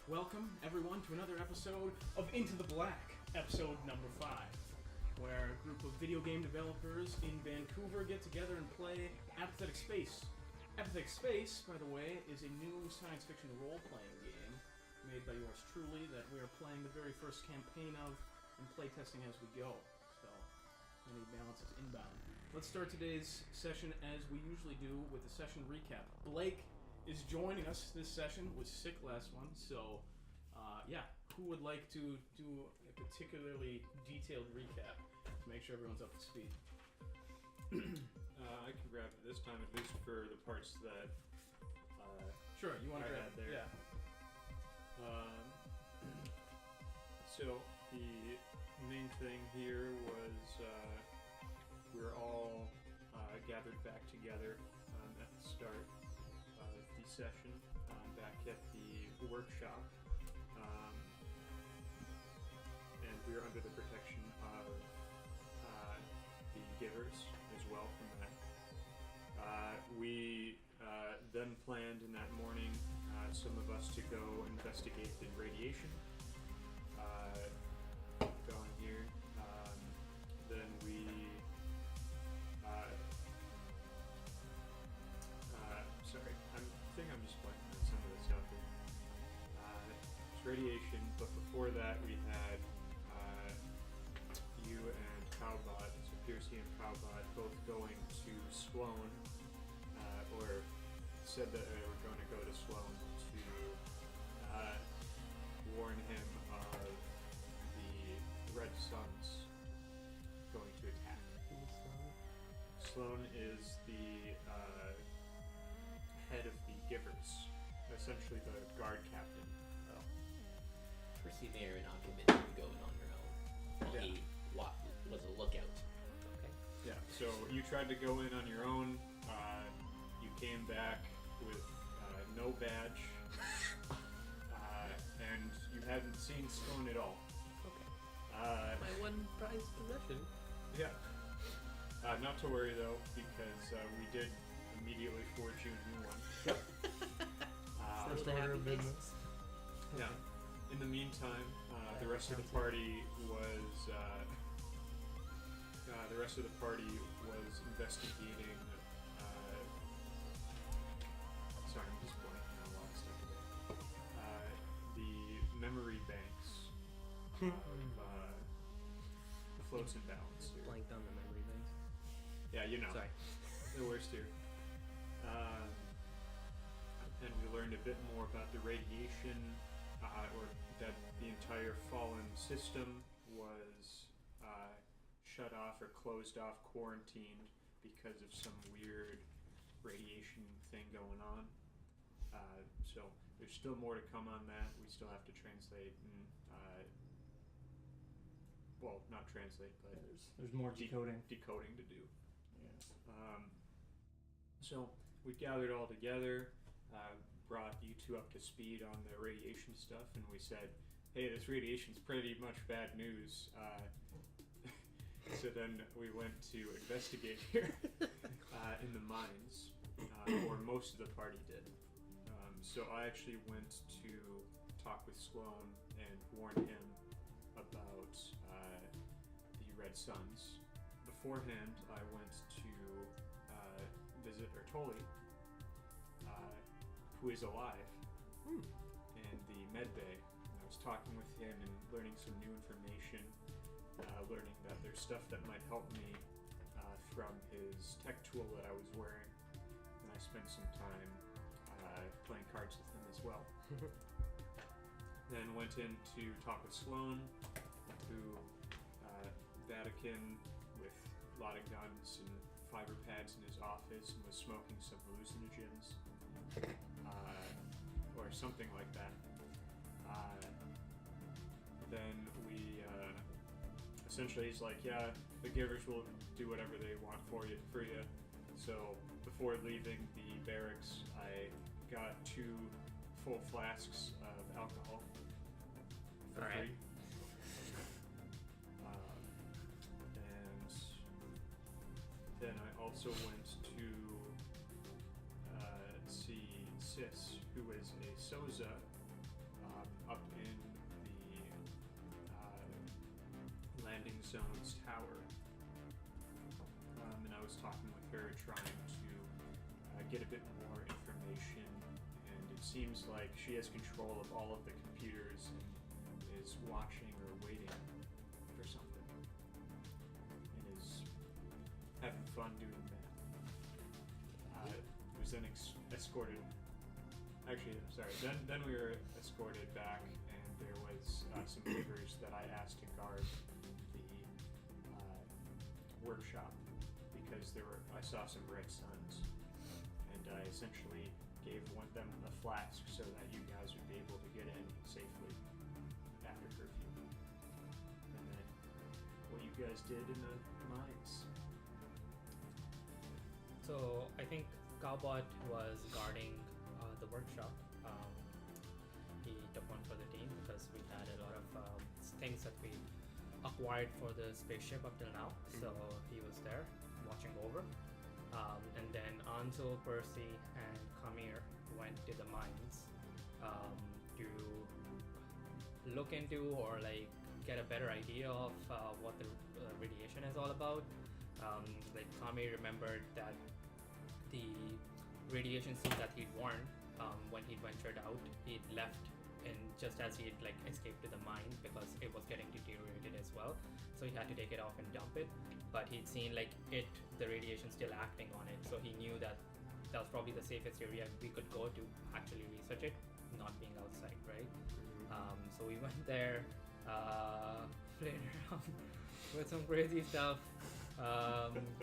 Welcome, everyone, to another episode of Into the Black, episode number 5, where a group of video game developers in Vancouver get together and play Apathetic Space. Apathetic Space, by the way, is a new science fiction role-playing game made by yours truly that we are playing the very first campaign of and playtesting as we go. So, any balances inbound. Let's start today's session as we usually do with a session recap. Blake is joining us this session, was sick last one, so who would like to do a particularly detailed recap to make sure everyone's up to speed? I can grab it this time, at least for the parts that sure, you want to grab it there. Yeah. So the main thing here was we were all gathered back together at the start of the session, back at the workshop, and we were under the protection of the givers as well from that. We then planned in that morning some of us to go investigate the radiation going here. Then we sorry, I think I'm just blanking on some of this stuff here. It's radiation, but before that we had you and Cowbot, so Piercy and Cowbot, both going to Sloan, or said that they were going to go to Sloan to warn him of the Red Suns going to attack. Sloan is the head of the Givers, essentially the guard captain. Oh. Percy may or not convinced you going on your own. Well, he was a lookout. Okay. Yeah, so you tried to go in on your own. You came back with no badge, and you hadn't seen Sloan at all. Okay. My one prized possession. Yeah. Not to worry though, because we did immediately forge you a new one. Yep. First order of business. Yeah. In the meantime, the rest of the party was investigating. Sorry, I'm just blanking on a lot of stuff today. The memory banks of the floats and balance. Here. Blanked on the memory banks. Yeah, you know. Sorry. The worst here. And we learned a bit more about the radiation, or that the entire fallen system was shut off or closed off, quarantined because of some weird radiation thing going on. So there's still more to come on that. We still have to translate and, well, not translate, but there's more decoding to do. Yeah. So we gathered all together, brought you two up to speed on the radiation stuff, and we said, hey, this radiation's pretty much bad news. So then we went to investigate here in the mines, or most of the party did. So I actually went to talk with Sloan and warn him about the Red Suns. Beforehand, I went to visit Ertoli, who is alive, in the med bay. And I was talking with him and learning some new information, learning that there's stuff that might help me from his tech tool that I was wearing, and I spent some time playing cards with him as well. Then went in to talk with Sloan, who Vatican with a lot of guns and fiber pads in his office, and was smoking some hallucinogens, or something like that. Then we essentially, he's like, yeah, the Givers will do whatever they want for you. So before leaving the barracks, I got 2 full flasks of alcohol for free. And then I also went to see Sis, who is a Soza up in the landing zone's tower. And I was talking with her, trying to get a bit more information, and it seems like she has control of all of the computers and is watching or waiting for something, and is having fun doing that. Was then escorted. Actually, sorry. Then we were escorted back, and there was some neighbors that I asked to guard the workshop because I saw some red suns, and I essentially gave them a flask so that you guys would be able to get in safely after curfew. And then what you guys did in the mines. So I think Cowbot was guarding the workshop. He took one for the team because we had a lot of things that we acquired for the spaceship up till now. So he was there watching over. And then Anzo, Percy, and Kamir went to the mines to look into or like get a better idea of what the radiation is all about. Like Kamir remembered that the radiation suit that he'd worn when he ventured out, he'd left in just as he'd like escaped to the mine because it was getting deteriorated as well. So he had to take it off and dump it. But he'd seen like the radiation still acting on it. So he knew that that was probably the safest area we could go to actually research it, not being outside, right? So we went there, played around with some crazy stuff,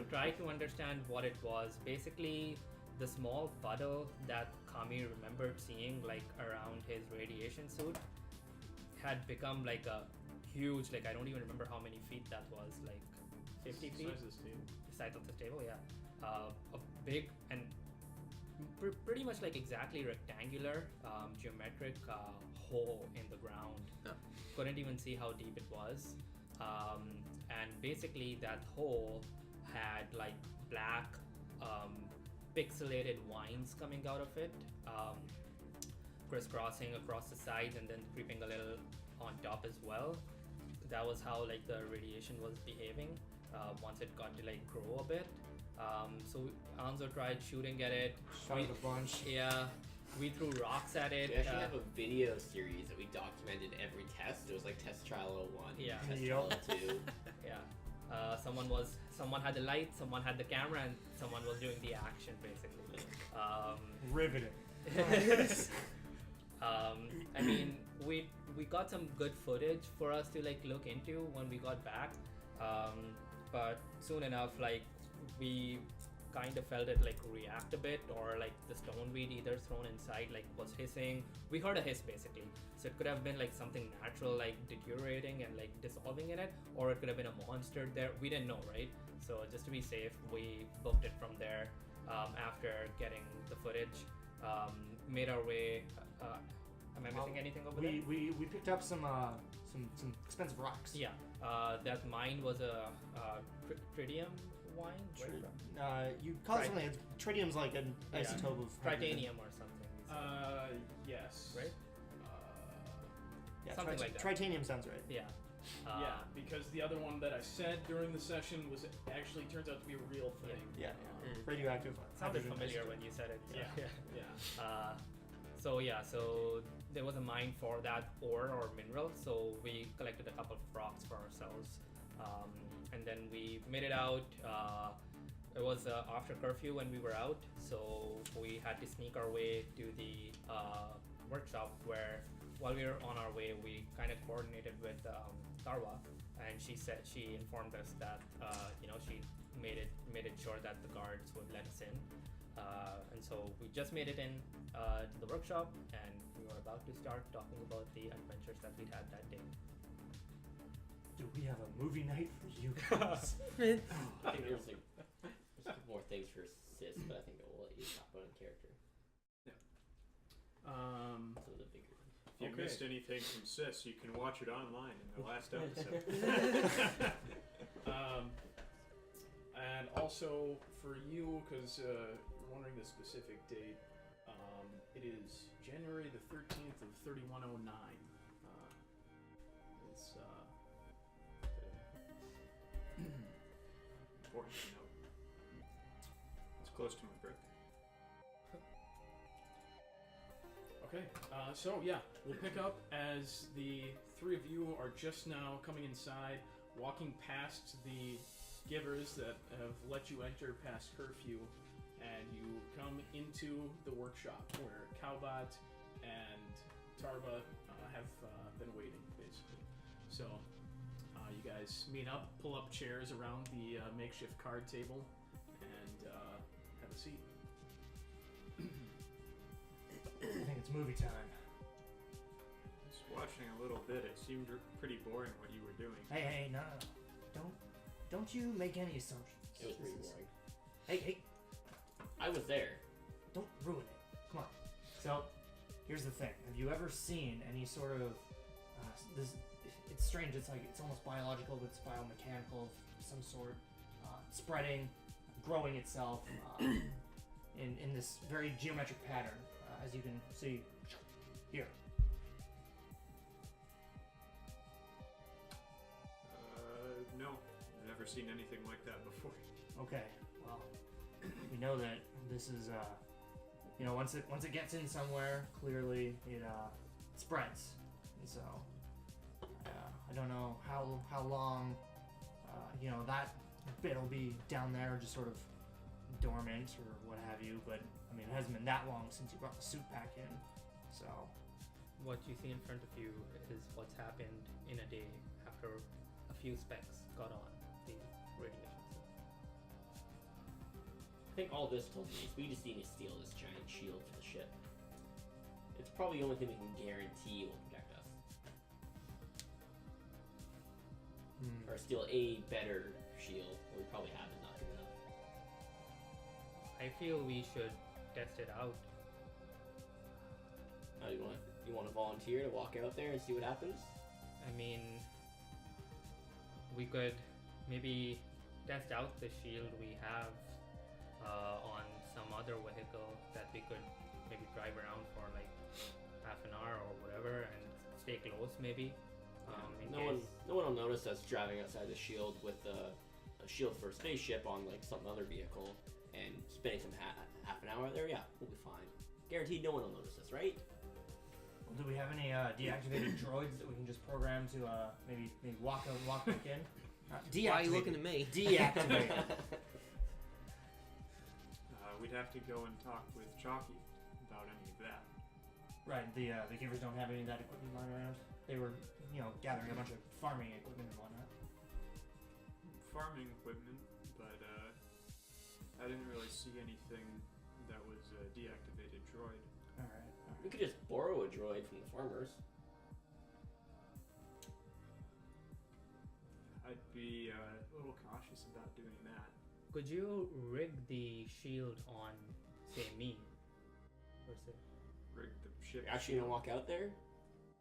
tried to understand what it was. Basically, the small puddle that Kami remembered seeing like around his radiation suit had become like a huge, like I don't even remember how many feet that was, like 50 feet? Size of this table. The size of this table, yeah. A big and pretty much like exactly rectangular geometric hole in the ground. Oh. Couldn't even see how deep it was. And basically that hole had like black pixelated lines coming out of it, crisscrossing across the sides and then creeping a little on top as well. That was how like the radiation was behaving once it got to like grow a bit. So Anzo tried shooting at it. Shot it a bunch. Yeah, we threw rocks at it. We actually have a video series that we documented every test. It was like test trial 01, Yeah. test Yep. trial 2. Yeah. Someone had the light, someone had the camera, and someone was doing the action basically. Riveting. I mean, we got some good footage for us to like look into when we got back, but soon enough, like we kind of felt it like react a bit, or like the stone weed either thrown inside like was hissing. We heard a hiss basically, so it could have been like something natural like deteriorating and like dissolving in it, or it could have been a monster there. We didn't know, right? So just to be safe, we booked it from there. After getting the footage, made our way. Am I missing anything over there? We picked up some expensive rocks. Yeah, that mine was a tritium wine. You call it something. Tritium's like an isotope of hydrogen. Tritanium or something. Yes. Right? Yeah, something like that. Tritanium sounds right. Yeah. Yeah, because the other one that I said during the session was actually turns out to be a real thing. Yeah. Radioactive. Sounded hydrogen familiar isotope. when you said it. Yeah. So there was a mine for that ore or mineral. So we collected a couple of rocks for ourselves, and then we made it out. It was after curfew when we were out, so we had to sneak our way to the workshop where, while we were on our way, we kind of coordinated with Tarwa, and she informed us that she made it sure that the guards would let us in, and so we just made it in to the workshop, and we were about to start talking about the adventures that we'd had that day. Do we have a movie night for you guys? I think there's more things for Sis, but I think we'll let you talk about in character. Some of the bigger. If you missed anything from Sis, you can watch it online in the last episode. And also for you, because you're wondering the specific date, It is January the 13th of 3109. It's Important to note. It's close to my birthday. Okay, so yeah, we'll pick up as the three of you are just now coming inside, walking past the givers that have let you enter past curfew, and you come into the workshop where Cowbot and Tarba have been waiting, basically. So you guys meet up, pull up chairs around the makeshift card table, and have a seat. I think it's movie time. Just watching a little bit, it seemed pretty boring what you were doing. Hey, no. Don't you make any assumptions. It was pretty boring. Hey, I was there. don't ruin it. Come on. So, here's the thing. Have you ever seen any sort of this? It's strange. It's like it's almost biological, but it's biomechanical of some sort, spreading, growing itself in this very geometric pattern, as you can see here. No, I've never seen anything like that before. Okay. Well, we know that this is once it gets in somewhere, clearly it spreads, and so I don't know how long that bit'll be down there, just sort of dormant or what have you. But I mean, it hasn't been that long since you brought the suit back in, so. What you see in front of you is what's happened in a day after a few specks got on the radiation system. I think all this told me is we just need to steal this giant shield for the ship. It's probably the only thing we can guarantee will protect us. Or steal a better shield. We probably have it, not good enough. I feel we should test it out. You want to volunteer to walk out there and see what happens? I mean, we could maybe test out the shield we have on some other vehicle that we could maybe drive around for like half an hour or whatever and stay close maybe. No one will notice us driving outside the shield with a shield for a spaceship on like some other vehicle and spending some half an hour there. Yeah, we'll be fine. Guaranteed no one will notice us, right? Well, do we have any deactivated droids that we can just program to maybe walk back in? Deactivate. Why are you looking at me? Deactivate. We'd have to go and talk with Chalky about any of that. Right, the givers don't have any of that equipment lying around. They were, gathering a bunch of farming equipment and whatnot. Farming equipment, but I didn't really see anything that was a deactivated droid. Alright. We could just borrow a droid from the farmers. I'd be a little cautious about doing that. Could you rig the shield on, say, me? Or say, Rig the ship. Actually, gonna walk out there?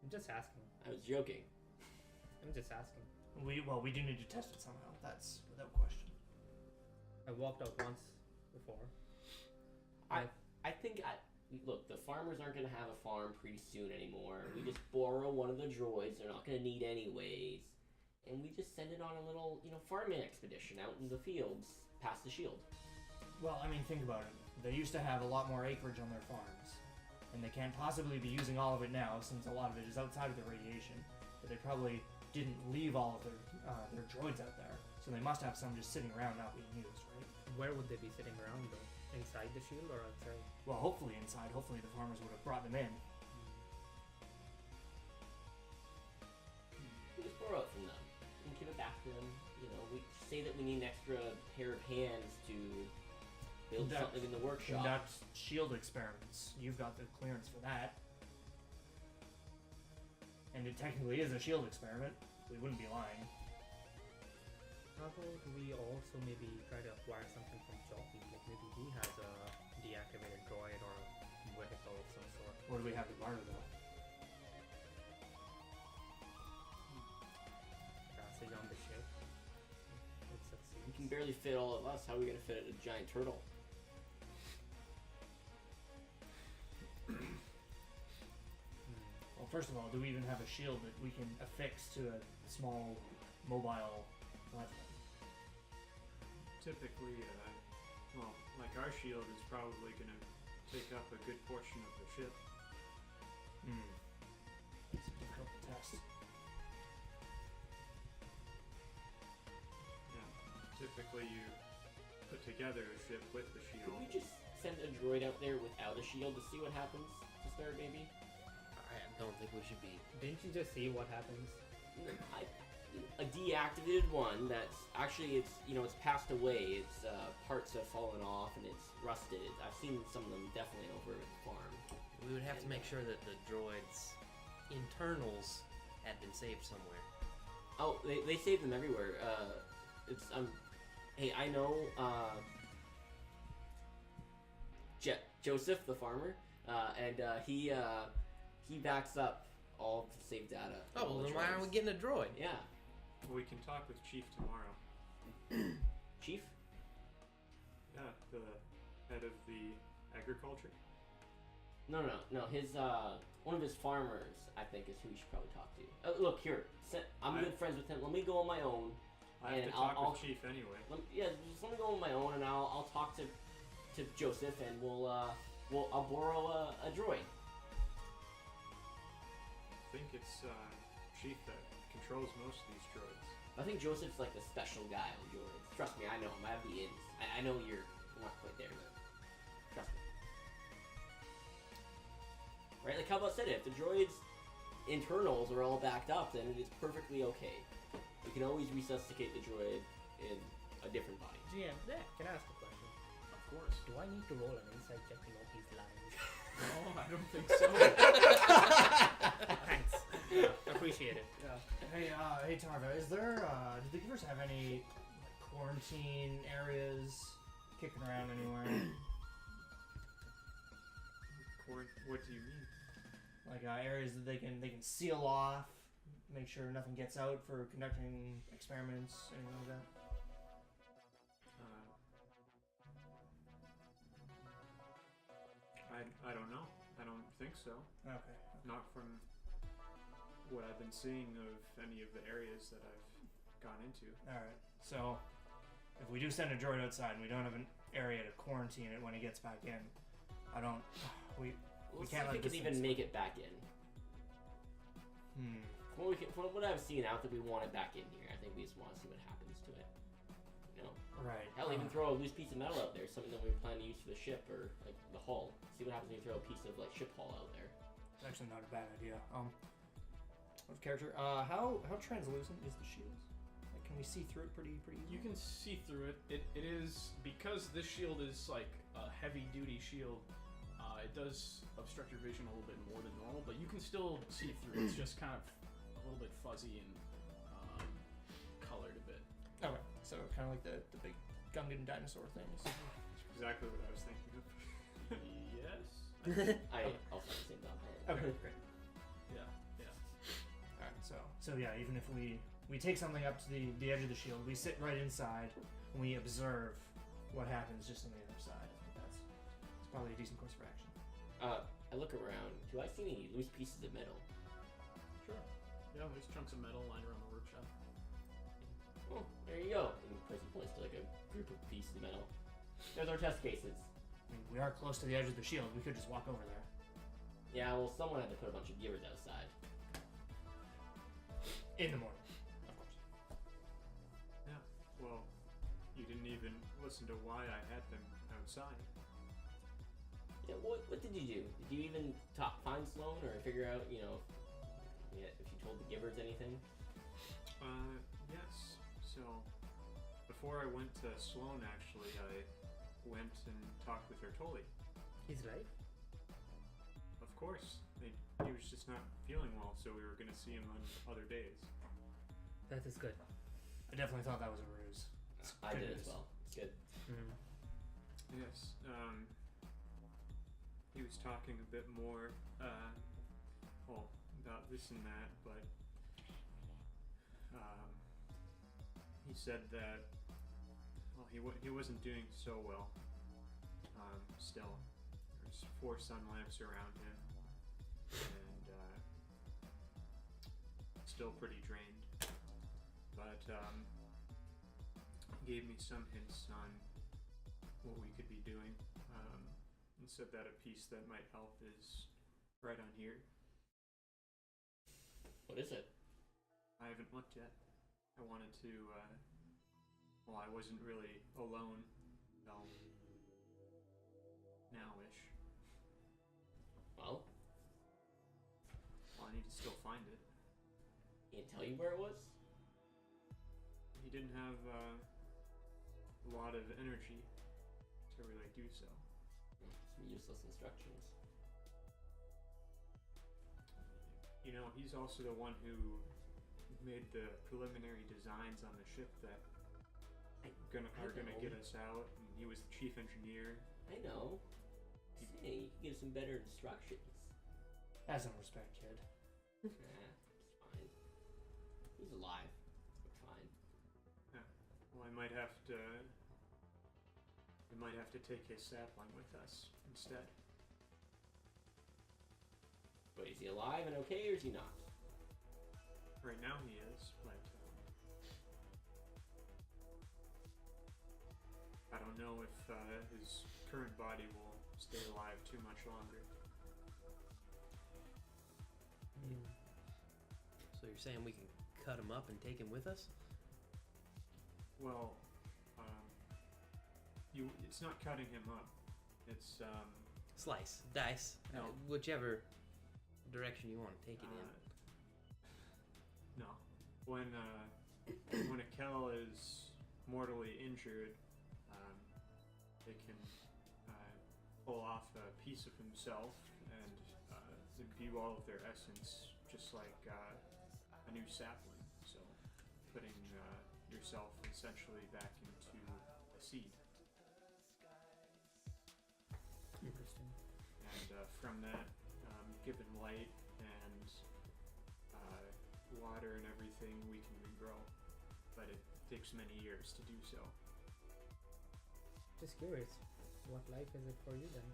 I'm just asking. I was joking. I'm just asking. We do need to test it somehow. That's without question. I walked out once before. I think look, the farmers aren't gonna have a farm pretty soon anymore. We just borrow one of the droids they're not gonna need anyways, and we just send it on a little, farming expedition out in the fields past the shield. Well, I mean, think about it. They used to have a lot more acreage on their farms, and they can't possibly be using all of it now since a lot of it is outside of the radiation. But they probably didn't leave all of their droids out there, so they must have some just sitting around not being used, right? Where would they be sitting around though? Inside the shield or outside? Well, hopefully inside. Hopefully the farmers would have brought them in. We just borrow it from them and give it back to them. We say that we need an extra pair of hands to build something in the workshop. Conduct shield experiments. You've got the clearance for that. And it technically is a shield experiment. We wouldn't be lying. How about we also maybe try to acquire something from Jockey? Like maybe he has a deactivated droid or a vehicle of some sort. What do we have to barter though? Passage on the ship. It succeeds. We can barely fit all of us. How are we gonna fit a giant turtle? first of all, do we even have a shield that we can affix to a small mobile platform? Typically, well, like our shield is probably going to take up a good portion of the ship. It's a difficult test. Yeah. Typically, you put together a ship with the Could shield. we just send a droid out there without a shield to see what happens to start, maybe? I don't think we should be. Didn't you just see what happens? A deactivated one that's actually it's passed away. Its parts have fallen off and it's rusted. I've seen some of them definitely over at the farm. We would have to make sure that the droid's internals had been saved somewhere. Oh, they save them everywhere. Hey, I know Joseph, the farmer, and he backs up all the saved data. Oh, well, then why aren't we getting a droid? Yeah, We can talk with Chief tomorrow. Chief. Yeah, the head of the agriculture. No. His one of his farmers, I think, is who you should probably talk to. Look here, I'm good friends with him. Let me go on my own. I have to talk with Chief anyway. Just let me go on my own, and I'll talk to Joseph, and I'll borrow a droid. I think it's Chief that controls most of these droids. I think Joseph's like the special guy on droids. Trust me, I know him. I have the ins. I know you're not quite there, but trust me. Right? Like how about said it? If the droid's internals are all backed up, then it's perfectly okay. We can always resuscitate the droid in a different body. GM, can I ask a question? Of course. Do I need to roll an insight check to know he's lying? No, I don't think so. Thanks. Appreciate it. Yeah. Hey, Tarva, is there, do the givers have any quarantine areas kicking around anywhere? What do you mean? Like, areas that they can seal off, make sure nothing gets out for conducting experiments, anything like that? I don't know. I don't think so. Okay. Not from what I've been seeing of any of the areas that I've gone into. Alright, so if we do send a droid outside and we don't have an area to quarantine it when he gets back in, we can't let we can even make it back in. From what I've seen out that we want it back in here, I think we just want to see what happens to it. You know? Right. Hell, even throw a loose piece of metal out there, something that we plan to use for the ship or like the hull. See what happens when you throw a piece of like ship hull out there. It's actually not a bad idea. Out of character. How translucent is the shield? Like, can we see through it pretty easily? You can see through it. It is, because this shield is like a heavy duty shield, it does obstruct your vision a little bit more than normal, but you can still see through. It's just kind of a little bit fuzzy and colored a bit. Okay, so kind of like the big Gungan dinosaur things. Exactly what I was thinking of. Yes. I also have the same thought. Okay, great. Yeah. Alright, so yeah, even if we take something up to the edge of the shield, we sit right inside and we observe what happens just on the other side. I think that's probably a decent course of action. I look around. Do I see any loose pieces of metal? Sure. Yeah, there's chunks of metal lying around the workshop. Oh, there you go. And he points to like a group of pieces of metal. There's our test cases. I mean, we are close to the edge of the shield. We could just walk over there. Yeah, well, someone had to put a bunch of givers outside. In the morning, of course. Yeah. Well, you didn't even listen to why I had them outside. Yeah, what did you do? Did you even find Sloan or figure out, if you told the givers anything? Yes. So, before I went to Sloan, actually, I went and talked with Ertoli. He's right. Of course. He was just not feeling well, so we were going to see him on other days. That is good. I definitely thought that was a ruse. I good did as news. well. It's good. Yes. He was talking a bit more, about this and that, but he said that, he wasn't doing so well. Still, there's 4 sun lamps around him, and still pretty drained. But gave me some hints on what we could be doing, and said that a piece that might help is right on here. What is it? I haven't looked yet. I wanted to, well, I wasn't really alone until now-ish. Well, I need to still find it. he didn't tell you where it was? He didn't have a lot of energy to really do so. Some useless instructions. You know, he's also the one who made the preliminary designs on the ship that are gonna get us out, and he was the chief engineer. I know. Say, you can give some better instructions. Have some respect, kid. Nah, it's fine. He's alive. We're fine. Yeah. Well, I might have to. We might have to take his sapling with us instead. But is he alive and okay, or is he not? Right now he is, but I don't know if his current body will stay alive too much longer. So you're saying we can cut him up and take him with us? Well, it's not cutting him up. It's Slice, dice, No. Whichever direction you want to take it in. No. When a Kel is mortally injured, they can pull off a piece of himself and imbue all of their essence, just like a new sapling. So, putting yourself essentially back into a seed. Interesting. And from that, given light and water and everything, we can regrow. But it takes many years to do so. Just curious, what life is it for you then?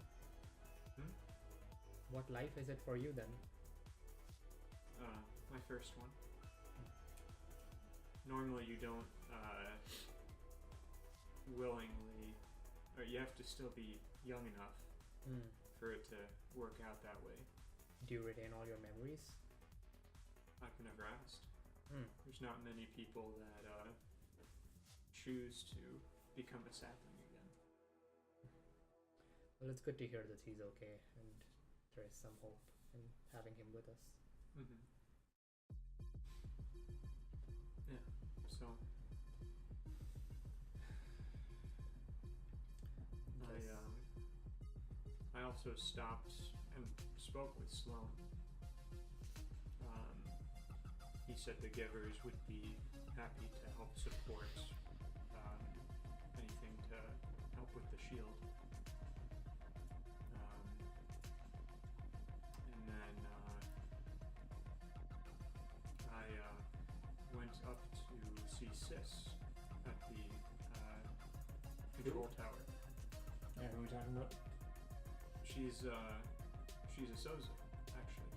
What life is it for you then? My first one. Normally you don't willingly, or you have to still be young enough for it to work out that way. Do you retain all your memories? I've never asked. There's not many people that choose to become a sapling again. Well, it's good to hear that he's okay and there is some hope in having him with us. Mm-hmm. Yeah, so I also stopped and spoke with Sloan. He said the Givers would be happy to help support anything to help with the shield. And then I went up to see Sis at the control tower. Yeah, who are we talking about? She's a Soza, actually.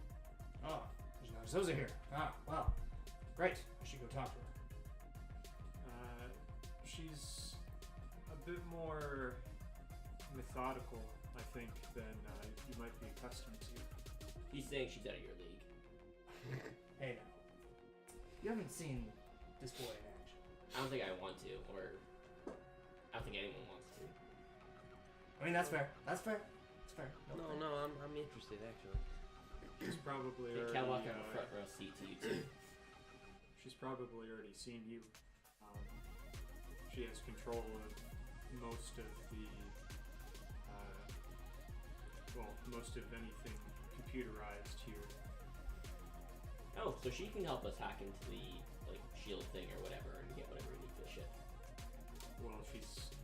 Oh, there's no Zoza here. Ah, wow. Great. I should go talk to her. She's a bit more methodical, I think, than you might be accustomed to. He's saying she's out of your league. Hey now. You haven't seen this boy in action. I don't think I want to, or I don't think anyone wants to. I mean, that's fair. That's fair. That's fair. No, I'm interested actually. She's probably They already, can't walk on the front row seat to you too. she's probably already seen you. She has control of most of the, most of anything computerized here. Oh, so she can help us hack into the shield thing or whatever and get whatever we need for the ship. Well, she's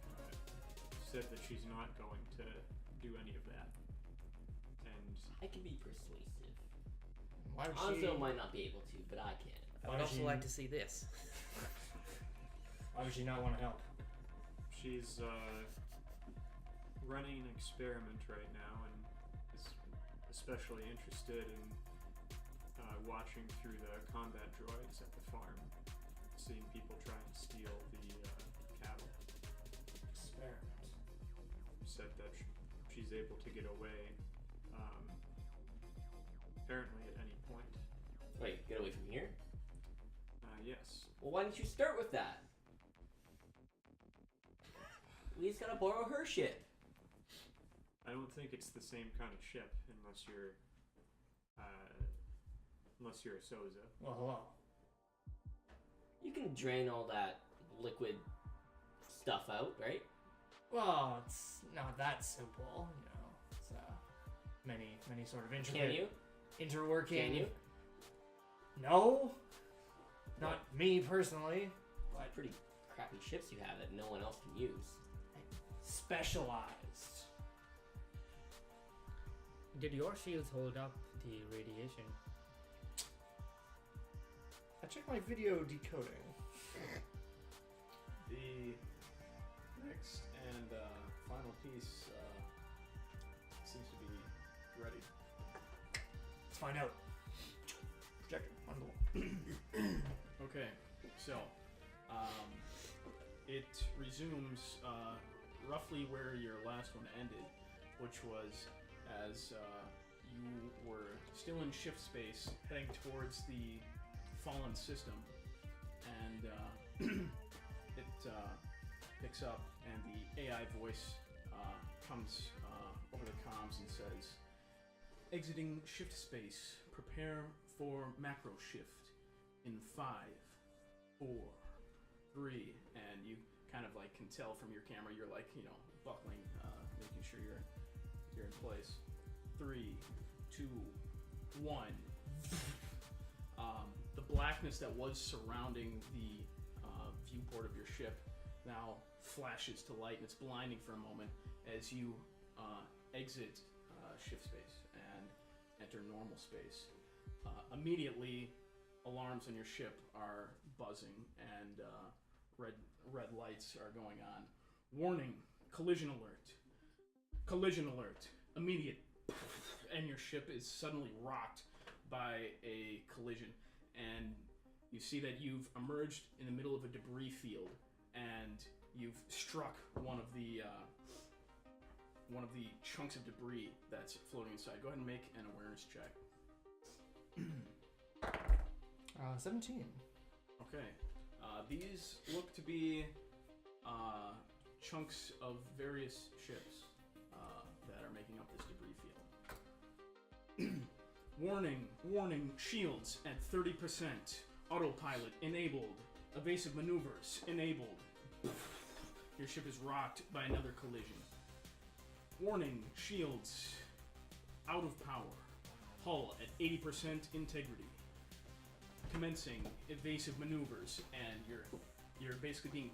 said that she's not going to do any of that. And I can be persuasive. Why would Anzo might not be able to, but I can. I would also like to see this. Why would she not want to help? she's running an experiment right now and is especially interested in watching through the combat droids at the farm, seeing people try and steal the cattle. Experiment. Said that she's able to get away, apparently at any point. Wait, get away from here? Yes. Well, why didn't you start with that? We just gotta borrow her ship. I don't think it's the same kind of ship unless you're a Soza. Well, hello. You can drain all that liquid stuff out, right? Well, it's not that simple, you know. It's many sort of intricate Can you? interworking. Can you? No, not me personally, but Pretty crappy ships you have that no one else can use. specialized. Did your shields hold up the radiation? I checked my video decoding. The next and final piece seems to be ready. Let's find out. Projector on the wall. Okay, so it resumes roughly where your last one ended, which was as you were still in shift space, heading towards the fallen system, and it picks up, and the AI voice comes over the comms and says, "Exiting shift space. Prepare for macro shift in 5, 4, 3, and you kind of like can tell from your camera you're like, you know, buckling, making sure you're in place. 3, 2, 1. The blackness that was surrounding the viewport of your ship now flashes to light, and it's blinding for a moment as you exit shift space and enter normal space. Immediately, alarms on your ship are buzzing, and red lights are going on. Warning, collision alert. Collision alert. Immediate. And your ship is suddenly rocked by a collision, and you see that you've emerged in the middle of a debris field, and you've struck one of the chunks of debris that's floating inside. Go ahead and make an awareness check. 17. Okay. These look to be chunks of various ships that are making up this debris field. Warning, warning, shields at 30%. Autopilot enabled. Evasive maneuvers enabled. Your ship is rocked by another collision. Warning, shields out of power. Hull at 80% integrity. Commencing evasive maneuvers, and you're basically being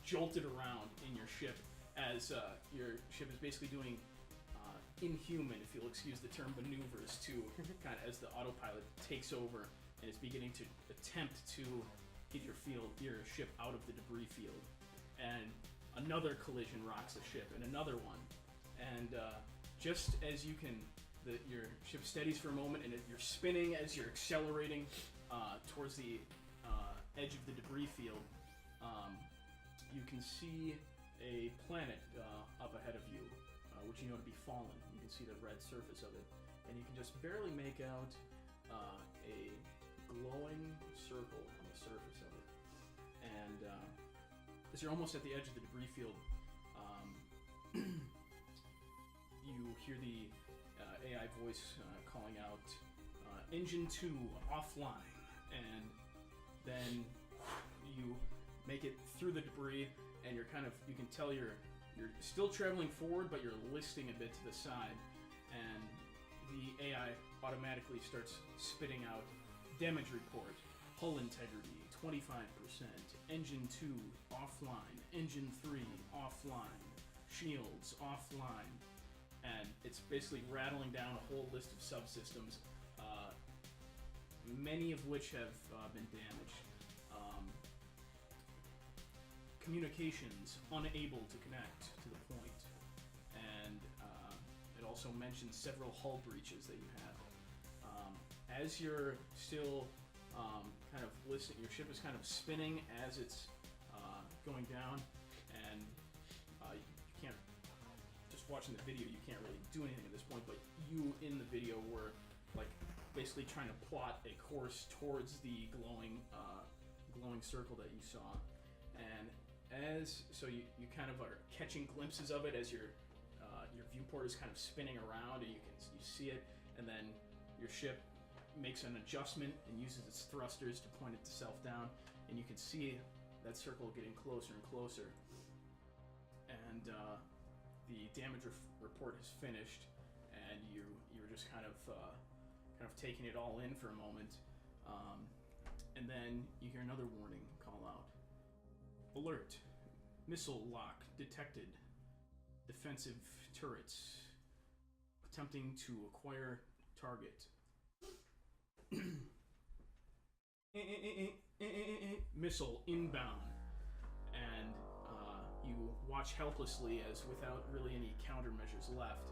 jolted around in your ship as your ship is basically doing inhuman, if you'll excuse the term, maneuvers to kind of as the autopilot takes over and is beginning to attempt to get your ship out of the debris field. And another collision rocks the ship, and another one. And just as you can, your ship steadies for a moment, and you're spinning as you're accelerating towards the edge of the debris field. You can see a planet up ahead of you, which you know to be fallen. You can see the red surface of it, and you can just barely make out a glowing circle on the surface of it. And as you're almost at the edge of the debris field, you hear the AI voice calling out, "Engine 2 offline," and then you make it through the debris, and you can tell you're still traveling forward, but you're listing a bit to the side, and the AI automatically starts spitting out damage report, hull integrity 25%, engine 2 offline, engine 3 offline, shields offline, and it's basically rattling down a whole list of subsystems, many of which have been damaged. Communications unable to connect to the point, and it also mentions several hull breaches that you have. As you're still kind of listening, your ship is kind of spinning as it's going down, and you can't, just watching the video, you can't really do anything at this point, but you in the video were like basically trying to plot a course towards the glowing circle that you saw. And so you kind of are catching glimpses of it as your viewport is kind of spinning around, and you see it, and then your ship makes an adjustment and uses its thrusters to point itself down, and you can see that circle getting closer and closer. And the damage report has finished, and you're just kind of taking it all in for a moment, and then you hear another warning call out. Alert! Missile lock detected. Defensive turrets attempting to acquire target. Missile inbound. And you watch helplessly as, without really any countermeasures left,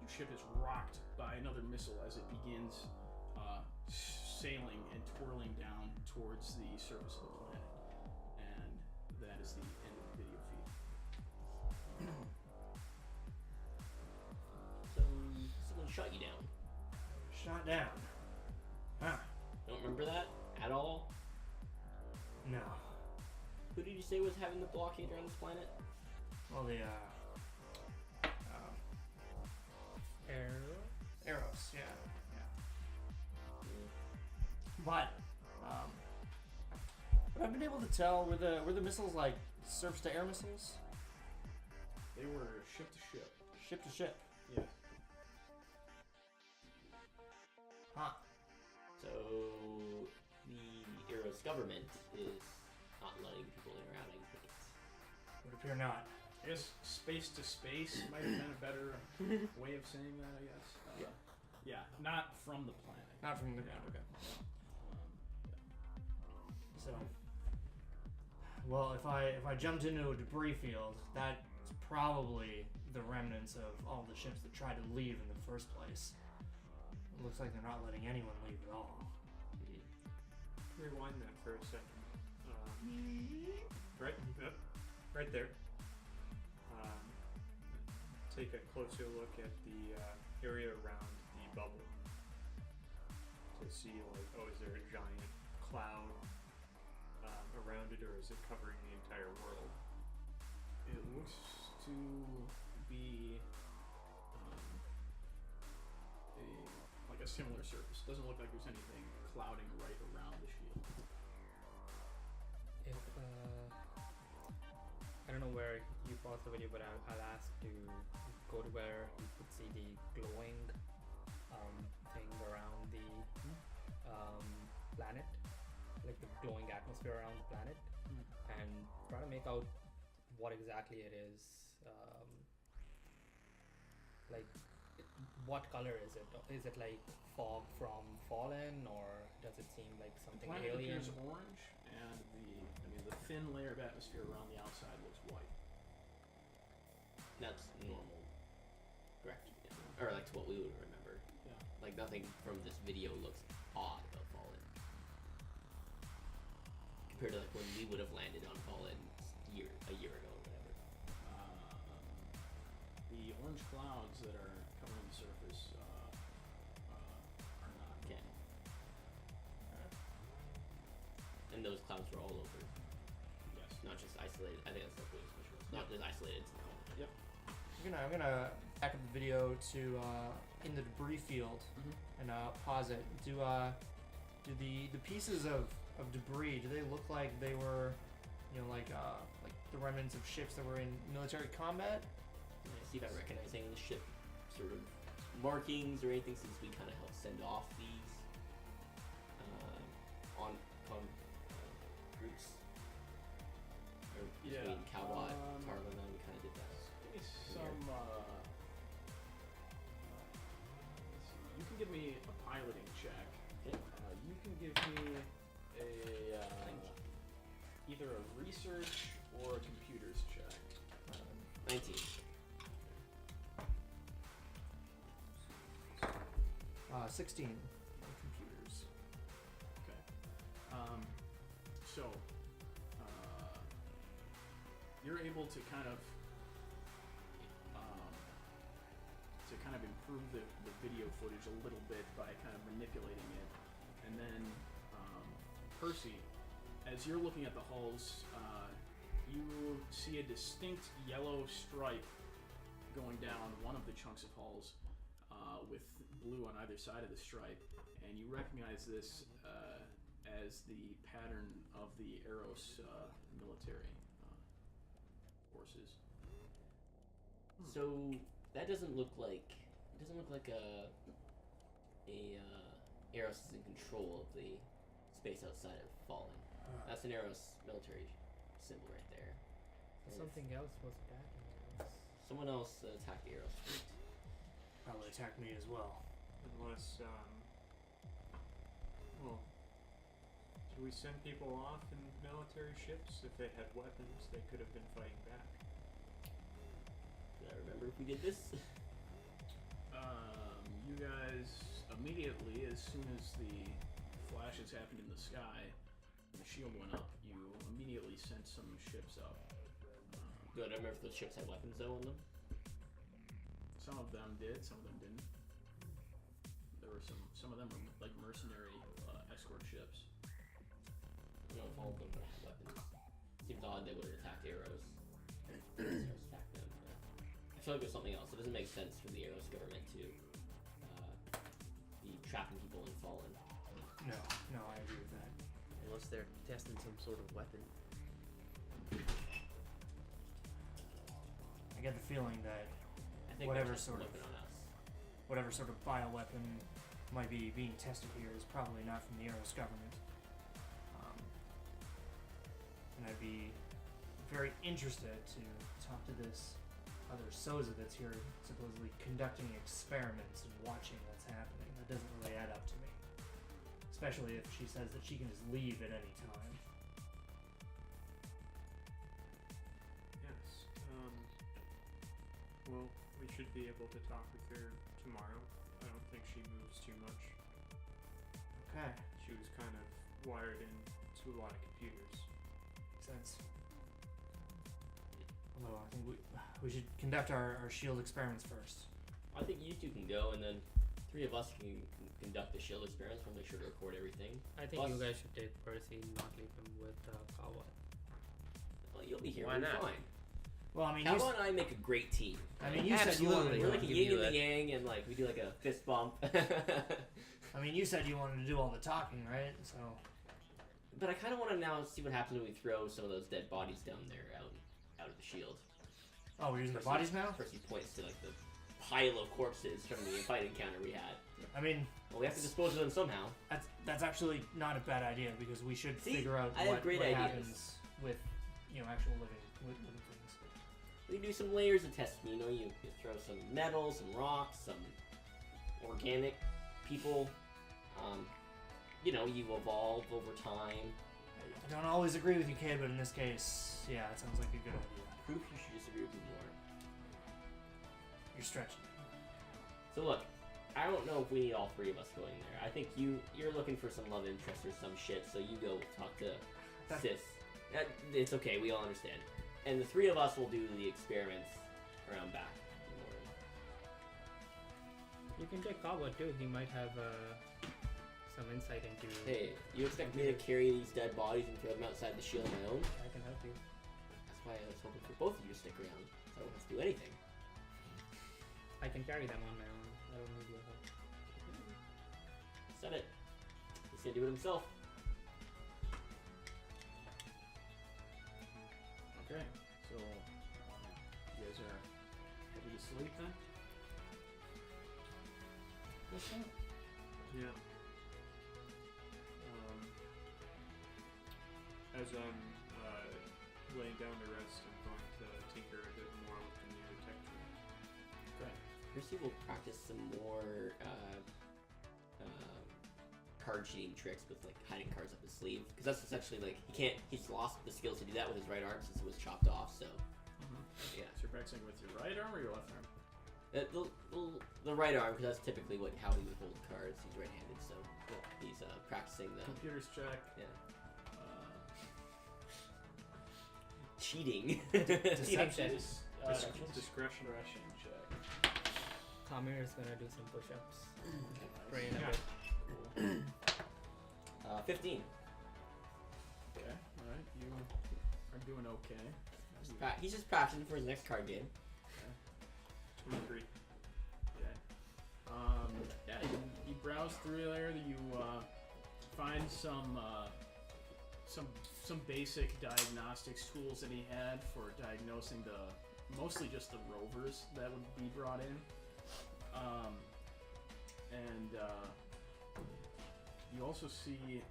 your ship is rocked by another missile as it begins sailing and twirling down towards the surface of the planet. And that is the end of the video feed. So someone shot you down. Shot down. Huh. Don't remember that at all? No. Who did you say was having the blockade around this planet? Well, the arrows. Yeah. But what I've been able to tell, were the missiles like surface to air missiles? They were ship to ship. Ship to ship. Yeah. Huh. So the Eros government is not letting people in or out, I think. Would appear not. I guess space to space might have been a better way of saying that, I guess. Yeah, not from the planet. Not from the ground. Okay. So, well, if I jumped into a debris field, that's probably the remnants of all the ships that tried to leave in the first place. It looks like they're not letting anyone leave at all. Rewind that for a second. Right there. Take a closer look at the area around the bubble to see, like, is there a giant cloud around it, or is it covering the entire world? It looks to be a similar surface. Doesn't look like there's anything clouding right around the shield. If I don't know where you paused the video, but I'll ask to go to where you could see the glowing thing around the planet, like the glowing atmosphere around the planet, and try to make out what exactly it is. Like, what color is it? Is it like fog from Fallen, or does it seem like something The planet alien? appears orange, and the thin layer of atmosphere around the outside looks white. That's normal. Correct. Yeah. Or that's what we would remember. Yeah. Like, nothing from this video looks odd about Fallen. Compared to like when we would have landed on Fallen a year ago or whatever. The orange clouds that are covering the surface are not. Okay. And those clouds were all over. Yes. Not just isolated. I think that's what it was. Not just isolated to the whole. Yep. I'm gonna back up the video to in the debris field and pause it. Do the pieces of debris, do they look like they were, like the remnants of ships that were in military combat? See if I recognize any of the ship sort of markings or anything, since we kind of helped send off these groups. Or between Cowbot, Tarlin, we kind of did that. Give me some. You can give me a piloting check. Okay. You can give me either a research or a computers check. 19. 16 on computers. Okay. So, you're able to kind of improve the video footage a little bit by kind of manipulating it, and then Percy, as you're looking at the hulls, you see a distinct yellow stripe going down one of the chunks of hulls, with blue on either side of the stripe, and you recognize this as the pattern of the Eros military forces. So that doesn't look like Eros is in control of the space outside of Fallen. That's an Eros military symbol right there. And Something else was attacking us. someone else attacked the Eros fleet. Probably attacked me as well. Unless, well, should we send people off in military ships? If they had weapons, they could have been fighting back. Do I remember if we did this? You guys immediately, as soon as the flashes happened in the sky, and the shield went up, you immediately sent some ships up. Do I remember if those ships had weapons though on them? Some of them did, some of them didn't. There were some of them were like mercenary escort ships. I don't know if all of them would have weapons. Seems odd they would have attacked Arrows. Arrows attacked them, but I feel like there's something else. It doesn't make sense for the Arrows government to be trapping people in Fallen. No, I agree with that. Unless they're testing some sort of weapon. I get the feeling that I think Whatever they're sort of- looking on us. whatever sort of bioweapon might be being tested here is probably not from the Eros government. And I'd be very interested to talk to this other Soza that's here supposedly conducting experiments and watching what's happening. That doesn't really add up to me. Especially if she says that she can just leave at any time. Yes. Well, we should be able to talk with her tomorrow. I don't think she moves too much. Okay, She was kind of wired into a lot of computers. makes sense. Although I think we should conduct our shield experiments first. I think you two can go, and then 3 of us can conduct the shield experiments. We'll make sure to record everything. I think Plus- you guys should take Percy, not leave him with Kawa. Well, you'll be here. Why We'll be not? fine. Well, I mean, Kawa and I make a great team. you said you wanted Absolutely. to We're like a Give yin you and the that. yang, and like we do like a fist bump. you said you wanted to do all the talking, right? So But I kind of want to now see what happens when we throw some of those dead bodies down there out of the shield. we're using the bodies now. First, he points to like the pile of corpses from the fight encounter we had. I mean, Well, we have to dispose of them somehow. that's actually not a bad idea because we should See, figure out I have what great ideas. happens with actual living things. We do some layers of testing. You throw some metal, some rocks, some organic people. You evolve over time. I don't always agree with you, kid, but in this case, yeah, it sounds like a good idea. Proof you should disagree with me more. You're stretching. So look, I don't know if we need all 3 of us going there. I think you're looking for some love interest or some shit, so you go talk to That- Sis. It's okay, we all understand. And the 3 of us will do the experiments around back in the morning. You can take Kawa too. He might have some insight into. Hey, you expect me to carry these dead bodies and throw them outside the shield on my own? I can help you. That's why I was hoping for both of you to stick around, so I don't have to do anything. I can carry them on my own. I don't need your help. Said it. He's gonna do it himself. Okay, so you guys are headed to sleep then? Yeah. As I'm laying down to rest, I'm going to tinker a bit more with the new detector. Okay. Percy will practice some more card cheating tricks with like hiding cards up his sleeve, because that's essentially like he's lost the skills to do that with his right arm since it was chopped off. So yeah, So you're practicing with your right arm or your left arm? The right arm, because that's typically how he would hold cards. He's right-handed, so he's practicing the Computers check. cheating. Deception. Discretion. Check. Kamir is gonna do some push-ups. Train a Yeah. bit. Cool. 15. Okay. All right. You are doing okay. He's just practicing for his next card game. 23. Okay. Yeah, you browse through there. You find some basic diagnostics tools that he had for diagnosing mostly just the rovers that would be brought in. And you also see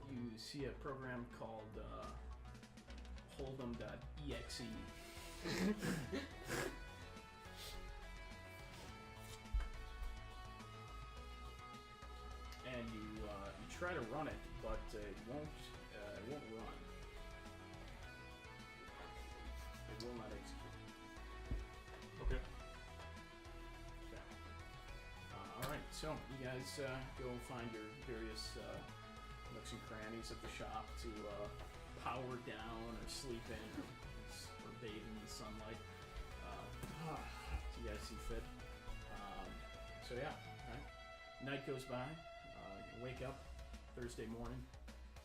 you see a program called Hold'em.exe. And you try to run it, but it won't run. It will not execute. Okay. All right, so you guys go find your various nooks and crannies of the shop to power down or sleep in or bathe in the sunlight. So you guys see fit. So yeah, all right. Night goes by. You wake up Thursday morning,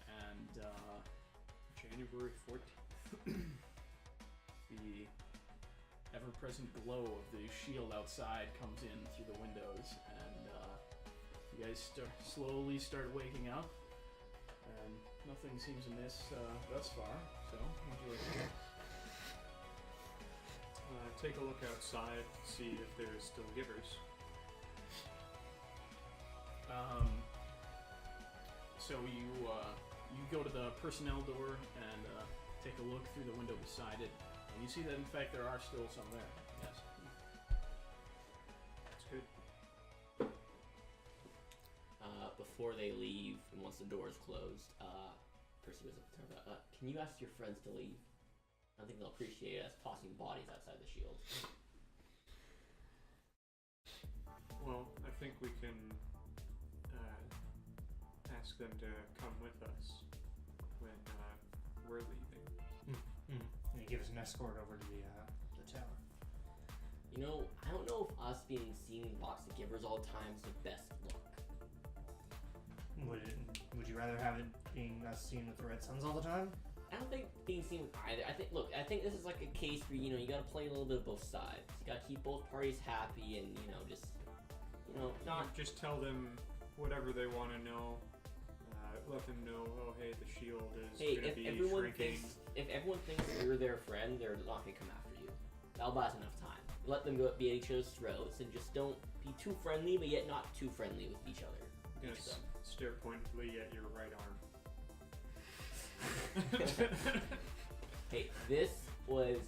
and January 14th. the ever-present glow of the shield outside comes in through the windows, and you guys slowly start waking up, and nothing seems amiss thus far. So, what do you like to do? Take a look outside to see if there's still givers. So you go to the personnel door and take a look through the window beside it, and you see that in fact there are still some there. Yes. That's good. Before they leave, and once the door is closed, Percy goes up to her. Can you ask your friends to leave? I don't think they'll appreciate us tossing bodies outside the shield. Well, I think we can ask them to come with us when we're leaving. And you give us an escort over to the tower. You know, I don't know if us being seen in box of givers all the time is the best look. Would you rather have it being us seen with the Red Suns all the time? I don't think being seen with either. I think this is like a case where, you know, you gotta play a little bit of both sides. You gotta keep both parties happy and, you know, just, you know, not... Just tell them whatever they want to know. Let them know, oh hey, the shield is gonna be shrinking. If everyone thinks you're their friend, they're not gonna come after you. That'll buy us enough time. Let them go be at each other's throats and just don't be too friendly, but yet not too friendly with each other. I'm gonna stare pointedly at your right arm. Hey, this was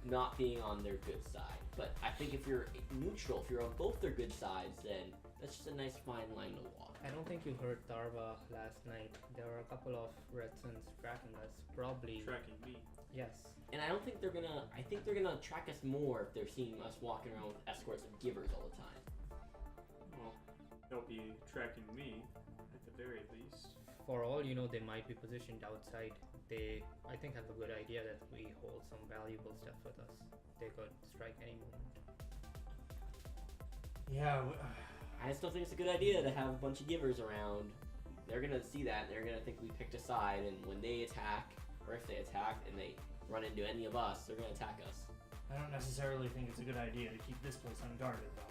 not being on their good side, but I think if you're neutral, if you're on both their good sides, then that's just a nice fine line to walk. I don't think you heard Darva last night. There were a couple of Red Suns tracking us. Probably. Tracking me. Yes. And I don't think they're gonna. I think they're gonna track us more if they're seeing us walking around with escorts of givers all the time. Well, they'll be tracking me at the very least. For all you know, they might be positioned outside. They, I think, have a good idea that we hold some valuable stuff with us. They could strike any moment. Yeah. I still think it's a good idea to have a bunch of givers around. They're gonna see that, and they're gonna think we picked a side, and when they attack, or if they attack and they run into any of us, they're gonna attack us. I don't necessarily think it's a good idea to keep this place unguarded, though.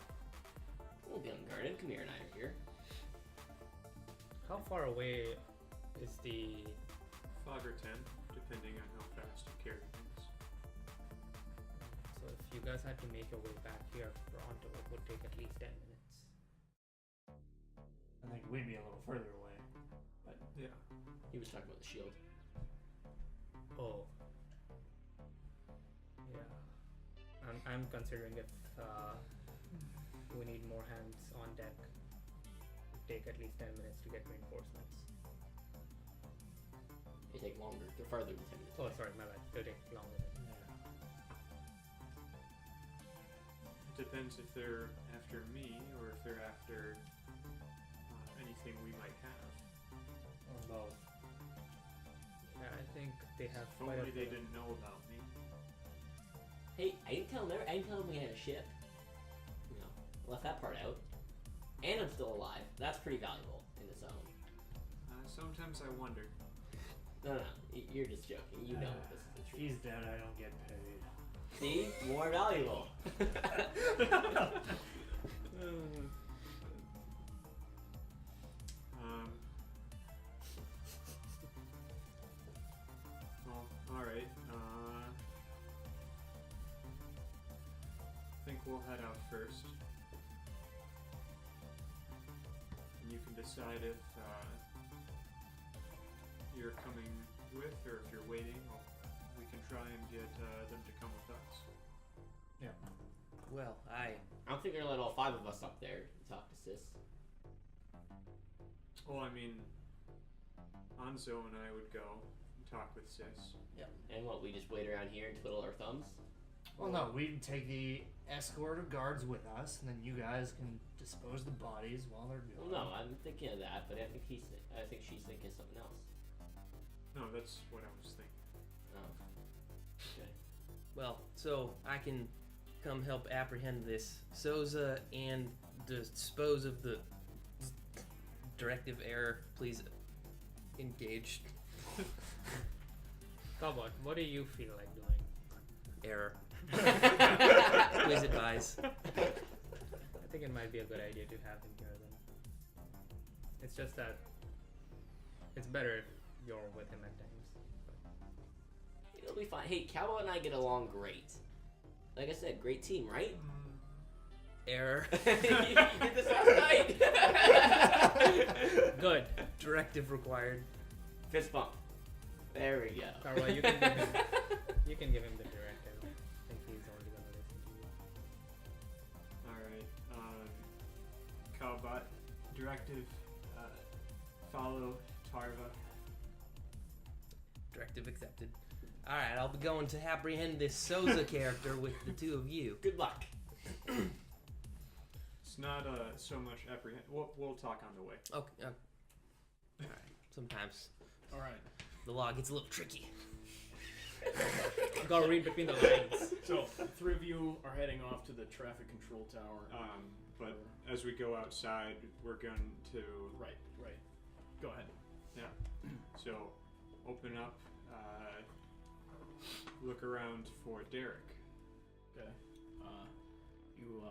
We'll be unguarded. Kamir and I are here. How far away is the... 5 or 10, depending on how fast you carry things. So if you guys had to make your way back here, Toronto, it would take at least 10 minutes. I think we'd be a little further away. But Yeah. He was talking about the shield. Oh. Yeah. I'm considering if we need more hands on deck. It'd take at least 10 minutes to get reinforcements. They take longer. They're farther than 10 minutes. Oh, sorry, my bad. It'll take longer than yeah. depends if they're after me or if they're after anything we might have. Or both. Yeah, I think they have If quite only a they bit. didn't know about me. Hey, I didn't tell them we had a ship. You know, I left that part out. And I'm still alive. That's pretty valuable in its own. Sometimes I wonder. No, you're just joking. You know this is the If truth. he's dead, I don't get paid. See? More valuable. Well, alright. I think we'll head out first. And you can decide if you're coming with or if you're waiting. Or we can try and get them to come with us. Yeah. Well, I don't think they're gonna let all 5 of us up there to talk to Sis. Well, I mean, Anzo and I would go and talk with Sis. And what, we just wait around here and twiddle our thumbs? Well, no, we'd take the escort of guards with us, and then you guys can dispose the bodies while they're Well, gone. no, I'm thinking of that, but I think she's thinking of something else. No, that's what I was thinking. Oh. Okay. well, so I can come help apprehend this Soza and dispose of the directive error. Please engage Cowbot, what do you feel like doing? error. Please advise. I think it might be a good idea to have him here then. It's just that it's better if you're with him at times. It'll be fine. Hey, Cowboy and I get along great. Like I said, great team, right? Error. You did this last night! Good. Directive required. Fist bump. There we go. Carwa, you can give him the directive. I think he's already gonna listen to you. Alright, Cowbot, directive, follow Tarva. Directive accepted. Alright, I'll be going to apprehend this Soza character with the 2 of you. Good luck. It's not so much apprehend. We'll talk on the way. Okay. Alright. Sometimes Alright. the law gets a little tricky. You gotta read between the lines. So, the 3 of you are heading off to the traffic control tower. But as we go outside, we're going to Right. Go ahead. so open up, look around for Derek. Okay. You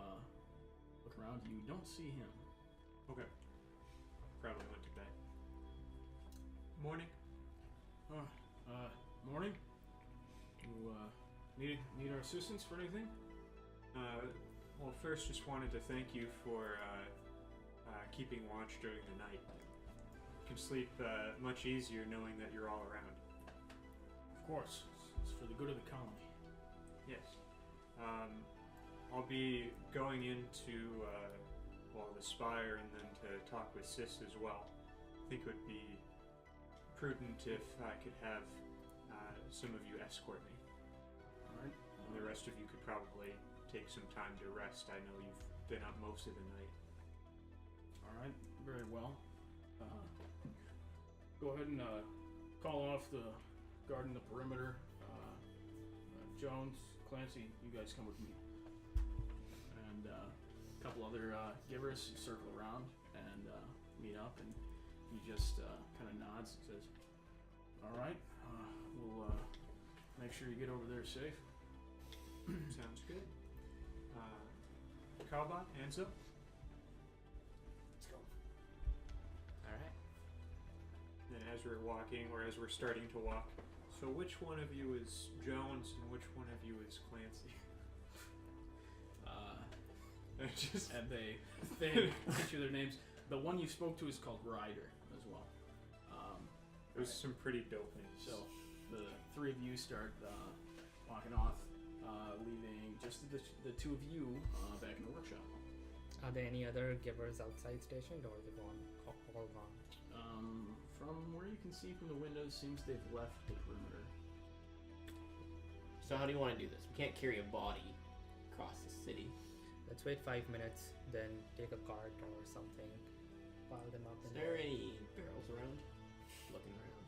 look around. You don't see him. Okay. Probably went to bed. Morning. Morning. You need our assistance for anything? Well, first, just wanted to thank you for keeping watch during the night. You can sleep much easier knowing that you're all around. Of course. It's for the good of the colony. Yes. I'll be going into the spire and then to talk with Sis as well. I think it would be prudent if I could have some of you escort me. Alright. And the rest of you could probably take some time to rest. I know you've been up most of the night. Alright. Very well. Go ahead and call off the guard in the perimeter. Jones, Clancy, you guys come with me. And a couple other givers circle around and meet up, and he just kind of nods and says, alright, we'll make sure you get over there safe. Sounds good. Cowbot, Anzo? Let's go. Alright. Then as we're walking, or as we're starting to walk, so which one of you is Jones and which one of you is Clancy? Just And they teach you their names. The one you spoke to is called Ryder as well. there's some pretty dope names. So the 3 of you start walking off, leaving just the 2 of you back in the workshop. Are there any other givers outside stationed, or is it all gone? From where you can see from the windows, seems they've left the perimeter. So how do you want to do this? We can't carry a body across the city. Let's wait 5 minutes, then take a cart or something, pile them up Is in there any barrels around? Looking around.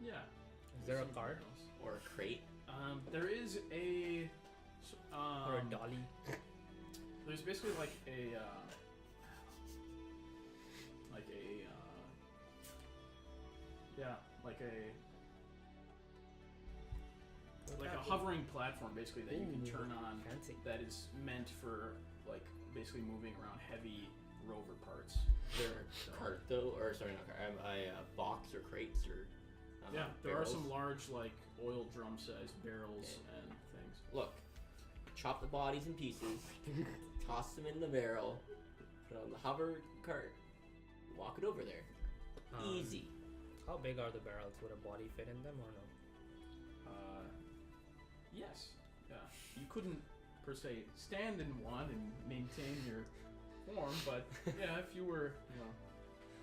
Yeah. Is there a Some cart? barrels. Or a crate? There is a. Or a dolly? There's basically like a hovering platform basically that you can Ooh, turn on fancy. that is meant for like basically moving around heavy rover parts. There cart though, or sorry, not cart. Box or crates or. Yeah, there barrels. are some large like oil drum sized barrels and things. Look, chop the bodies in pieces, toss them in the barrel, put it on the hover cart, walk it over there. Easy. How big are the barrels? Would a body fit in them or no? Yes. Yeah. You couldn't per se stand in one and maintain your form, but yeah, if you were,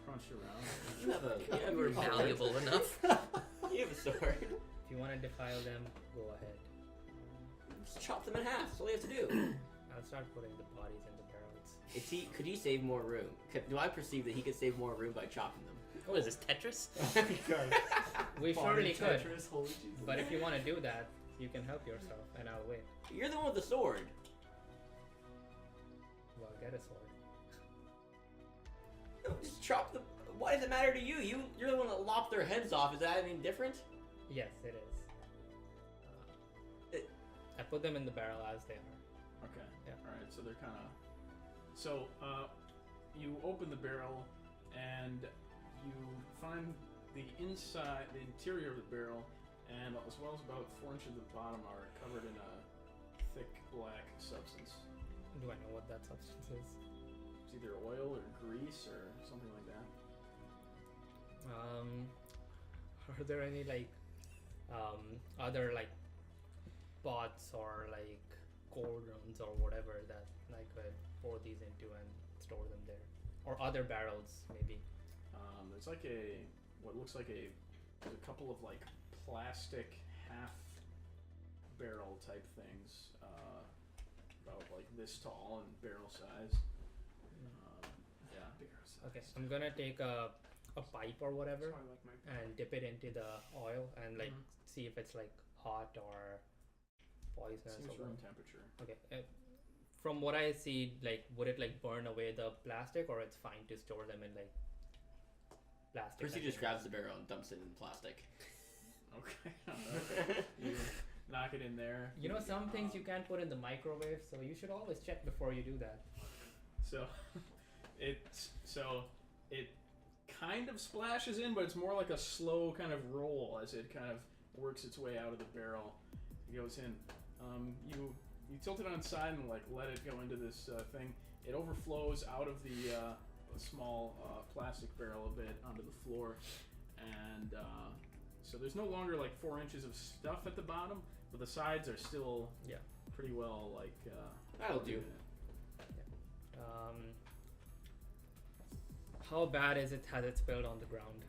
crunched around. You have a. You were malleable enough. You have a sword. If you want to defile them, go ahead. Just chop them in half. That's all you have to do. I'll start putting the bodies in the barrels. Could he save more room? Do I perceive that he could save more room by chopping them? What is this, Tetris? We surely could. Tetris, holy Jesus. But if you want to do that, you can help yourself, and I'll wait. You're the one with the sword. Well, get a sword. No, just chop them. Why does it matter to you? You're the one that lopped their heads off. Is that any different? Yes, it is. I put them in the barrel as they are. Okay. Yeah. All right. So they're kind of. So you open the barrel, and you find the interior of the barrel, and as well as about 4 inches of the bottom are covered in a thick black substance. Do I know what that substance is? It's either oil or grease or something like that. Are there any other pots or cauldrons or whatever that I could pour these into and store them there, or other barrels maybe? There's what looks like a couple of plastic half barrel type things, about this tall and barrel size. Yeah. Okay, I'm gonna take a pipe or whatever That's why I like my and dip it into the oil and Mhm. see if it's hot or poisonous. Seems or room what. temperature. Okay. From what I see, would it burn away the plastic, or it's fine to store them in plastic? Percy just grabs the barrel and dumps it in plastic. Okay. You knock it in there. Some things you can't put in the microwave, so you should always check before you do that. So it kind of splashes in, but it's more like a slow kind of roll as it kind of works its way out of the barrel. It goes in. You tilt it on its side and let it go into this thing. It overflows out of the small plastic barrel a bit onto the floor, and so there's no longer 4 inches of stuff at the bottom, but the sides are still pretty well That'll do. How bad is it? Has it spilled on the ground?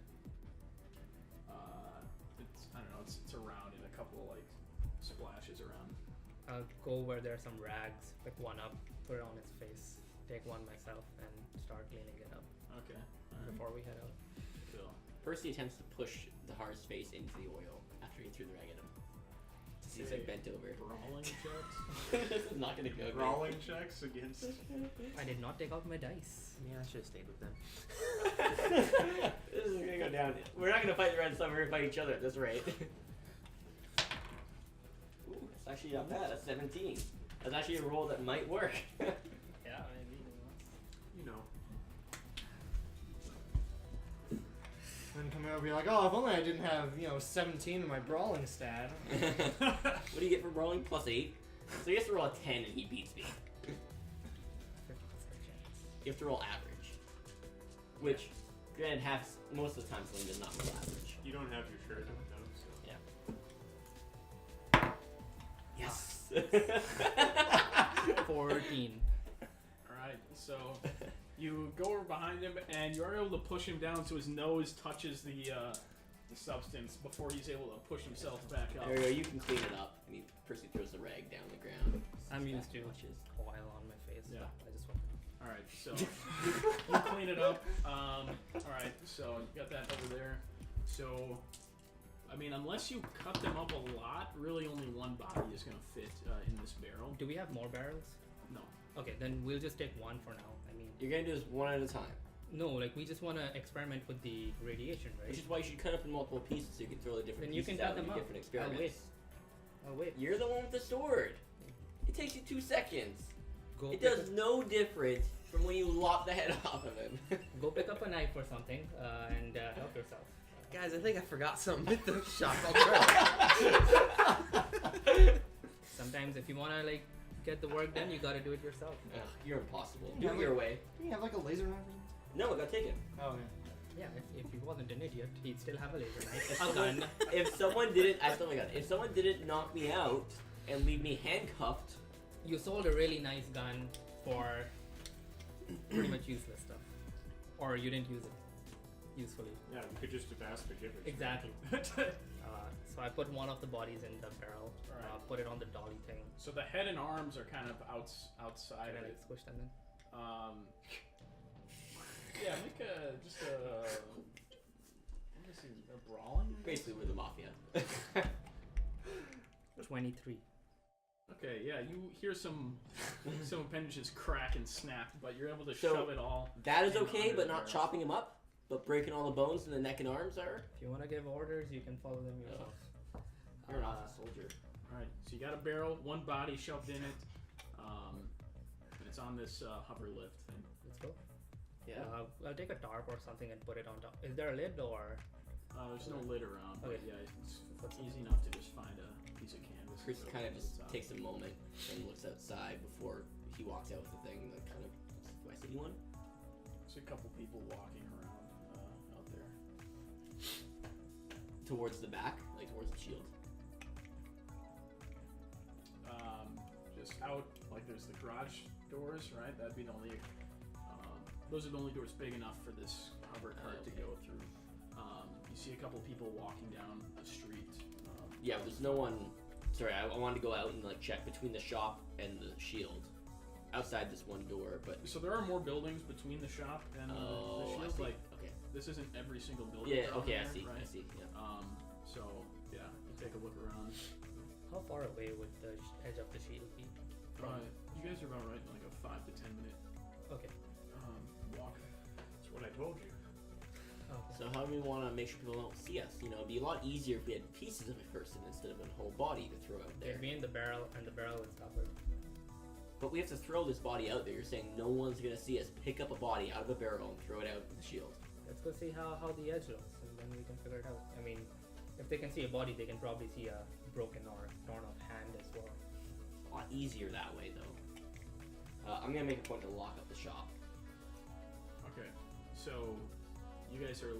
It's I don't know. It's around in a couple splashes around. I'll go where there's some rags, pick one up, put it on its face, take one myself, and start cleaning it up Okay. before we head out. Cool. Percy attempts to push the hard's face into the oil after he threw the rag at him. He's bent over. Brawling checks. This is not gonna go good. Brawling checks against. I did not take out my dice. Yeah, I should have stayed with them. This is gonna go down. We're not gonna fight the red sun. We're gonna fight each other at this rate. Ooh, that's actually not bad. That's 17. That's actually a roll that might work. Yeah, maybe. You know. Then come over and be like, oh, if only I didn't have, 17 in my brawling stat. What do you get for brawling? +8. So he has to roll a 10 and he beats me. 50% chance. You have to roll average. Which, granted, most of the time Celine does not roll average. You don't have your shirt on though, so. Yes. 14. Alright, so you go over behind him and you're able to push him down so his nose touches the the substance before he's able to push himself back up. There you go. You can clean it up. And he first throws the rag down the ground. I'm used to Washes. oil on my face. Yeah. I just want. All right, so you clean it up. All right, so you got that over there. So, I mean, unless you cut them up a lot, really only one body is gonna fit in this barrel. Do we have more barrels? No. Okay, then we'll just take one for now. I mean, You're gonna do this one at a time. no, like we just want to experiment with the radiation, right? Which is why you should cut up in multiple pieces so you can throw the different Then you pieces can cut out and them do up. different I'll experiments. wait. I'll wait. You're the one with the sword. It takes you 2 seconds. Go It pick does no different from when you lop the head off of him. Go pick up a knife or something and help yourself. Guys, I think I forgot something at the shop. I'll try. Sometimes if you want to like get the work done, you got to do it yourself. Ugh, you're impossible. Yeah, Do it your way. Do you have like a laser knife or something? No, it got taken. Oh, Yeah, if he wasn't an idiot, he'd still have a laser knife. A gun. If someone didn't, I still got. If someone didn't knock me out and leave me handcuffed, You sold a really nice gun for pretty much useless stuff. Or you didn't use it usefully. Yeah, we could just have asked to give it. Exactly. So I put one of the bodies in the barrel, Alright. put it on the dolly thing, So the head and arms are kind of outside and of I it. like squish them in. Yeah, make what is he, a brawling? basically we're the mafia. 23. Okay, yeah, you hear some appendages crack and snap, but you're able to So- shove it all. That is in okay, under but the not barrel. chopping him up. But breaking all the bones in the neck and arms are. If you want to give orders, you can follow them yourself. You're an awful soldier. Alright, so you got a barrel, one body shoved in it, and it's on this hover lift thing. Let's go. Yeah. I'll take a tarp or something and put it on top. Is there a lid or? There's no lid around, but Okay. yeah, it's easy enough to just find a piece of canvas. and Chris throw kind it of over just the top. takes a moment and looks outside before he walks out with the thing. Like kind of, do I see anyone? There's a couple people walking around out there. Towards the back, like towards the shield. Just out, like there's the garage doors, right? That'd be the only. Those are the only doors big enough for this hover cart to Okay. go through. You see a couple people walking down the street. Yeah, but there's no one. Sorry, I wanted to go out and like check between the shop and the shield. Outside this one door, but So there are more buildings between the shop and the I shield. see. Like Okay. this isn't every single building. Yeah. down Okay. I there, see. Right? I see. Yeah. So yeah, you take a look around. How far away would the edge of the shield be? You guys are about right in like a 5 to 10 minute Okay. walk. That's what I told you. Okay. So how do we want to make sure people don't see us? You know, it'd be a lot easier if we had pieces of a person instead of a whole body to throw out there. It'd be in the barrel, and the barrel is covered. But we have to throw this body out there. You're saying no one's gonna see us pick up a body out of a barrel and throw it out with the shield. Let's go see how the edge looks, and then we can figure it out. I mean, if they can see a body, they can probably see a broken or torn off hand as well. A lot easier that way, though. I'm gonna make a point to lock up the shop. Okay, so you guys are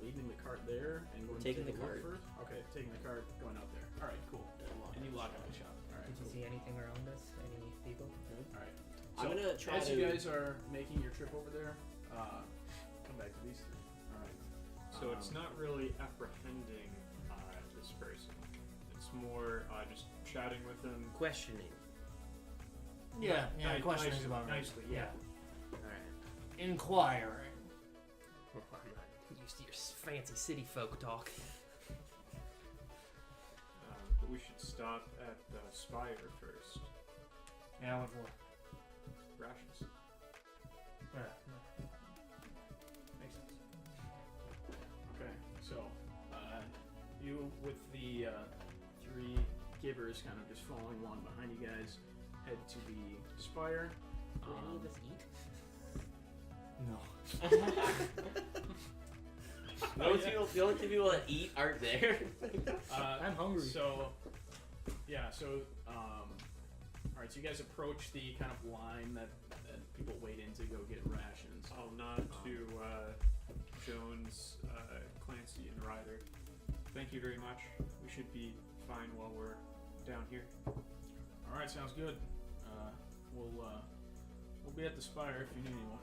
leaving the cart there and going Taking to the take a look cart. first. Okay, taking the cart, going out there. All right, cool. And you lock up the shop. All right, Did you cool. see anything around us? Any people? All right. I'm gonna try as to. you guys are making your trip over there, come back to these three. All right. So it's not really apprehending this person. It's more just chatting with them. Questioning. Yeah, yeah. Ni- Question nicely, is about right. nicely, yeah. Alright. Inquiring. I'm not used to your fancy city folk talk. But we should stop at the Spire first. Yeah, what for? Rations. Yeah, makes sense. Okay, so you with the three givers kind of just following along behind you guys head to the spire. Do any of us eat? No. Those people, the only two people that eat aren't there. I'm hungry. So, yeah, all right, so you guys approach the kind of line that people wait in to go get rations. I'll nod to Jones, Clancy, and Ryder. Thank you very much. We should be fine while we're down here. All right, sounds good. We'll be at the spire if you need anyone.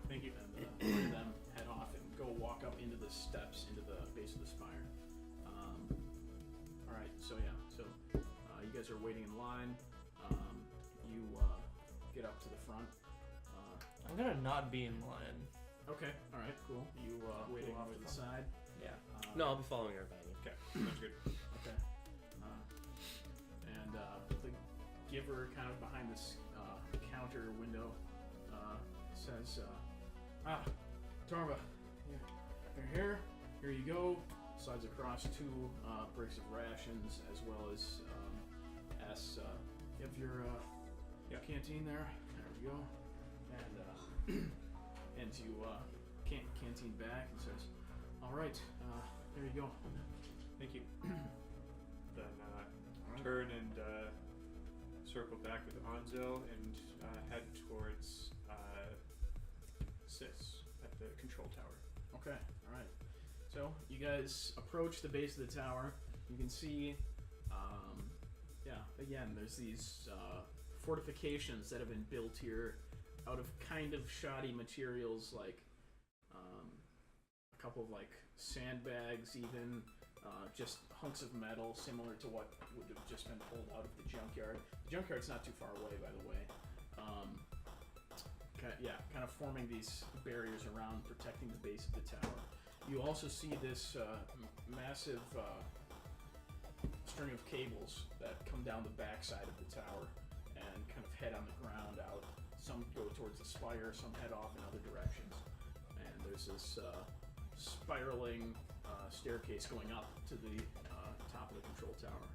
Thank you. And three of them head off and go walk up into the steps, into the base of the spire. All right, so you guys are waiting in line. You get up to the front. I'm gonna not be in line. Okay, all right, cool. You Waiting go off with to the them. side. Yeah. Uh, No, I'll be following her back. Okay, sounds good. Okay. And the giver, kind of behind this counter window, says, Tarva, you're here. Here you go. Slides across 2 bricks of rations, as well as asks, you have your canteen there? There we go. And hands you canteen back and says, all right, there you go. Thank you. Then turn and circle back with Anzo and head towards SIS at the control tower. Okay, alright. So, you guys approach the base of the tower. You can see, again, there's these fortifications that have been built here out of kind of shoddy materials, like a couple of like sandbags, even just hunks of metal similar to what would have just been pulled out of the junkyard. The junkyard's not too far away, by the way. Kind of forming these barriers around, protecting the base of the tower. You also see this massive string of cables that come down the backside of the tower and kind of head on the ground out. Some go towards the spire, some head off in other directions. And there's this spiraling staircase going up to the top of the control tower.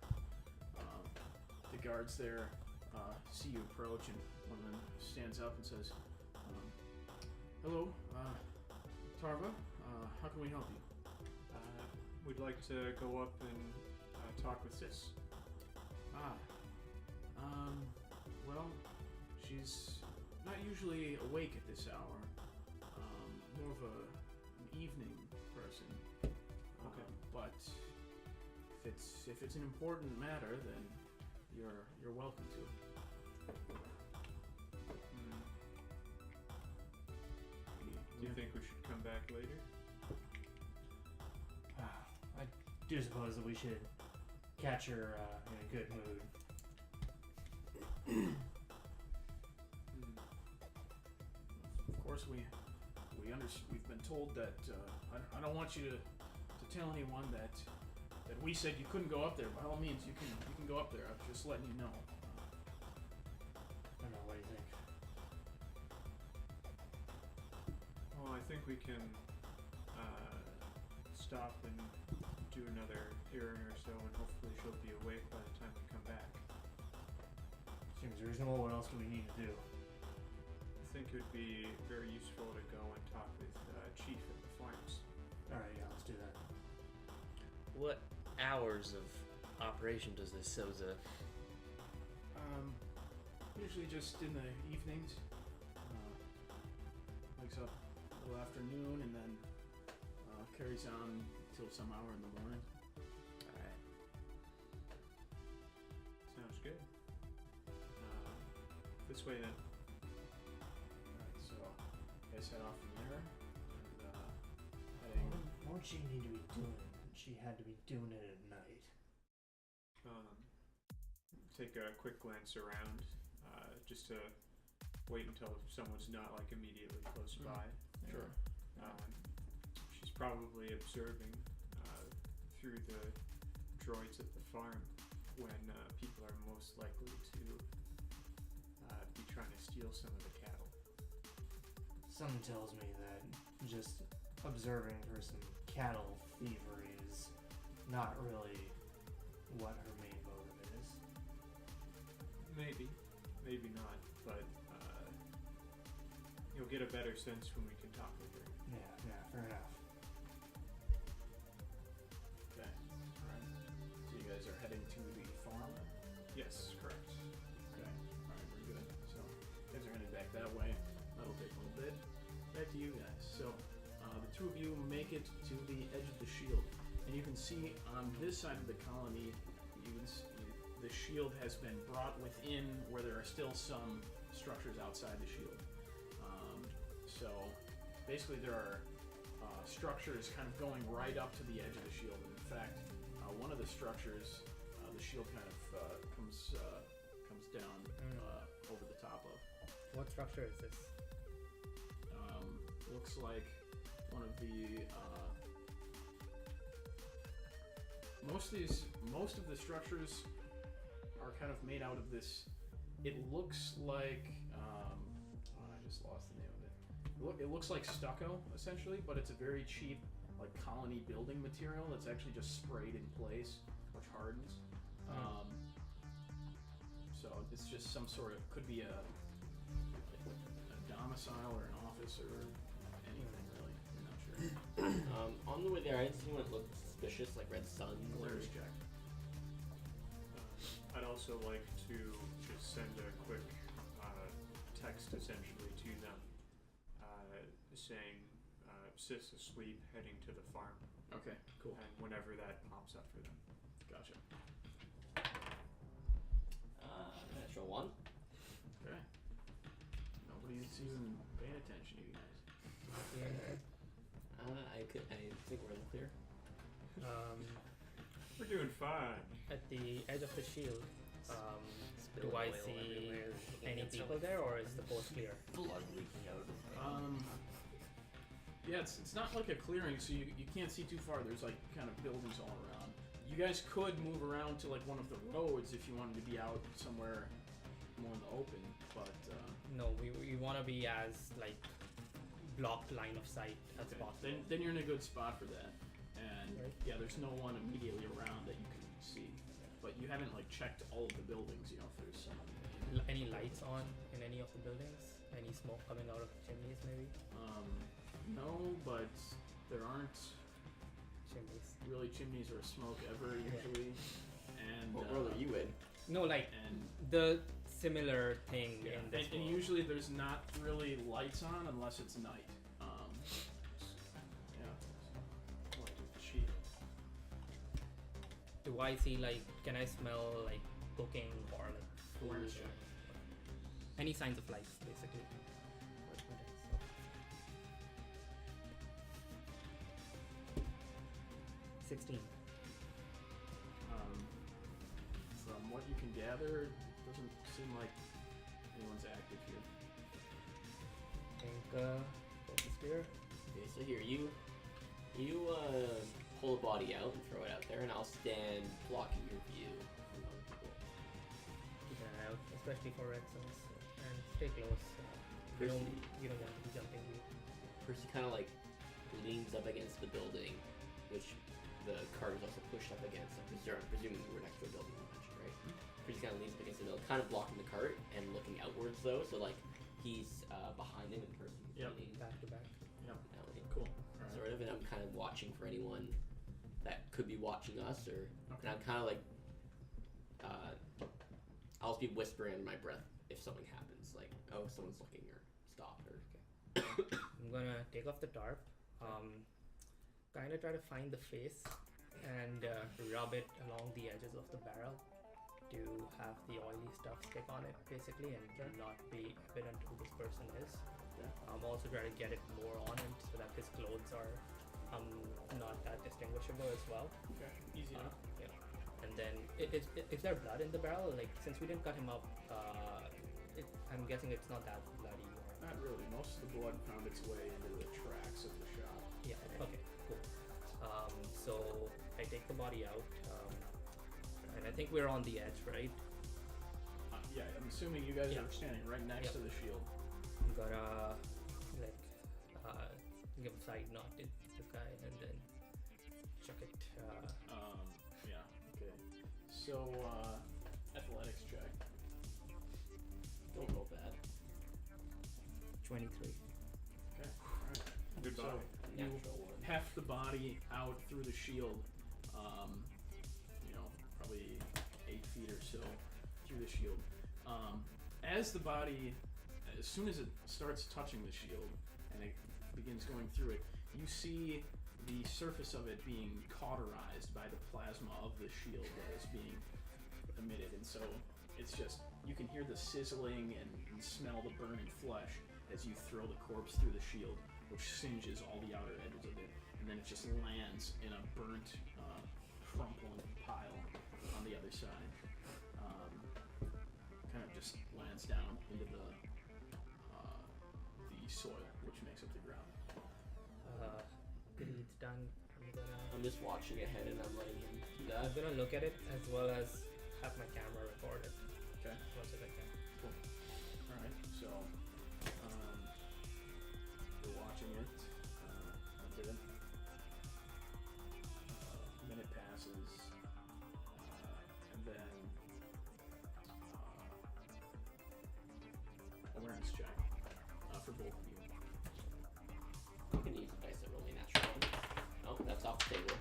The guards there see you approach, and one of them stands up and says, hello, Tarva, how can we help you? We'd like to go up and talk with SIS. Well, she's not usually awake at this hour. More of an evening person. Okay. But if it's an important matter, then you're welcome to. Do you think we should come back later? I do suppose that we should catch her in a good mood. Of course, we've been told that I don't want you to tell anyone that we said you couldn't go up there. By all means, you can go up there. I'm just letting you know. I don't know, what do you think? Well, I think we can stop and do another errand or so, and hopefully she'll be awake by the time we come back. Seems reasonable. What else do we need to do? I think it would be very useful to go and talk with Chief at the Flames. Alright, yeah, let's do that. What hours of operation does this Soza? Usually just in the evenings. Wakes up a little afternoon and then carries on till some hour in the morning. Alright. Sounds good. This way then. Alright, so you guys head off from there and heading. What would she need to be doing? She had to be doing it at night. Take a quick glance around, just to wait until someone's not like immediately close by. Sure. She's probably observing through the droids at the farm when people are most likely to be trying to steal some of the cattle. Something tells me that just observing for some cattle thievery is not really what her main motive is. Maybe, maybe not, but you'll get a better sense when we can talk with her. Yeah, fair enough. Okay. Alright. So you guys are heading to the farm? Yes, correct. Okay. Alright, very good. So you guys are heading back that way. That'll take a little bit. Back to you guys. So the two of you make it to the edge of the shield. And you can see on this side of the colony, the shield has been brought within where there are still some structures outside the shield. So basically there are structures kind of going right up to the edge of the shield. And in fact, one of the structures, the shield kind of comes down over the top of. What structure is this? Looks like one of the most of the structures are kind of made out of this. It looks like I just lost the name of it. It looks like stucco essentially, but it's a very cheap like colony building material that's actually just sprayed in place, which hardens. So it's just some sort of, could be a domicile or an office or anything really. I'm not sure. On the way there, I didn't see anyone that looked suspicious, like red suns. Alerts check. I'd also like to just send a quick text essentially to them saying Sis asleep, heading to the farm. Okay, cool. And whenever that pops up for them. Gotcha. Natural 1. Okay. Nobody's even paying attention to you guys. I think we're in the clear. We're doing fine. At the edge of the shield, do Spilled I oil see everywhere. any people there, or is the coast clear? Blood leaking out of the thing. Yeah, it's not like a clearing, so you can't see too far. There's like kind of buildings all around. You guys could move around to like one of the roads if you wanted to be out somewhere more in the open, but No, we want to be as like blocked line of sight as okay. possible. Then you're in a good spot for that. And Right. yeah, there's no one immediately around that you can see. But you haven't like checked all of the buildings, if there's someone. Any lights on in any of the buildings? Any smoke coming out of the chimneys, maybe? No, but there aren't Chimneys. really chimneys or smoke ever usually. And What world are you in? No, like And the similar thing in this and world. usually there's not really lights on unless it's night. Yeah. Like cheap. Do I see like? Can I smell like cooking or like Awareness food? check. Any signs of life, basically. 16. From what you can gather, it doesn't seem like anyone's active here. Think focus clear. Okay, so here you pull the body out and throw it out there, and I'll stand blocking your view. Keep an eye out, especially for red zones, and stay close. You don't want to be jumping you. Percy kind of like leans up against the building, which the cart is also pushed up against. I'm presuming you were next to a building you mentioned, right? Percy kind of leans up against the building, kind of blocking the cart and looking outwards though, so like he's behind him in person. Yep. Back to back. Yep. Reality. Cool. Sort of, and I'm kind of watching for anyone that could be watching us, or Okay. and I'm kind of like, I'll just be whispering under my breath if something happens, like, oh, someone's looking, or stop, or I'm gonna take off the tarp. Kind of try to find the face and rub it along the edges of the barrel to have the oily stuff stick on it, basically, and not be evident who this person is. Okay. I'm also trying to get it more on him so that his clothes are not that distinguishable as well. Okay. Easy enough. Yeah. And then, is there blood in the barrel? Like, since we didn't cut him up, I'm guessing it's not that bloody. Or... Not really. Most of the blood found its way into the tracks of the shot. Yeah. Okay. Cool. So I take the body out, and I think we're on the edge, right? Yeah, I'm assuming you guys Yeah. are standing right next Yeah. to the shield. I'm gonna like give a side nod to the guy and then chuck it. Yeah. Okay. So, athletics check. don't roll bad. 23. Okay. All right. Goodbye. So you Natural 1. heft the body out through the shield. Probably 8 feet or so through the shield. As soon as it starts touching the shield and it begins going through it, you see the surface of it being cauterized by the plasma of the shield that is being emitted, and so it's just, you can hear the sizzling and smell the burning flesh as you throw the corpse through the shield. which singes all the outer edges of it, and then it just lands in a burnt, crumpling pile on the other side. Kind of just lands down into the soil, which makes up the ground. It's done. I'm just watching ahead and I'm letting him do that. I'm gonna look at it as well as have my camera record it. Okay. As much as I can. Cool. All right. So you're watching it. A minute passes, and then awareness check for both of you. You can use the dice that roll me natural ones. Oh, that's off the table.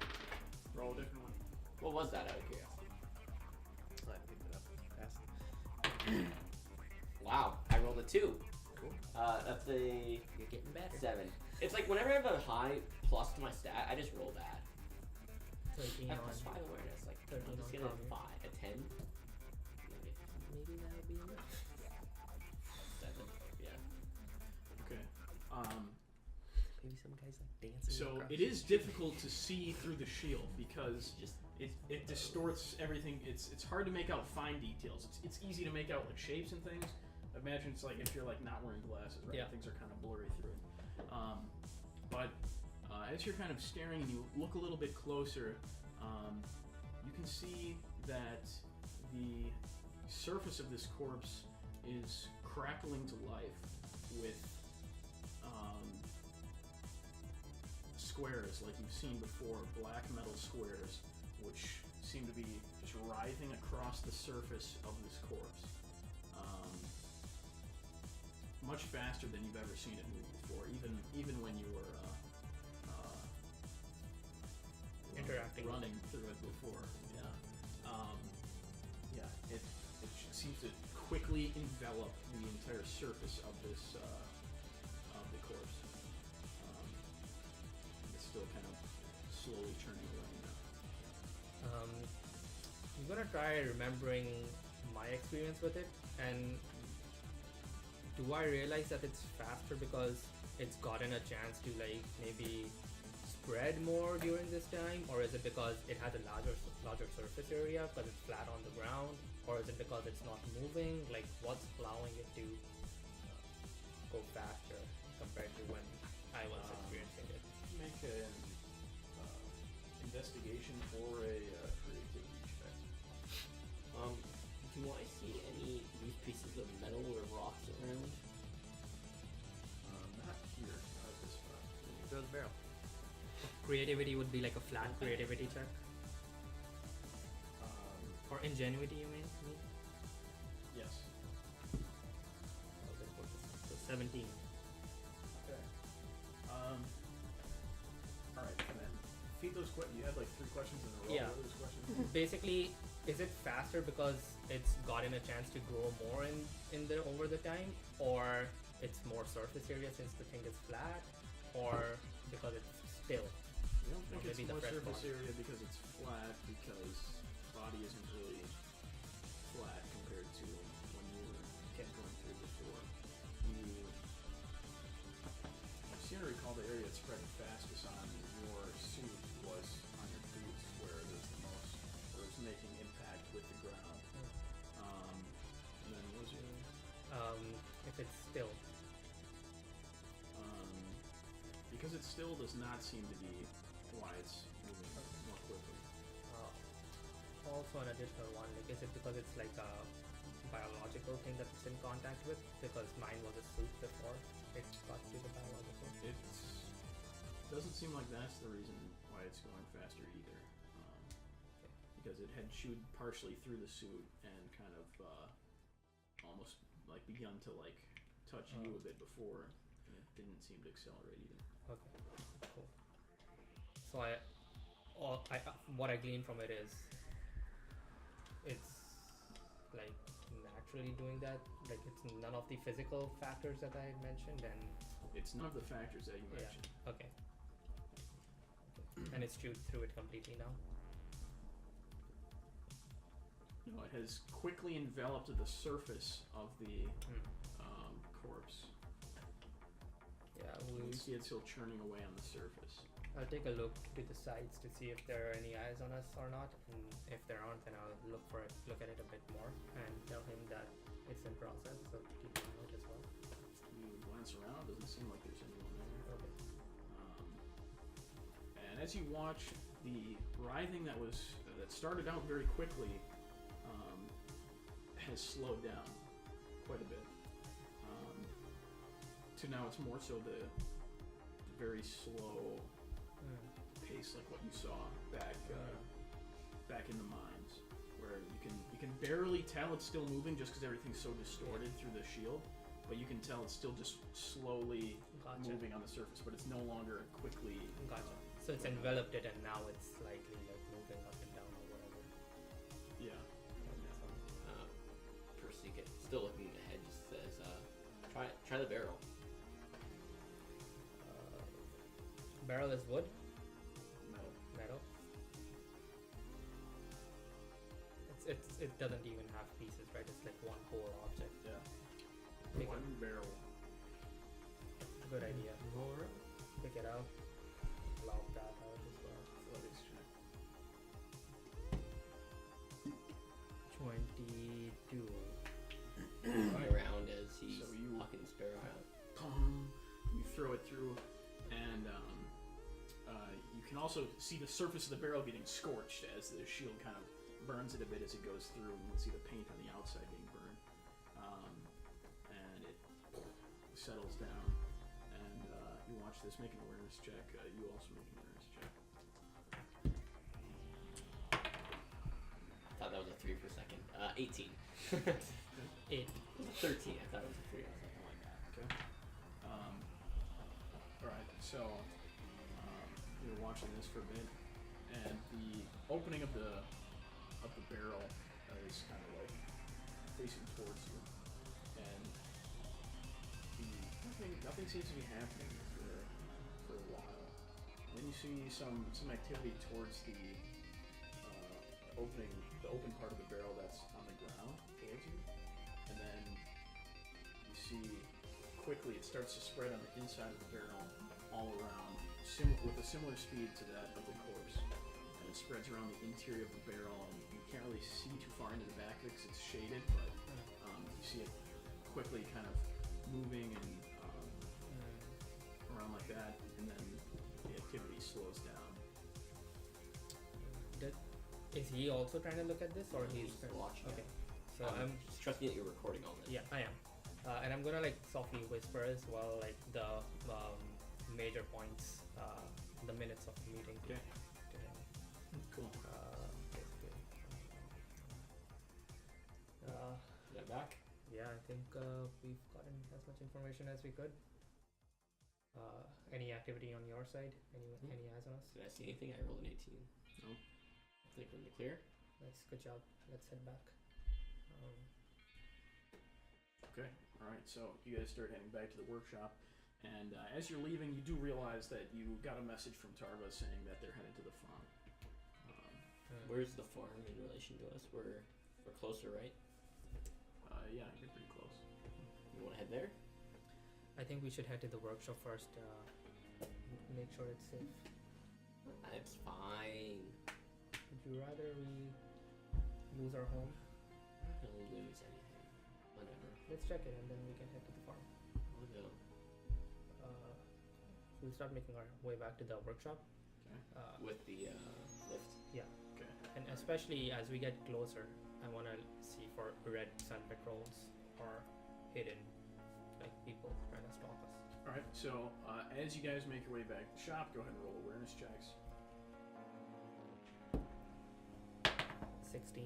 Roll a different one. What was that out of curiosity? I picked it up fast. Wow, I rolled a 2. Cool. That's a You're getting better. 7. It's like whenever I have a high plus to my stat, I just roll bad. 13 I on. have plus 5 awareness. Like, 13 I'm just on gonna cover. 5. A 10? Maybe that'll be enough. 7. Yeah. Okay. Maybe some guys like dancing. So across it the is street. difficult to see through the shield because Just it distorts everything. It's hard to make out fine details. It's easy to make out like shapes and things. Imagine it's like if you're like not wearing glasses, right? Yeah. Things are kind of blurry through it. But as you're kind of staring and you look a little bit closer, you can see that the surface of this corpse is crackling to life with squares like you've seen before, black metal squares, which seem to be just writhing across the surface of this corpse. Much faster than you've ever seen it move before, even when you were Interacting with running through it before. It seems to quickly envelop the entire surface of this of the corpse. It's still kind of slowly churning away now. I'm gonna try remembering my experience with it, and do I realize that it's faster because it's gotten a chance to like maybe spread more during this time, or is it because it has a larger surface area because it's flat on the ground, or is it because it's not moving? Like, what's allowing it to go faster compared to when I was experiencing it? Make an investigation or a creativity check. do I see any loose pieces of metal or rocks around? Not here, not this spot. Throw the barrel. Creativity would be like a flat creativity check, or ingenuity, you mean? Yes. So 17. Okay. Alright, and then feed those questions. You had like 3 questions in a row. Yeah. What are those questions? Basically, is it faster because it's gotten a chance to grow more in the over the time, or it's more surface area since the thing is flat, or because it's still? I don't think Or it's maybe the more fresh surface body. area because it's flat, because body isn't really flat compared to when you were going through before. You seem to recall the area that spread fastest on your suit was on your boots, where it was the most, where it was making impact with the ground. And then what was your If it's still. because it still does not seem to be why it's moving more quickly. Also an additional one, like, is it because it's like a biological thing that it's in contact with? Because mine was a suit before it got to the biological. It doesn't seem like that's the reason why it's going faster either. Because it had chewed partially through the suit and kind of almost like begun to like touch you a bit before, and it didn't seem to accelerate either. Okay, cool. So what I glean from it is it's like naturally doing that. Like, it's none of the physical factors that I mentioned, and It's none of the factors that you Yeah. mentioned. okay. And it's chewed through it completely now. No, it has quickly enveloped the surface of the corpse. Yeah, You can see it's still churning away on the surface. I'll take a look to the sides to see if there are any eyes on us or not, and if there aren't, then I'll look at it a bit more, and tell him that it's in process, so keep an eye out as well. You glance around, doesn't seem like there's anyone there. Okay. And as you watch, the writhing that started out very quickly has slowed down quite a bit. To now it's more so the very slow pace, like what you saw back in the mines, where you can barely tell it's still moving just because everything's so distorted through the shield, but you can tell it's still just slowly moving on the surface, but it's no longer quickly. Gotcha. So it's enveloped it, and now it's slightly like moving up and down or whatever. Yeah. Percy, still looking ahead, just says, try the barrel. Barrel is wood? Metal. It doesn't even have pieces, right? It's like one whole object. Yeah. Pick One barrel. Good idea. Roar. Pick it out. Lock that out as well. Athletics check. 22. Around as he's So you- hucking the sparrow out. You throw it through, and you can also see the surface of the barrel getting scorched as the shield kind of burns it a bit as it goes through. You can see the paint on the outside being burned, and it settles down. And you watch this. Make an awareness check. You also make an awareness check. I thought that was a 3 for a second. 18. 8. It was a 13. I thought it was a 3. I was like, oh my god. Okay. Alright, so you're watching this for a bit, and the opening of the barrel is kind of like facing towards you, and nothing seems to be happening for a while. And then you see some activity towards the open part of the barrel that's on the ground towards you, and then you see quickly it starts to spread on the inside of the barrel all around, with a similar speed to that of the corpse, and it spreads around the interior of the barrel, and you can't really see too far into the back of it because it's shaded, but you see it quickly kind of moving and around like that, and then the activity slows down. Is he also trying to look at this, or he's watching? Okay. So I'm just trusting that you're recording all this. Yeah, I am. And I'm gonna like softly whisper as well, like the major points, the minutes of the meeting. Okay. To him. Cool. Basically. Is that back? Yeah, I think we've gotten as much information as we could. Any activity on your side? Any eyes on us? Did I see anything? I rolled an 18. No. I think we're in the clear. Nice, good job. Let's head back. Okay, alright, so you guys start heading back to the workshop, and as you're leaving, you do realize that you got a message from Tarva saying that they're headed to the farm. Where's the farm in relation to us? We're closer, right? Yeah, you're pretty close. You want to head there? I think we should head to the workshop first. Make sure it's safe. It's fine. Would you rather we lose our home? I'm not gonna lose anything. Whatever. Let's check it and then we can head to the farm. I'll go. We'll start making our way back to the workshop. Okay. With the lift. Yeah. Okay. And especially as we get closer, I want to see for red sun patrols or hidden, like people trying to stalk us. Alright, so as you guys make your way back to the shop, go ahead and roll awareness checks. 16.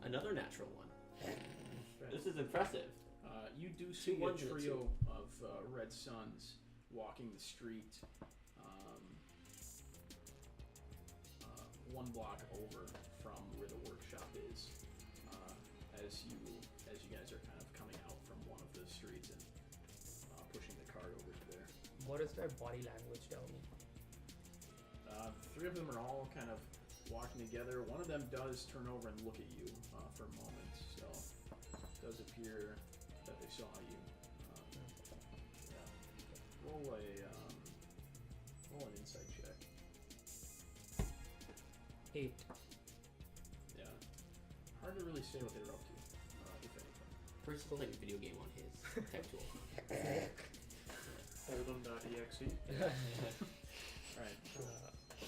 Another natural one. This is impressive. You do see a ones and a trio of red suns walking the street one block over from where the workshop is, as you guys are kind of coming out from one of the streets and pushing the cart over to there. What does their body language tell me? The three of them are all kind of walking together. One of them does turn over and look at you for a moment, so it does appear that they saw you. roll an insight check. 8. Yeah. Hard to really say what they're up to, if anything. First, he's playing a video game on his tech tool. Oldham.exe. Alright.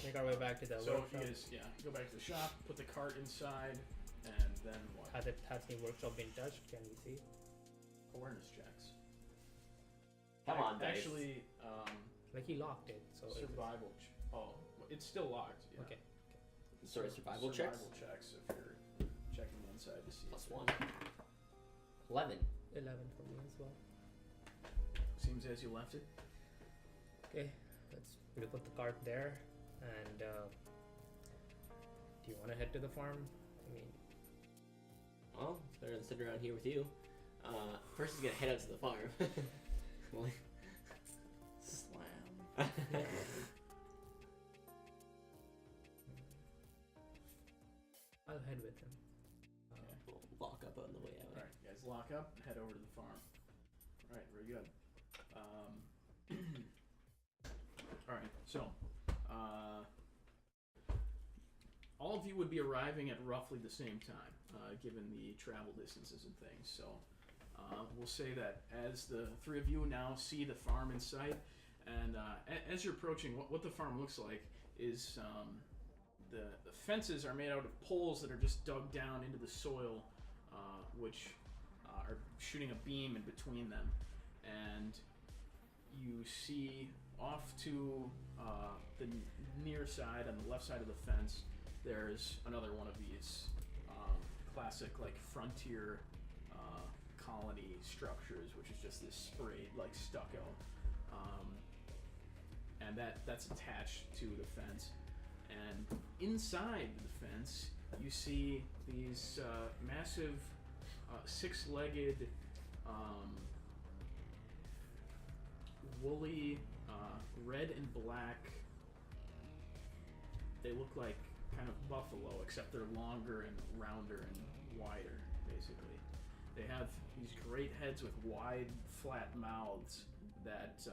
Make our way back to the So workshop. you guys, go back to the shop, put the cart inside, and then what? Has the workshop been touched? Can we see? Awareness checks. Come on, dice. Actually, Like he locked it, so it's- survival. It's still locked. Yeah. Okay. Sorry, survival checks? Survival checks if you're checking the inside to see. Plus if- 1. 11. 11 for me as well. Seems as you left it. Okay, we'll put the cart there, and do you want to head to the farm? I mean, Well, it's better than sitting around here with you. First, he's gonna head out to the farm. Well, Slam. I'll head with him. we'll lock up on the way out. Alright, you guys lock up, head over to the farm. Alright, very good. Alright, so, all of you would be arriving at roughly the same time, given the travel distances and things. So, we'll say that as the three of you now see the farm in sight, and as you're approaching, what the farm looks like is the fences are made out of poles that are just dug down into the soil, which are shooting a beam in between them. And you see off to the near side, on the left side of the fence, there's another one of these classic like frontier colony structures, which is just this sprayed like stucco, and that's attached to the fence. And inside the fence, you see these massive six-legged, woolly, red and black. They look like kind of buffalo, except they're longer and rounder and wider, basically. They have these great heads with wide, flat mouths that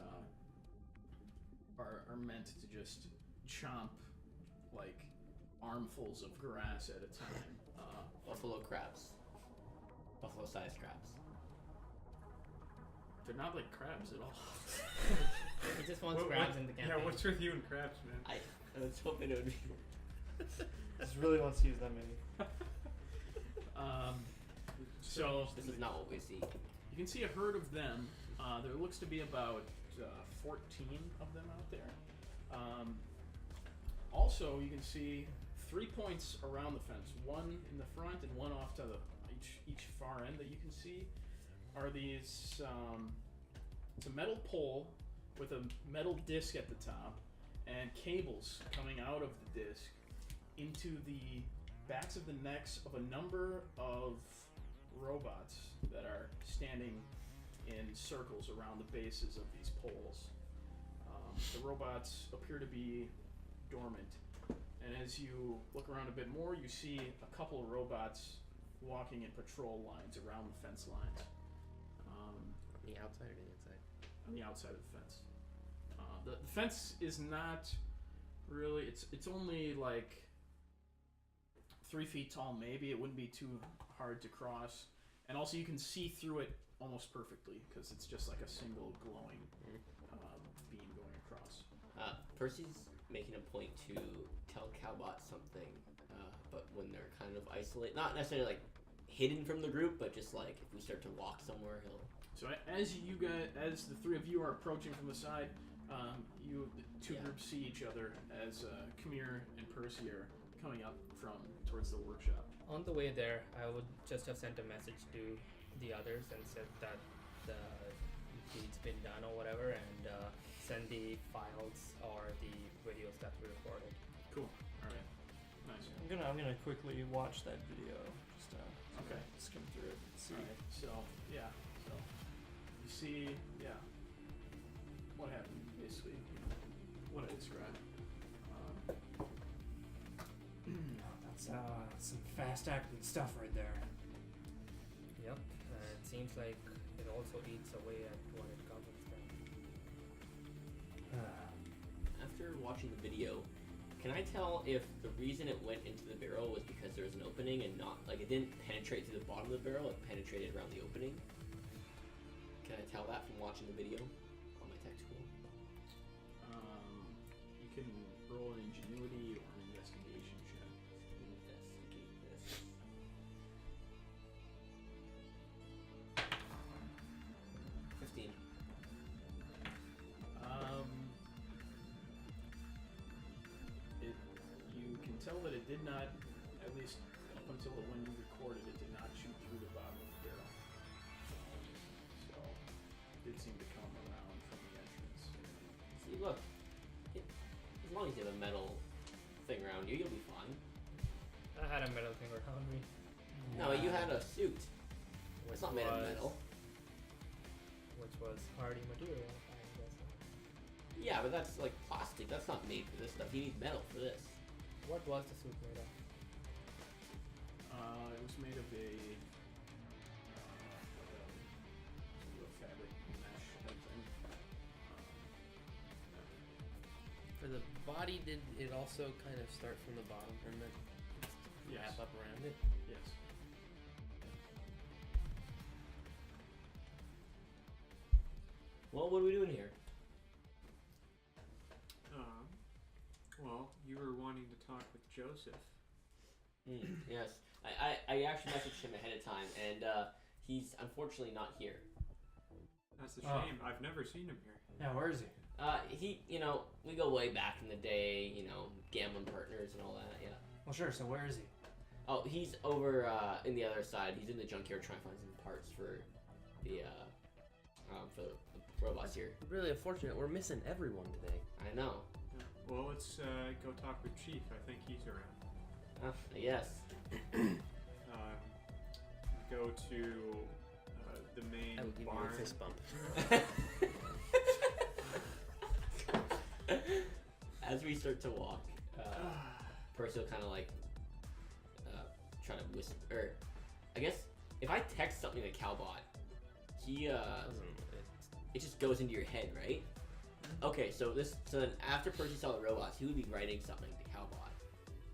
are meant to just chomp like armfuls of grass at a time. Buffalo crabs. Buffalo-sized crabs. They're not like crabs at all. He just wants crabs in the campaign. Yeah, what's with you and crabs, man? I was hoping it would be. Just really wants to use that many. So This is not what we see. you can see a herd of them. There looks to be about 14 of them out there. Also, you can see 3 points around the fence. One in the front and one off to each far end that you can see are these. It's a metal pole with a metal disc at the top and cables coming out of the disc into the backs of the necks of a number of robots that are standing in circles around the bases of these poles. The robots appear to be dormant, and as you look around a bit more, you see a couple of robots walking in patrol lines around the fence lines. The outside or the inside? On the outside of the fence. The fence is not really. It's only like 3 feet tall. Maybe it wouldn't be too hard to cross, and also you can see through it almost perfectly because it's just like a single glowing beam going across. Percy's making a point to tell Cowbot something, but when they're kind of isolated, not necessarily like hidden from the group, but just like if we start to walk somewhere, he'll. So as the three of you are approaching from the side, the two groups see each other as Kamir and Percy are coming up from towards the workshop. On the way there, I would just have sent a message to the others and said that the deed's been done or whatever, and send the files or the videos that we recorded. Cool. All right. Nice. I'm gonna quickly watch that video. Just Okay. skim through it. And see. All right. So you see, what happened basically, what I described. That's some fast-acting stuff right there. Yep. It seems like it also eats away at what it covers then. after watching the video, can I tell if the reason it went into the barrel was because there was an opening and not, like, it didn't penetrate through the bottom of the barrel, it penetrated around the opening? Can I tell that from watching the video on my tech tool? You can roll an ingenuity or an investigation check. Investigate this. You can tell that it did not, at least up until when you recorded, it did not shoot through the bottom of the barrel. So, it did seem to come around from the entrance. See, look, as long as you have a metal thing around you, you'll be fine. I had a metal thing around me. No, you had a suit. It's not made of metal. Which was hardy material, I'm guessing. Yeah, but that's like plastic. That's not made for this stuff. You need metal for this. What was the suit made of? It was made of a fabric mesh type thing. For the body, did it also kind of start from the bottom and then wrap up around it? Yes. Well, what are we doing here? Well, you were wanting to talk with Joseph. Yes, I actually messaged him ahead of time, and he's unfortunately not here. That's a shame. I've never seen him here. Yeah, where is he? We go way back in the day, gambling partners and all that, yeah. Well, sure. So where is he? Oh, he's over in the other side. He's in the junkyard trying to find some parts for the robots here. Really unfortunate. We're missing everyone today. I know. Yeah. Well, let's go talk with Chief. I think he's around. Yes. Go to the main I will give barn. you a fist bump. As we start to walk, Percy will kind of like try to whisper. Or, I guess if I text something to Calbot, he it just goes into your head, right? Okay, so then after Percy saw the robots, he would be writing something to Calbot.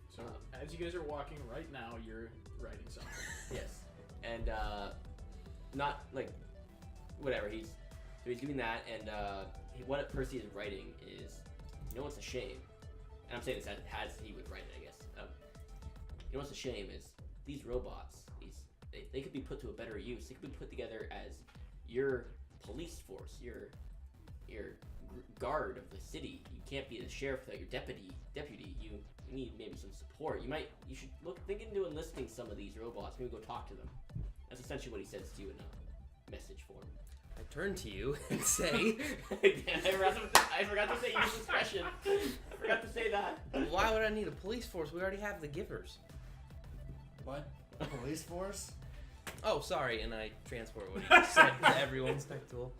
So as you guys are walking right now, you're writing something. Yes, and not like whatever he's doing that, and what Percy is writing is, what's a shame, and I'm saying this as he would write it, I guess. What's a shame is these robots. They could be put to a better use. They could be put together as your police force, your guard of the city. You can't be the sheriff without your deputy. You need maybe some support. You should think into enlisting some of these robots. Maybe go talk to them. That's essentially what he says to you in a message form. I turn to you and say, I forgot to say use discretion. I forgot to say that. why would I need a police force? We already have the givers. What? Police force? Oh, sorry, and I transport what he said to everyone's tech tool.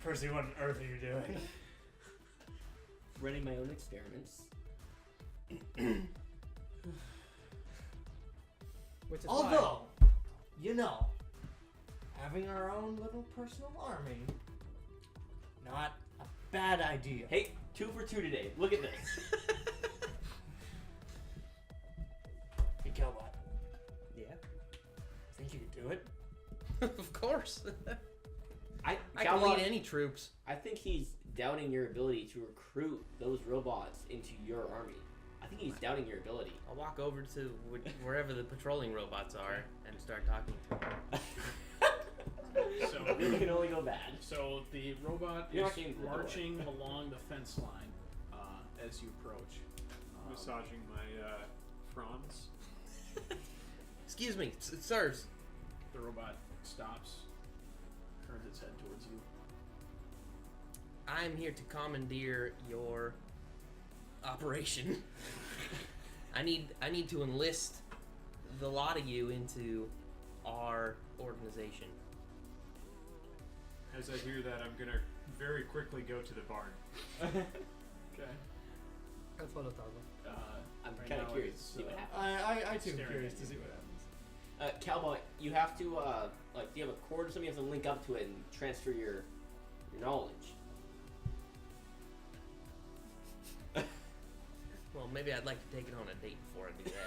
Percy, what on earth are you doing? Running my own experiments. Which is Although, having our own little personal army, not a bad idea. Hey, 2 for 2 today. Look at this. Hey, Calbot, Yeah, think you could do it? of course. I I can lead any troops. I think he's doubting your ability to recruit those robots into your army. I think he's doubting your ability. I'll walk over to wherever the patrolling robots are and start talking to them. So It can only go bad. So the robot You're is not getting the door. marching along the fence line as you approach. Massaging my fronds. Excuse me, sirs. The robot stops, turns its head towards you. I'm here to commandeer your operation. I need to enlist the lot of you into our organization. As I hear that, I'm gonna very quickly go to the barn. Okay. I'll follow Talbot. I'm Right kind of now curious it's, to see what happens. I too am Staring curious at to you. see what happens. Calbot, you have to do you have a cord or something? You have to link up to it and transfer your knowledge. maybe I'd like to take it on a date before I do that.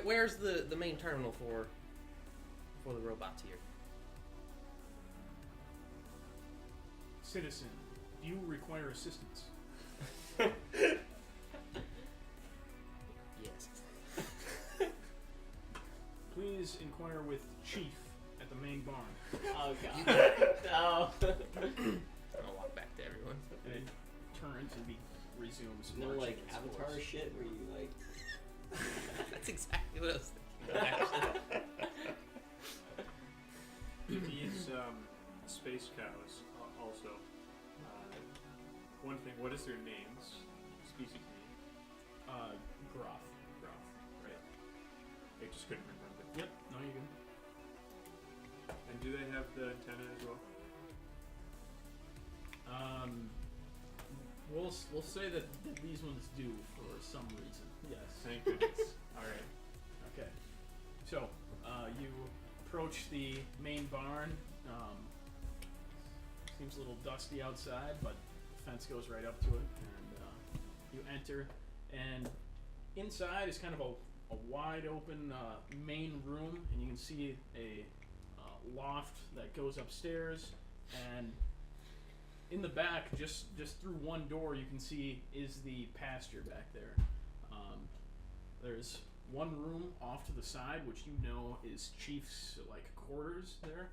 Where's the main terminal for the robots here? Citizen, do you require assistance? Yes. Please inquire with Chief at the main barn. Oh god. No. I'll walk back to everyone. And it turns and resumes. No, marching like its Avatar course. shit where you like. That's exactly what I was thinking. Actually. These space cows also. One thing, what is their names? Species name? Groth. Right. I just couldn't remember. Yep. No, you can. And do they have the antenna as well? We'll say that these ones do for some reason. Yes. Thank goodness. Alright. Okay. So, you approach the main barn. Seems a little dusty outside, but the fence goes right up to it, and you enter. And inside is kind of a wide open main room, and you can see a loft that goes upstairs, and in the back, just through one door, you can see is the pasture back there. There's one room off to the side, which you know is Chief's quarters there.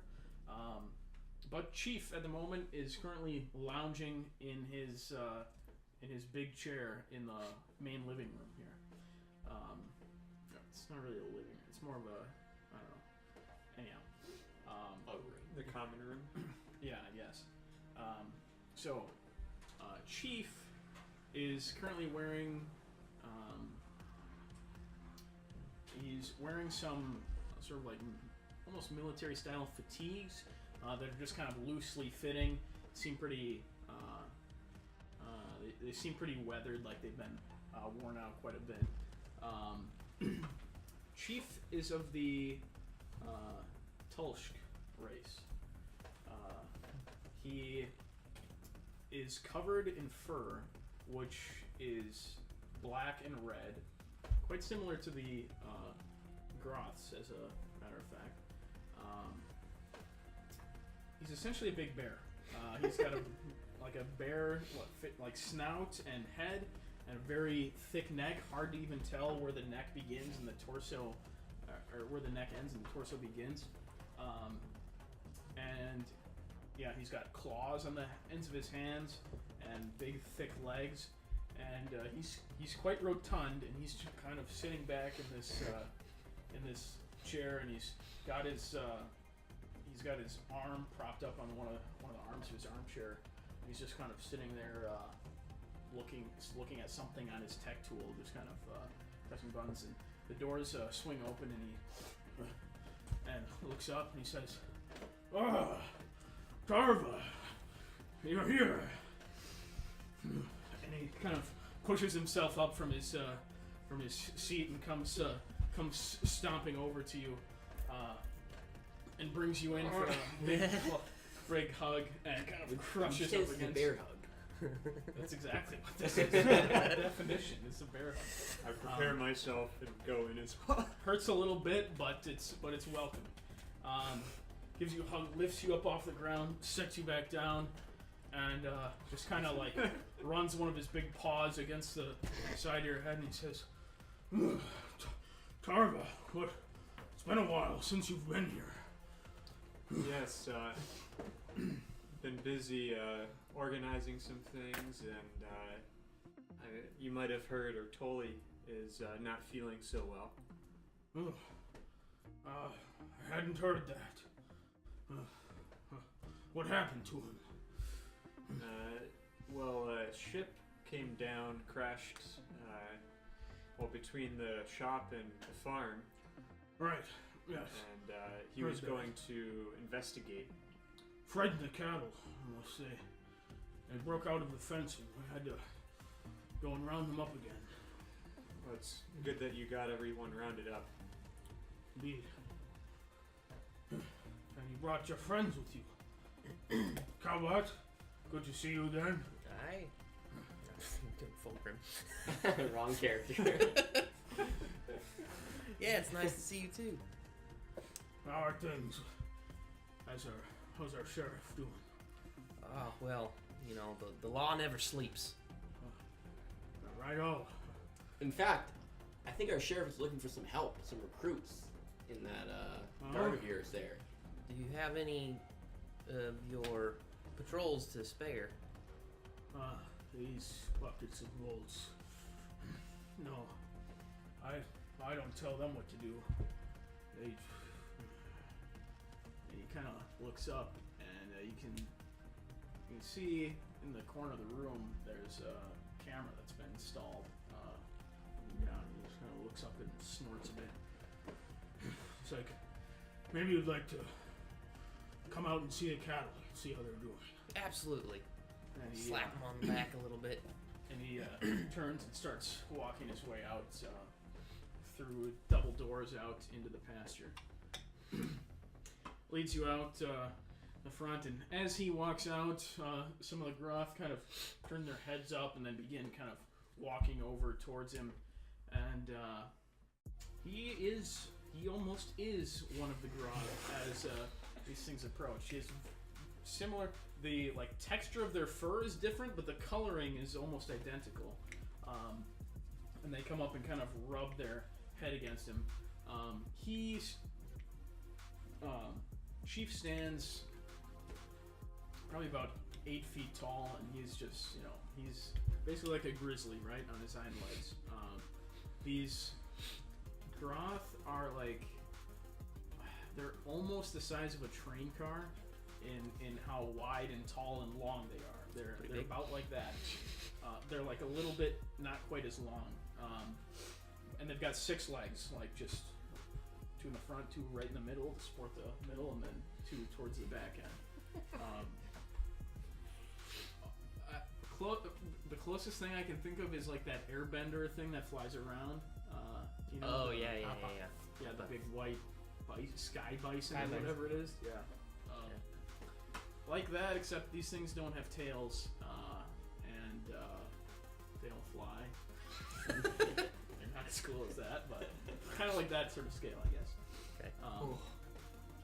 But Chief at the moment is currently lounging in his big chair in the main living room here. It's not really a living room. It's more of a, I don't know. Anyhow. The common room? Yeah, I guess. So, Chief is currently wearing, he's wearing some sort of almost military style fatigues that are just kind of loosely fitting. Seem pretty, they seem pretty weathered, like they've been worn out quite a bit. Chief is of the Tulsk race. He is covered in fur, which is black and red, quite similar to the Groths, as a matter of fact. He's essentially a big bear. He's got a bear snout and head, and a very thick neck. Hard to even tell where the neck begins and the torso, or where the neck ends and the torso begins. And yeah, he's got claws on the ends of his hands and big, thick legs, and he's quite rotund, and he's just kind of sitting back in this chair, and he's got his arm propped up on one of the arms of his armchair. And he's just kind of sitting there, looking at something on his tech tool, just kind of pressing buttons. And the doors swing open, and he looks up and he says, "Ah, Tarva, you're here." And he kind of pushes himself up from his seat and comes stomping over to you, and brings you in for a big hug, and kind of crushes up against. The bear hug. That's exactly what this is. Definition. It's a bear hug. I prepare myself and go in as well. Hurts a little bit, but it's welcome. Gives you a hug, lifts you up off the ground, sets you back down, and just kind of runs one of his big paws against the side of your head, and he says, "Tarva, it's been a while since you've been here." Yes, been busy organizing some things, and you might have heard Ortoli is not feeling so well. I hadn't heard that. What happened to him? Well, a ship came down, crashed, between the shop and the farm. Right, yes. And he was going to investigate. Frightened the cattle, I must say. They broke out of the fencing. We had to go and round them up again. Well, it's good that you got everyone rounded up. Indeed. And you brought your friends with you. Cowbot, good to see you then. I full grim. Wrong character. Yeah, it's nice to see you too. How are things? How's our sheriff doing? Oh well, you know the law never sleeps. Right-o. In fact, I think our sheriff is looking for some help, some recruits in that guard of yours there. Do you have any of your patrols to spare? These buckets of bolts. No, I don't tell them what to do. He kind of looks up, and you can see in the corner of the room there's a camera that's been installed. Down, he just kind of looks up and snorts a bit. It's like, maybe you'd like to come out and see the cattle, see how they're doing. Absolutely. And he, Slap him on the back a little bit. and he turns and starts walking his way out through double doors out into the pasture. Leads you out the front, and as he walks out, some of the Groth kind of turn their heads up and then begin kind of walking over towards him. And he almost is one of the Groth as these things approach. He is similar. The texture of their fur is different, but the coloring is almost identical. And they come up and kind of rub their head against him. Chief stands probably about 8 feet tall, and he's just, he's basically like a grizzly, right, on his hind legs. These Groth are they're almost the size of a train car in how wide and tall and long they are. They're about like that. They're like a little bit not quite as long. And they've got 6 legs, just 2 in the front, 2 right in the middle to support the middle, and then 2 towards the back end. The closest thing I can think of is that airbender thing that flies around. Yeah, the big white sky bison or whatever it is. Yeah. Like that, except these things don't have tails, and they don't fly. They're not as cool as that, but kind of like that sort of scale, I guess. Okay.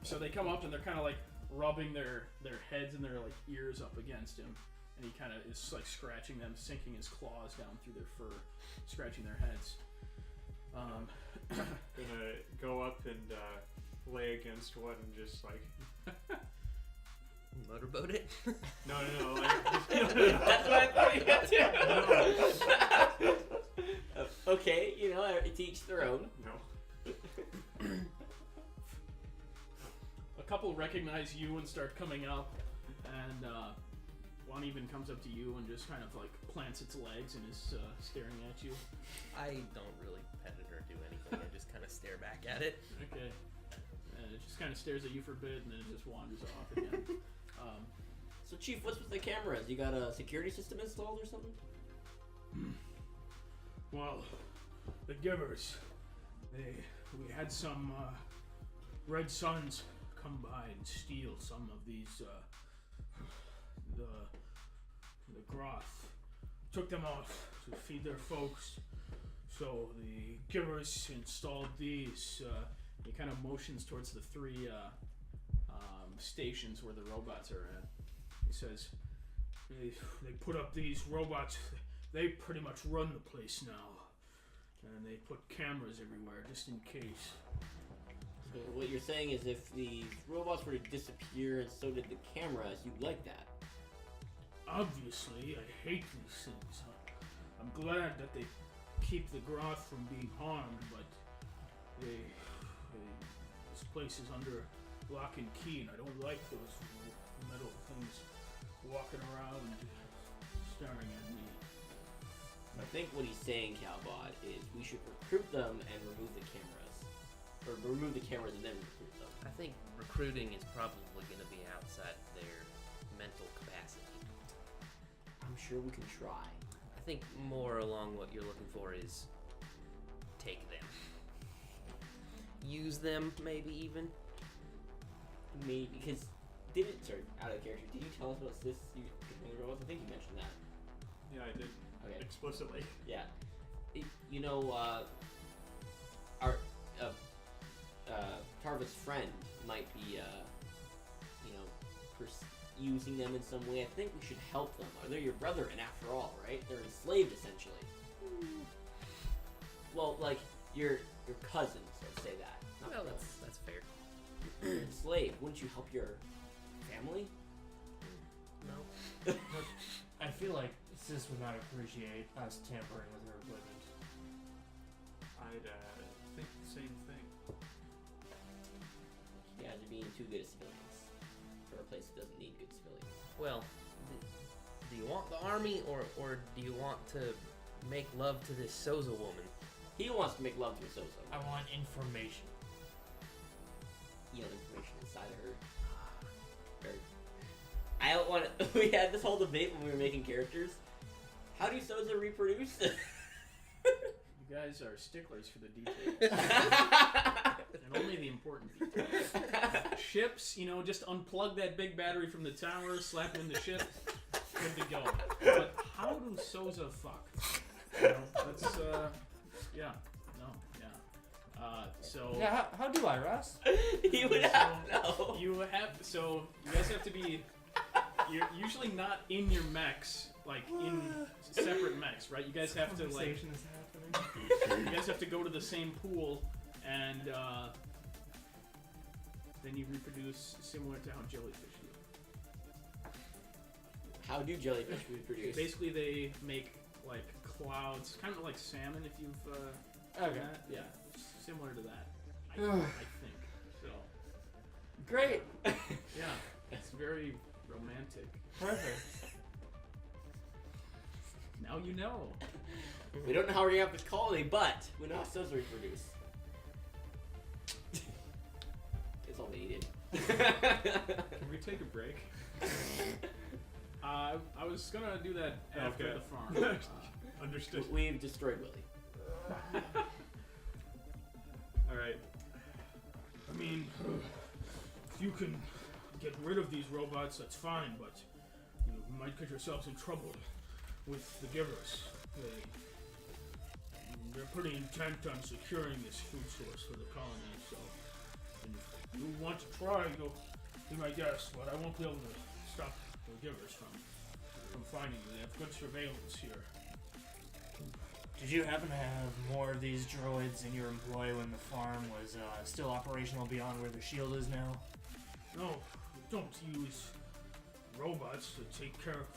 So they come up and they're kind of rubbing their heads and their ears up against him, and he kind of is scratching them, sinking his claws down through their fur, scratching their heads. Gonna go up and lay against one and just Motorboat it? no, That's what I thought you got to. Okay, to each their own. No. A couple recognize you and start coming up, and one even comes up to you and just kind of plants its legs and is staring at you. I don't really pet it or do anything. I just kind of stare back at it. Okay. And it just kind of stares at you for a bit and then it just wanders off again. So, Chief, what's with the cameras? You got a security system installed or something? Well, the Givers, we had some Red Suns come by and steal some of these, the Groth. Took them off to feed their folks. So the Givers installed these. He kind of motions towards the 3 stations where the robots are at. He says, they put up these robots. They pretty much run the place now. And they put cameras everywhere just in case. So what you're saying is if the robots were to disappear and so did the cameras, you'd like that? Obviously, I hate these things. I'm glad that they keep the Groth from being harmed, but this place is under lock and key, and I don't like those metal things walking around staring at me. I think what he's saying, Cowbot, is we should recruit them and remove the cameras. Or remove the cameras and then recruit them. I think recruiting is probably going to be outside their mental capacity. I'm sure we can try. I think more along what you're looking for is take them. Use them, maybe even. Maybe, because Out of character, did you tell us about Sis? I think you mentioned that. Yeah, I did. Okay. Explicitly. Yeah. Our Tarva's friend might be, using them in some way. I think we should help them. They're your brethren, after all, right? They're enslaved, essentially. Well, like, your cousins, let's say that. Not Well, brothers. that's fair. You're enslaved. Wouldn't you help your family? No. I feel like Sis would not appreciate us tampering with her equipment. I'd think the same thing. You guys are being too good at civilians for a place that doesn't need good civilians. Well, do you want the army, or do you want to make love to this Soza woman? He wants to make love to a Sozo. I want information. Information inside of her. I don't want to. We had this whole debate when we were making characters. How do Sozo reproduce? You guys are sticklers for the details. And only the important details. Ships, just unplug that big battery from the tower, slap it in the ship, good to go. But how do Sozo fuck? That's, yeah. No, yeah. Yeah, how do I, Russ? You would have to know. You guys have to be... You're usually not in your mechs, like in separate mechs, right? You guys have to like. Conversation is happening. You guys have to go to the same pool, and then you reproduce similar to how jellyfish do. How do jellyfish reproduce? Basically, they make like clouds, kind of like salmon. If you've Okay. yeah, similar to that. I think so. Great. Yeah, it's very romantic. Perfect. Now you know. We don't know how we're gonna have this colony, but we know how Sozo reproduce. It's all they needed. Can we take a break? I was gonna do that after Okay. the farm. Understood. We've destroyed Willie. Alright. I mean, if you can get rid of these robots, that's fine, but you might get yourselves in trouble with the givers. They're pretty intent on securing this food source for the colony, so if you want to try, you'll be my guest, but I won't be able to stop the givers from finding you. They have good surveillance here. Did you happen to have more of these droids in your employ when the farm was still operational beyond where the shield is now? No, we don't use robots to take care of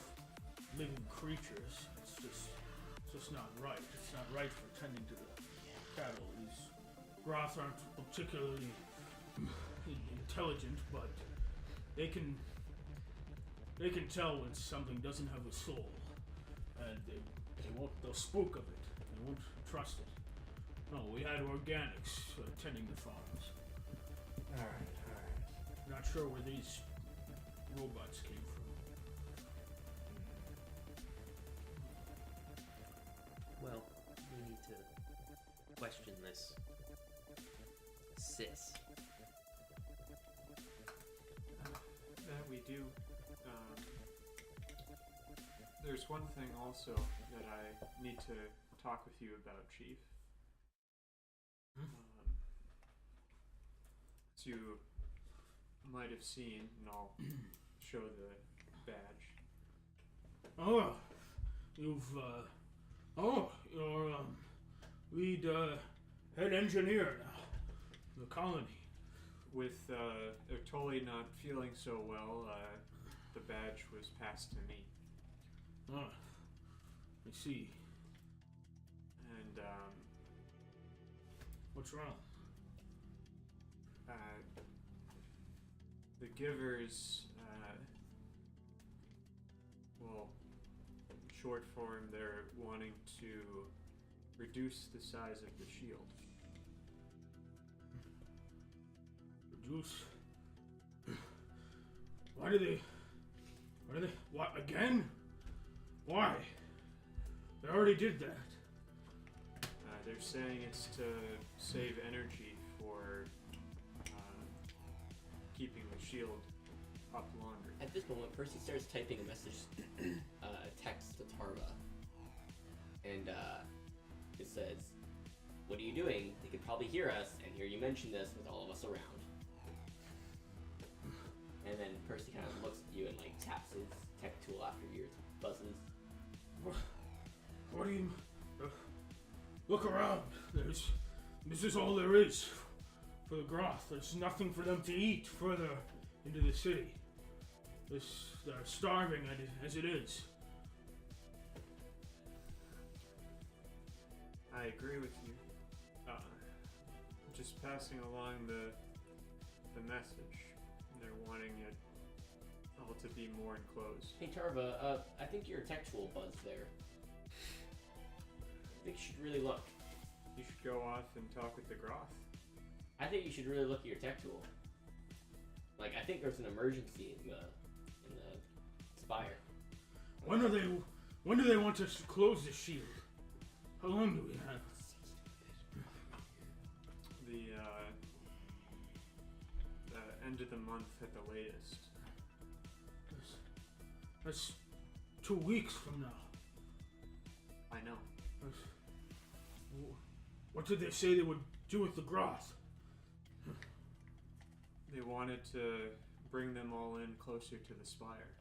living creatures. It's just not right. It's not right for tending to the cattle. These Groth aren't particularly intelligent, but they can tell when something doesn't have a soul, and they'll spook of it. They won't trust it. No, we had organics tending the farms. Alright. Not sure where these robots came from. Well, we need to question this Sis. That we do. There's one thing also that I need to talk with you about, Chief. As you might have seen, and I'll show the badge. Oh, you're lead head engineer now, the colony. With Ertoli not feeling so well, the badge was passed to me. Oh, I see. And, What's wrong? The givers, well, short form, they're wanting to reduce the size of the shield. Reduce? What, again? Why? They already did that. They're saying it's to save energy for keeping the shield up At this moment, Percy starts typing a message, text to Tarva, and it says, "What are you doing? They could probably hear us and hear you mention this with all of us around." And then Percy kind of looks at you and like taps his tech tool after yours buzzes. What do you... look around. This is all there is for the Groth. There's nothing for them to eat further into the city. They're starving as it is. I agree with you. Just passing along the message. They're wanting it all to be more enclosed. Hey Tarva, I think your tech tool buzzed there. I think you should really look. You should go off and talk with the Groth. I think you should really look at your tech tool. Like, I think there's an emergency in the spire. When do they want us to close the shield? How long do we have? The end of the month at the latest. That's 2 weeks from now. I know. What did they say they would do with the Groth? They wanted to bring them all in closer to the spire.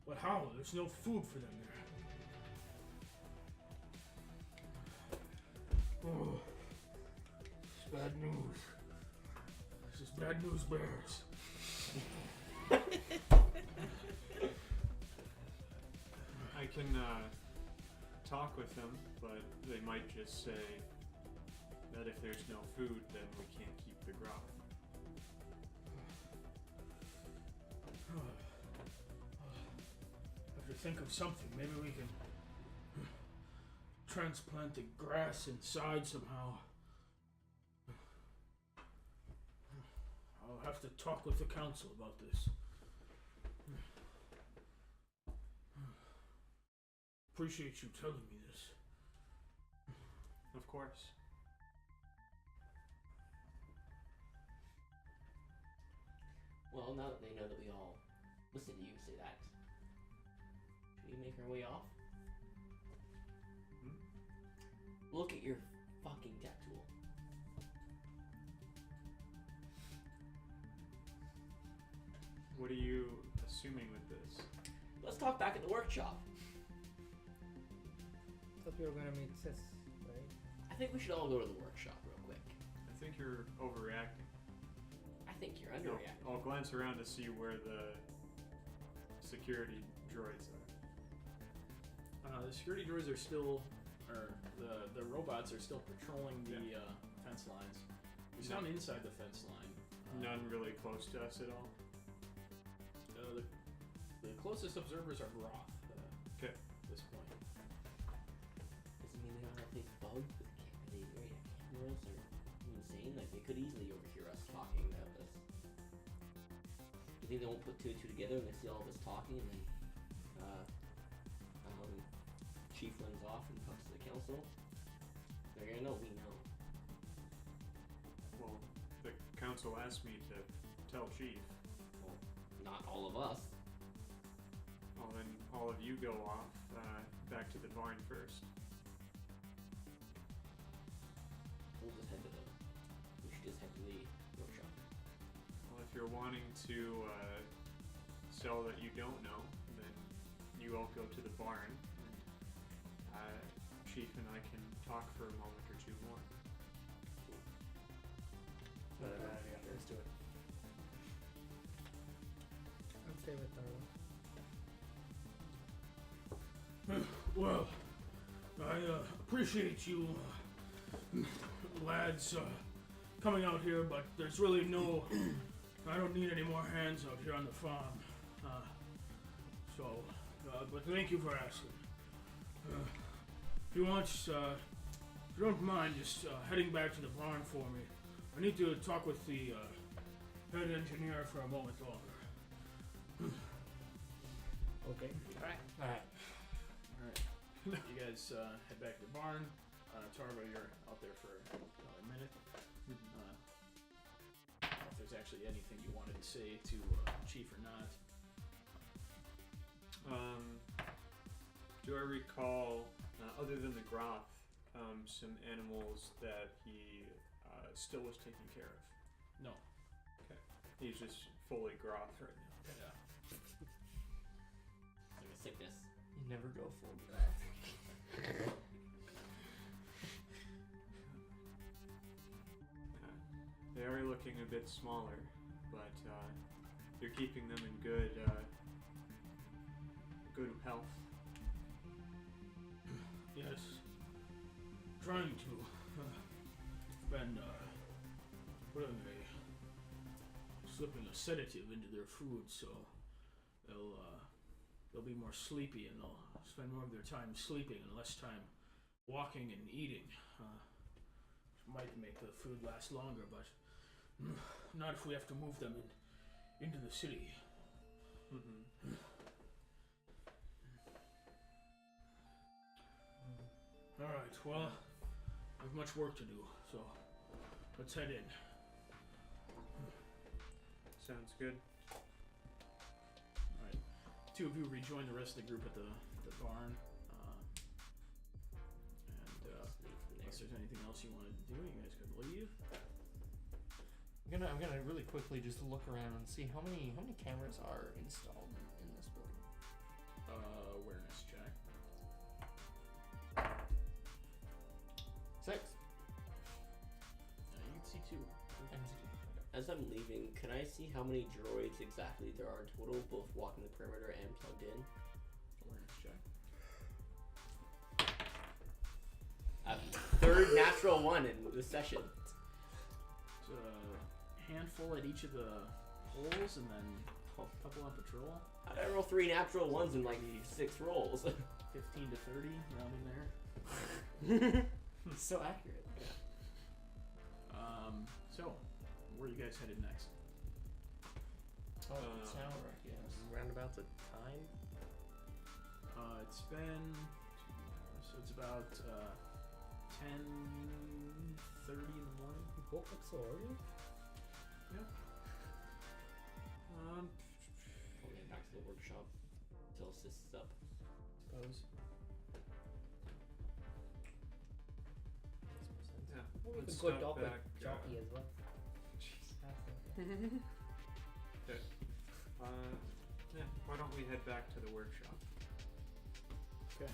But how? There's no food for them there. Oh, it's bad news. This is bad news bears. I can talk with them, but they might just say that if there's no food, then we can't keep the Groth. Have to think of something. Maybe we can transplant the grass inside somehow. I'll have to talk with the council about this. Appreciate you telling me this. Of course. Well, now that they know that we all listen to you say that, should we make our way off? Look at your fucking tech tool. What are you assuming with this? Let's talk back at the workshop. Thought we were gonna meet Sis, right? I think we should all go to the workshop real quick. I think you're overreacting. I think you're underreacting. I'll glance around to see where the security droids are. The security droids are still, or the robots are still patrolling the fence lines. There's none inside the fence line. None really close to us at all. The closest observers are Groth. Okay. At this point. Doesn't mean they don't have these bugs with cameras or insane. Like, they could easily overhear us talking about this. You think they won't put two and two together and they see all this talking and then Chief runs off and comes to the council? They're gonna know we know. Well, the council asked me to tell Chief. Well, not all of us. Well, then all of you go off back to the barn first. We'll just head to we should just head to the workshop. Well, if you're wanting to sell that you don't know, then you all go to the barn. And, Chief and I can talk for a moment or two more. Let's do it. I'll stay with Tarva. Well, I appreciate you lads coming out here, but there's really no... I don't need any more hands out here on the farm. But thank you for asking. If you don't mind just heading back to the barn for me, I need to talk with the head engineer for a moment longer. Okay. Alright. You guys head back to the barn. Tarva, you're out there for another minute. If there's there's actually anything you wanted to say to Chief or not. Do I recall, other than the Groth, some animals that he still was taking care of? No. Okay. He's just fully Groth right now. Yeah. Like a sickness. You never go full breath. They are looking a bit smaller, but you're keeping them in good health. Yes. Trying to. Been slipping a sedative into their food, so they'll be more sleepy, and they'll spend more of their time sleeping and less time walking and eating. Might make the food last longer, but not if we have to move them into the city. Mm-hmm. All right. Well, I have much work to do, so let's head in. Sounds good. All right. Two of you rejoin the rest of the group at the barn. Unless there's anything else you wanted to do, you guys could leave. I'm gonna really quickly just look around and see how many cameras are installed in this building. Awareness check. 6. You can see 2. As I'm leaving, can I see how many droids exactly there are in total, both walking the perimeter and plugged in? Awareness check. A third natural one in the session. It's a handful at each of the holes, and then a couple on patrol. How did I roll 3 natural ones in like 6 rolls? 15 to 30, rounding there. So accurate. So, where are you guys headed next? Oh, the tower, I guess. Roundabout the time? It's been, so it's about 10:30 in the morning. You woke up so early? Yep. We'll get back to the workshop till SIS is up. Suppose. Yeah. Well, we Let's could go stop talk with back, Jockey as well. Okay. Yeah. Why don't we head back to the workshop? Okay.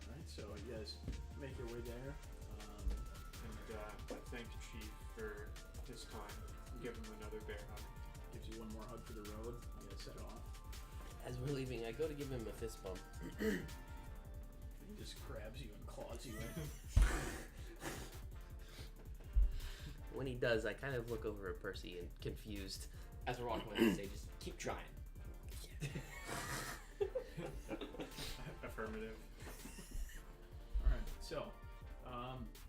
Alright, so you guys make your way there. And I thank Chief for his time. Give him another bear hug. Gives you one more hug for the road. You guys set off. As we're leaving, I go to give him a fist bump. He just grabs you and claws you in. When he does, I kind of look over at Percy and confused. As we're walking away, I say, just keep trying. Affirmative. Alright, so,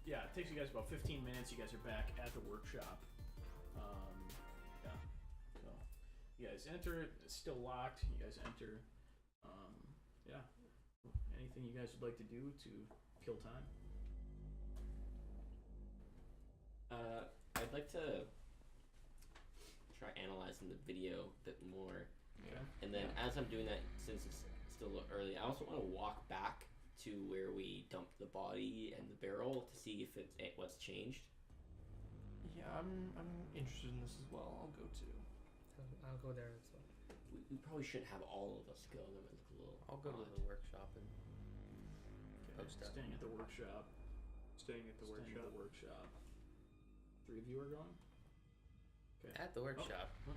yeah, it takes you guys about 15 minutes. You guys are back at the workshop. Yeah, so you guys enter. It's still locked. You guys enter. Yeah. Anything you guys would like to do to kill time? I'd like to try analyzing the video a bit more. Okay. And then as I'm doing that, since it's still a little early, I also want to walk back to where we dumped the body and the barrel to see if it's what's changed. Yeah, I'm interested in this as well. I'll go too. I'll go there as well. We probably shouldn't have all of us go. That might look a little I'll go to odd. the workshop and post up. Staying at the workshop. Staying at the Staying workshop. at the workshop. 3 of you are going? Okay. At the workshop. Oh.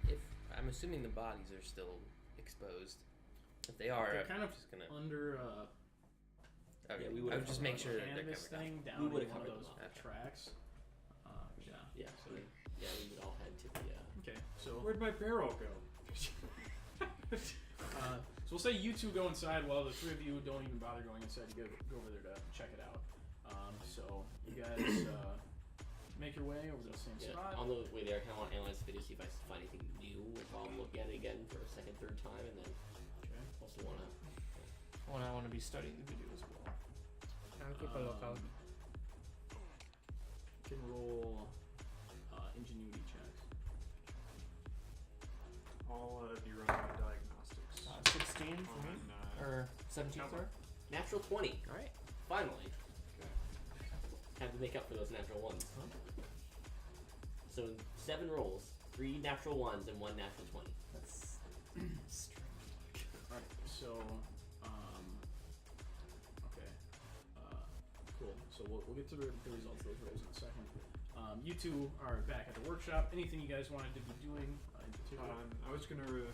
If I'm assuming the bodies are still exposed. If they are, They're I'm kind of just gonna. under Okay, Yeah, we I would've would just make sure that they're canvas covered up. thing down We in would've one of covered those them up. tracks. Yeah. Yeah, So, we would all head to the. okay, so Where'd my barrel go? so we'll say you two go inside while the 3 of you don't even bother going inside. You go over there to check it out. So you guys make your way over to the same spot. On the way there, I kind of want to analyze the video, see if I find anything new, if I'll look at it again for a second, third time, and then Okay. also want to. I want to be studying the video as well. I'll keep a lookout. You can roll ingenuity checks. I'll be running the diagnostics. 16 for me, or 17, Come sorry. Natural 20. All right. Finally. Had to make up for those natural ones. So 7 rolls, 3 natural ones and 1 natural 20. That's strange. Alright, so, okay. Cool. So we'll get to the results of those rolls in a second. You two are back at the workshop. Anything you guys wanted to be doing in particular? I was going to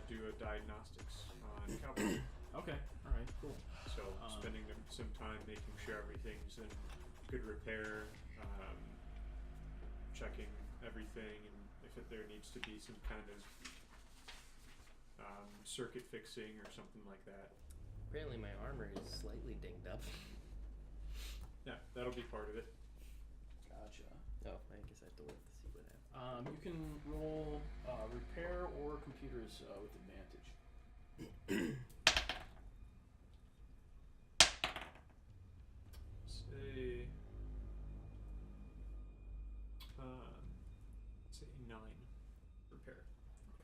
do a diagnostics on Cowboy. Okay, alright, cool. So spending some time making sure everything's in good repair, checking everything, and if there needs to be some kind of circuit fixing or something like that. Apparently my armor is slightly dinged up. Yeah, that'll be part of it. Gotcha. Oh, I guess I have to look to see what happens. You can roll repair or computers with advantage. Say, say 9 repair.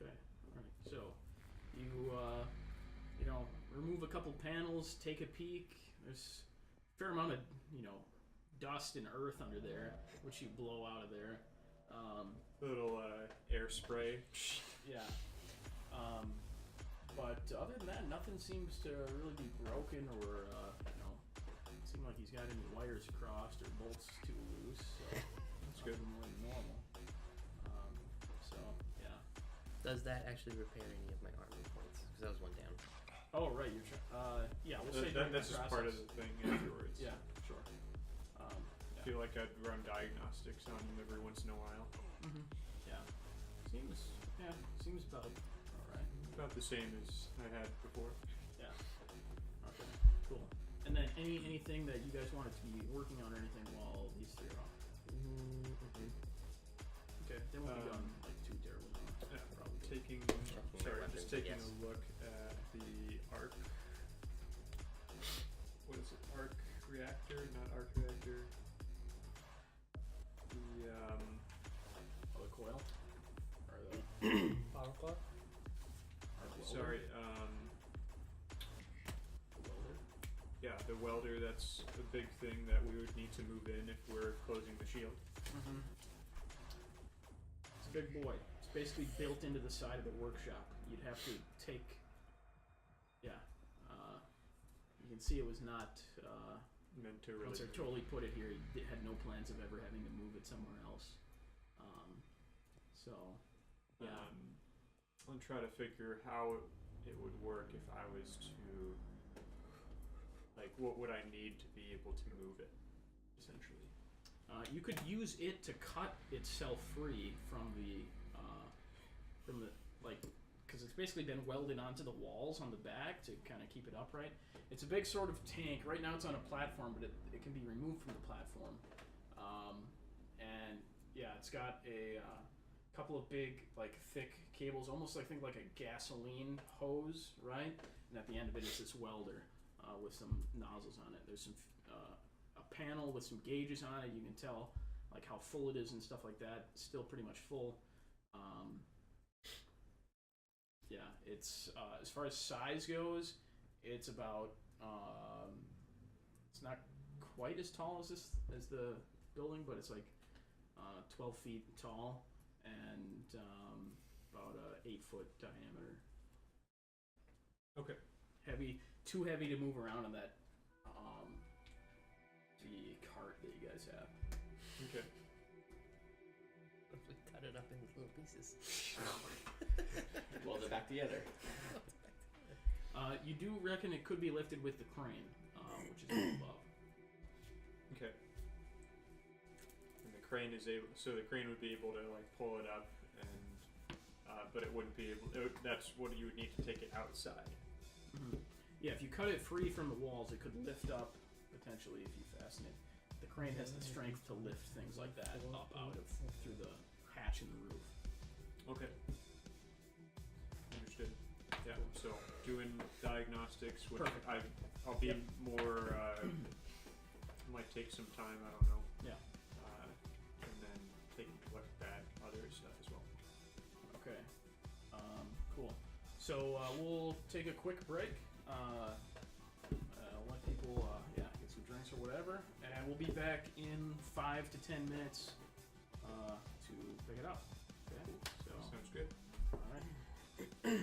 Okay. Alright. So you know, remove a couple panels, take a peek. There's a fair amount of, dust and earth under there, which you blow out of there. Little air spray. Yeah. But other than that, nothing seems to really be broken or, it seems like he's got any wires crossed or bolts too loose. So That's good. more than normal. So, yeah. Does that actually repair any of my armor points? Because that was one down. Oh, right, you're yeah, we'll say during That's the just process. part of the thing afterwards. Yeah, sure. I feel like I'd run diagnostics on him every once in a while. Mm-hmm. Yeah. Seems about alright. About the same as I had before. Yeah. Okay, cool. And then anything that you guys wanted to be working on or anything while these three are off? Okay, they won't be gone like too terribly long. Yeah, Probably. taking Yes. a look at the arc. What is it? Arc reactor, not arc reactor. The Oh, the coil? Or the Power core? sorry, the welder? yeah, the welder. That's a big thing that we would need to move in if we're closing the shield. Mm-hmm. It's a big boy. It's basically built into the side of the workshop. You'd have to take... Yeah. You can see it was not... Meant to really. Once I totally put it here, he had no plans of ever having to move it somewhere else. So, yeah. I'll try to figure how it would work if I was to, like, what would I need to be able to move it, essentially. You could use it to cut itself free from the because it's basically been welded onto the walls on the back to kind of keep it upright. It's a big sort of tank. Right now it's on a platform, but it can be removed from the platform. And yeah, it's got a couple of big, like, thick cables, almost like think like a gasoline hose, right? And at the end of it is this welder with some nozzles on it. There's some a panel with some gauges on it. You can tell like how full it is and stuff like that. It's still pretty much full. Yeah, it's as far as size goes, it's about it's not quite as tall as the building, but it's like 12 feet tall and about 8 foot diameter. Okay. Heavy, too heavy to move around in that the cart that you guys have. Okay. If we cut it up into little pieces. Well, they're back together. You do reckon it could be lifted with the crane, which is up above. Okay. And the crane is able, so the crane would be able to like pull it up, and but it wouldn't be able. That's what you would need to take it outside. Mm-hmm. Yeah, if you cut it free from the walls, it could lift up potentially if you fasten it. The crane has the strength to lift things like that up out of through the hatch in the roof. Okay. Understood. Yeah. So doing diagnostics, which Perfect. I'll be more. Might take some time. I don't know. Yeah. And then taking a look at that other stuff as well. Okay. So we'll take a quick break. Let people get some drinks or whatever, and we'll be back in 5 to 10 minutes to pick it up. Okay. So Sounds good. all right.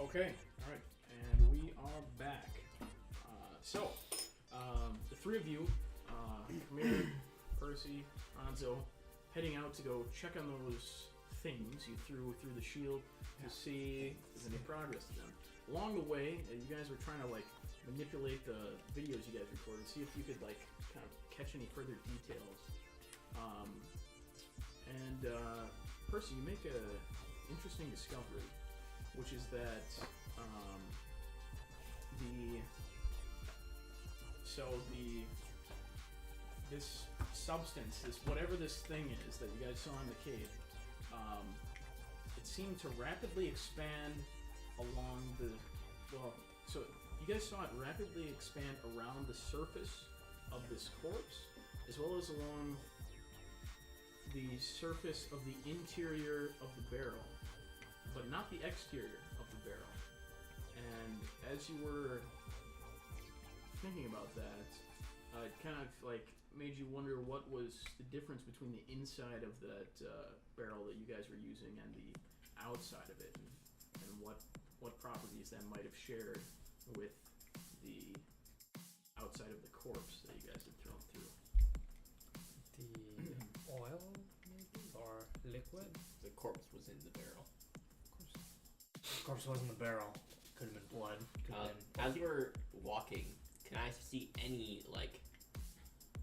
Okay, alright, and we are back. The three of you, Kamir, Percy, Anzo, heading out to go check on those things you threw through the shield to see if there's any progress to them. Along the way, you guys were trying to like manipulate the videos you guys recorded, see if you could like kind of catch any further details. Percy, you make a interesting discovery, which is that this substance, this whatever this thing is that you guys saw in the cave, it seemed to rapidly expand along so you guys saw it rapidly expand around the surface of this corpse, as well as along the surface of the interior of the barrel, but not the exterior of the barrel. And as you were thinking about that, it kind of like made you wonder what was the difference between the inside of that barrel that you guys were using and the outside of it, and what properties that might have shared with the outside of the corpse that you guys had thrown through. The oil, maybe, or liquid? The corpse was in the barrel. The corpse wasn't the barrel. Could have been blood. As we're walking, can I see any like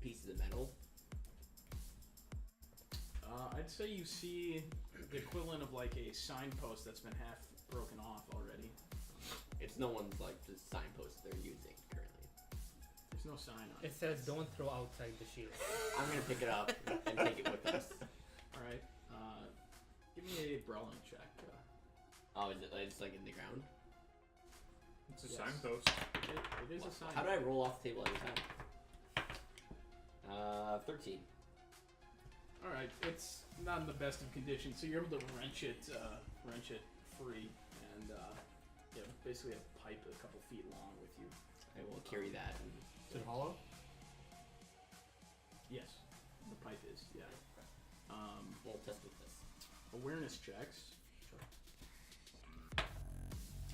pieces of metal? I'd say you see the equivalent of like a signpost that's been half broken off already. It's no one's like the signpost they're using currently. There's no sign on it. It says don't throw outside the shield. I'm gonna pick it up and take it with us. Alright, give me a brawling check. Oh, is it it's like in the ground? It's a Yes. signpost. It is a sign. How do I roll off the table every time? 13. Alright, it's not in the best of conditions, so you're able to wrench it free, and you have basically a pipe a couple feet long with you. I will carry that. And Is it hollow? Yes, the pipe is, yeah. we'll test with this. Awareness checks.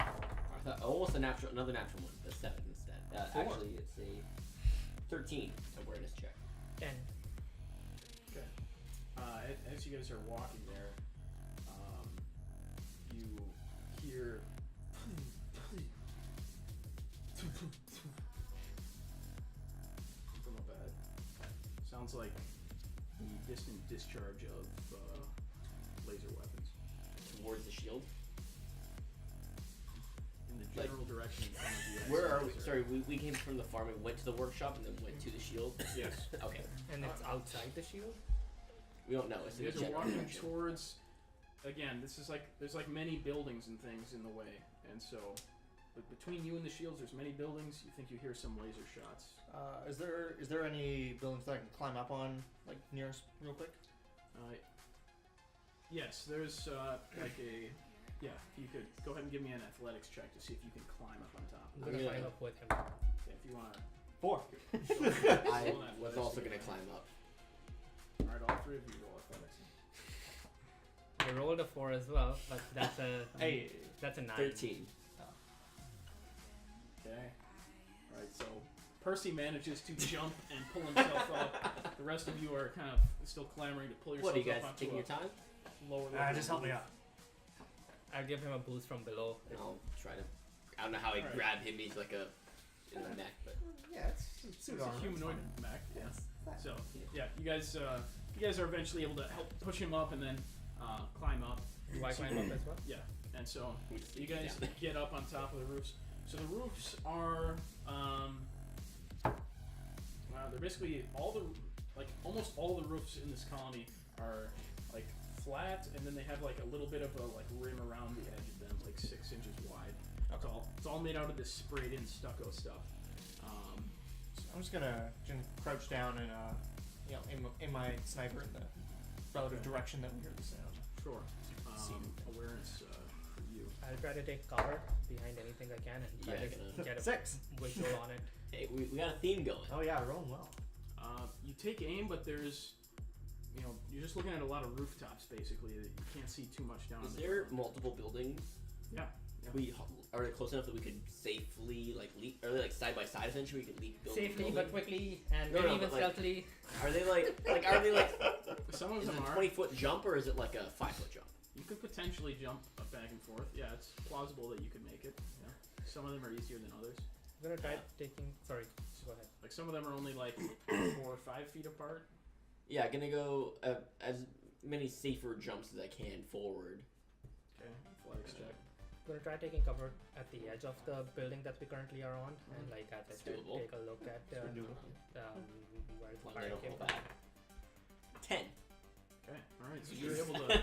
I thought almost another natural one, the 7 instead. Actually, it's a 13 awareness check. 10. Okay. As you guys are walking there, you hear from up ahead. Sounds like the distant discharge of laser weapons Towards the shield. in the general direction in front of you. Where are we? Sorry, we came from the farm and went to the workshop and then went to the shield. Yes. Okay. And it's outside the shield? We don't know. It's in You the guys are general walking direction. towards. Again, this is like there's like many buildings and things in the way, and so, but between you and the shields, there's many buildings. You think you hear some laser shots. Is there any buildings that I can climb up on, like near us, real quick? Yes, there's like a. Yeah, you could go ahead and give me an athletics check to see if you can climb up on top. I'm gonna Yeah. climb up with him. Yeah, if you want to. 4. I was also going to climb up. All right, all three of you roll athletics. I rolled a 4 as well, but that's a Hey. that's a 9. 13. Okay. All right, so Percy manages to jump and pull himself up. The rest of you are kind of still clamoring to pull yourself What are you guys up onto taking a your time? lower level. Just help me out. I give him a boost from below. And I'll try to. I don't know how I Alright. grab him. He's like a in the neck, but Yeah, it's suit It's a armor. humanoid mech. Yes. So yeah, you guys are eventually able to help push him up and then climb up. Do I climb up as well? Yeah, and so we just you leave it guys down. get up on top of the roofs. So the roofs are they're basically almost all the roofs in this colony are like flat, and then they have like a little bit of a like rim around the edge of them, like 6 inches wide. It's all made out of this sprayed in stucco stuff. I'm just gonna crouch down and aim my sniper in the relative Okay. direction that we hear the sound. Sure. See. Awareness for you. I'll try to take cover behind anything I can and try Yeah, to get a 6. visual on it. Hey, we got a theme going. Oh yeah, rolling well. You take aim, but there's, you're just looking at a lot of rooftops basically. You can't see too much down. Is on the there ground. multiple buildings? Yeah, Are they close enough that we could safely like leap? Are they like side by side essentially? We could leap. Safely but quickly and No, maybe no, even but, like, stealthily. Are they like are they like? Some of Is it them a are. 20-foot jump or is it like a 5-foot jump? You could potentially jump back and forth. Yeah, it's plausible that you could make it. Yeah. Some of them are easier than others. I'm gonna try taking. Sorry, go ahead. Like some of them are only like 4 or 5 feet apart. Yeah, gonna go as many safer jumps as I can forward. Okay, athletics check. I'm gonna try taking cover at the edge of the building that we currently are on, and like at It's it, doable. take a look at It's doable. where the One fire little came pull from. back. 10. Okay, all right. So you're able to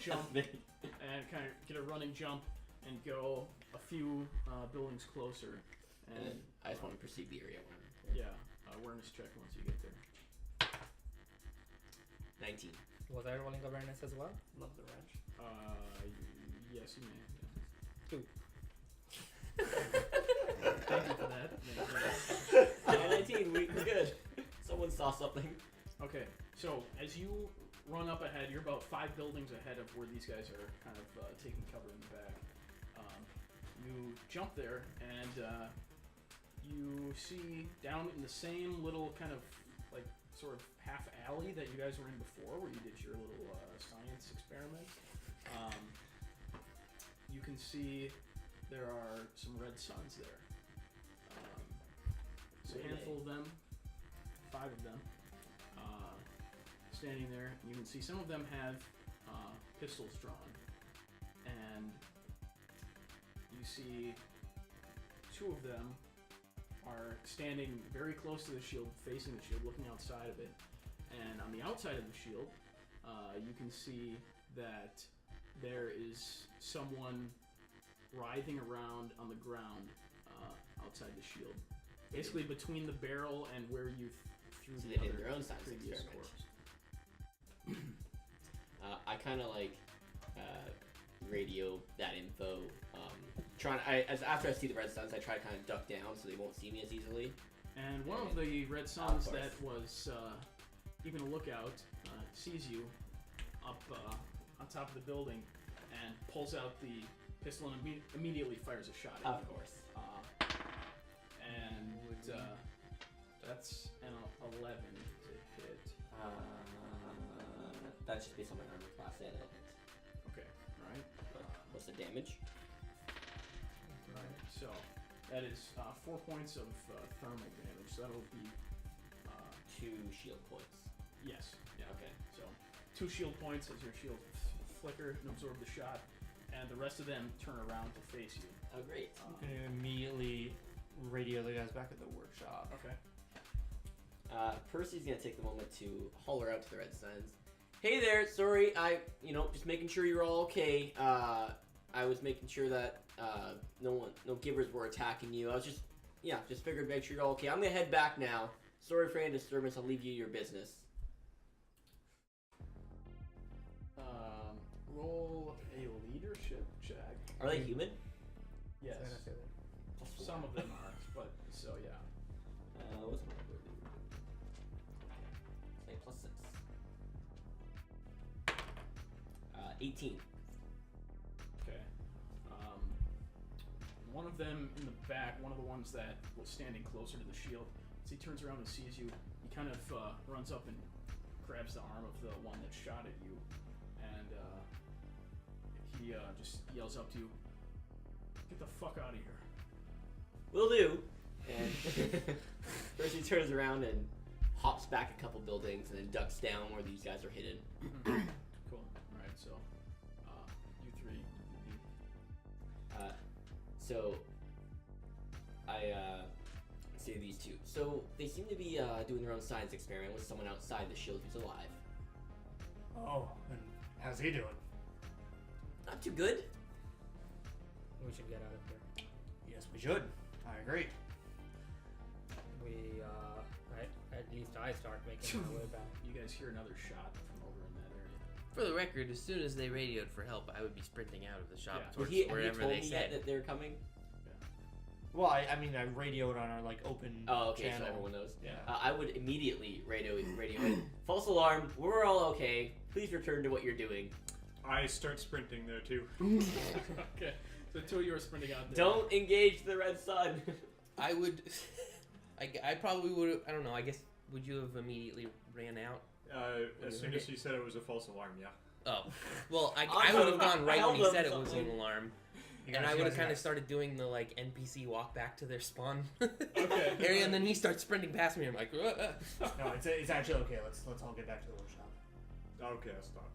jump and kind of get a running jump and go a few buildings closer. And then I just want to perceive the area. Yeah, awareness check once you get there. 19. Was I rolling awareness as well? Love the wrench. Yes, you may. Two. Thank you for that. Yeah, 19. We're good. Someone saw something. Okay, so as you run up ahead, you're about 5 buildings ahead of where these guys are kind of taking cover in the back. You jump there, and you see down in the same little kind of like sort of half alley that you guys were in before, where you did your little science experiment. You can see there are some red suns there. So a handful of them, 5 of them, standing there. You can see some of them have pistols drawn, and you see 2 of them are standing very close to the shield, facing the shield, looking outside of it. And on the outside of the shield, you can see that there is someone writhing around on the ground outside the shield. Basically between the barrel and where you threw So the they did other their own science previous experiment. corpse. I kind of like radio that info. After I see the red suns, I try to kind of duck down so they won't see me as easily. And one of the red suns course. that was keeping a lookout sees you up on top of the building and pulls out the pistol and immediately fires a shot at you. Of course. And that's an 11 to hit. That's just based on my armor class and it. Okay, alright. What's the damage? Right, so that is 4 points of thermal damage. So that'll be 2 shield points. yes, yeah. Okay. So 2 shield points as your shield flicker and absorb the shot, and the rest of them turn around to face you. Oh, great. I'm gonna immediately radio the guys back at the workshop. Okay. Percy's gonna take the moment to holler out to the red suns. Hey there, sorry, just making sure you're all okay. I was making sure that no givers were attacking you. I was just figured make sure you're all okay. I'm gonna head back now. Sorry for any disturbance. I'll leave you your business. Roll a leadership check. Are they human? Yes. So I'm gonna say that. Some of them are, but so yeah. What's my ability? Say plus 6. 18. Okay. One of them in the back, one of the ones that was standing closer to the shield, as he turns around and sees you, he kind of runs up and grabs the arm of the one that shot at you, and he just yells up to you, "Get the fuck out of here." Will do. And Percy turns around and hops back a couple buildings and then ducks down where these guys are hidden. Cool. Alright, so you 3. So I say these 2. So they seem to be doing their own science experiment with someone outside the shield who's alive. Oh, and how's he doing? Not too good. We should get out of here. Yes, we should. I agree. We, at least I start making my way back. You guys hear another shot from over in that area. For the record, as soon as they radioed for help, I would be sprinting out of the shop Yeah. towards Have you wherever told they me yet said. that they're coming? Well, I mean, I radioed on our open Oh, okay, channel. so everyone knows. Yeah. I would immediately radio in. False alarm. We're all okay. Please return to what you're doing. I start sprinting there too. Okay, The two of you are sprinting out there. Don't engage the red sun. I would. I probably would. I don't know. I guess would you have immediately ran out? As soon as he said it was a false alarm, yeah. Oh, well, I would have gone right when he said it was an alarm. You And guys- I you would have guys kind of got- started doing the like NPC walk back to their spawn Okay. area, and then he starts sprinting past me. I'm like, No, it's actually okay. Let's all get back to the workshop. Okay, I'll stop.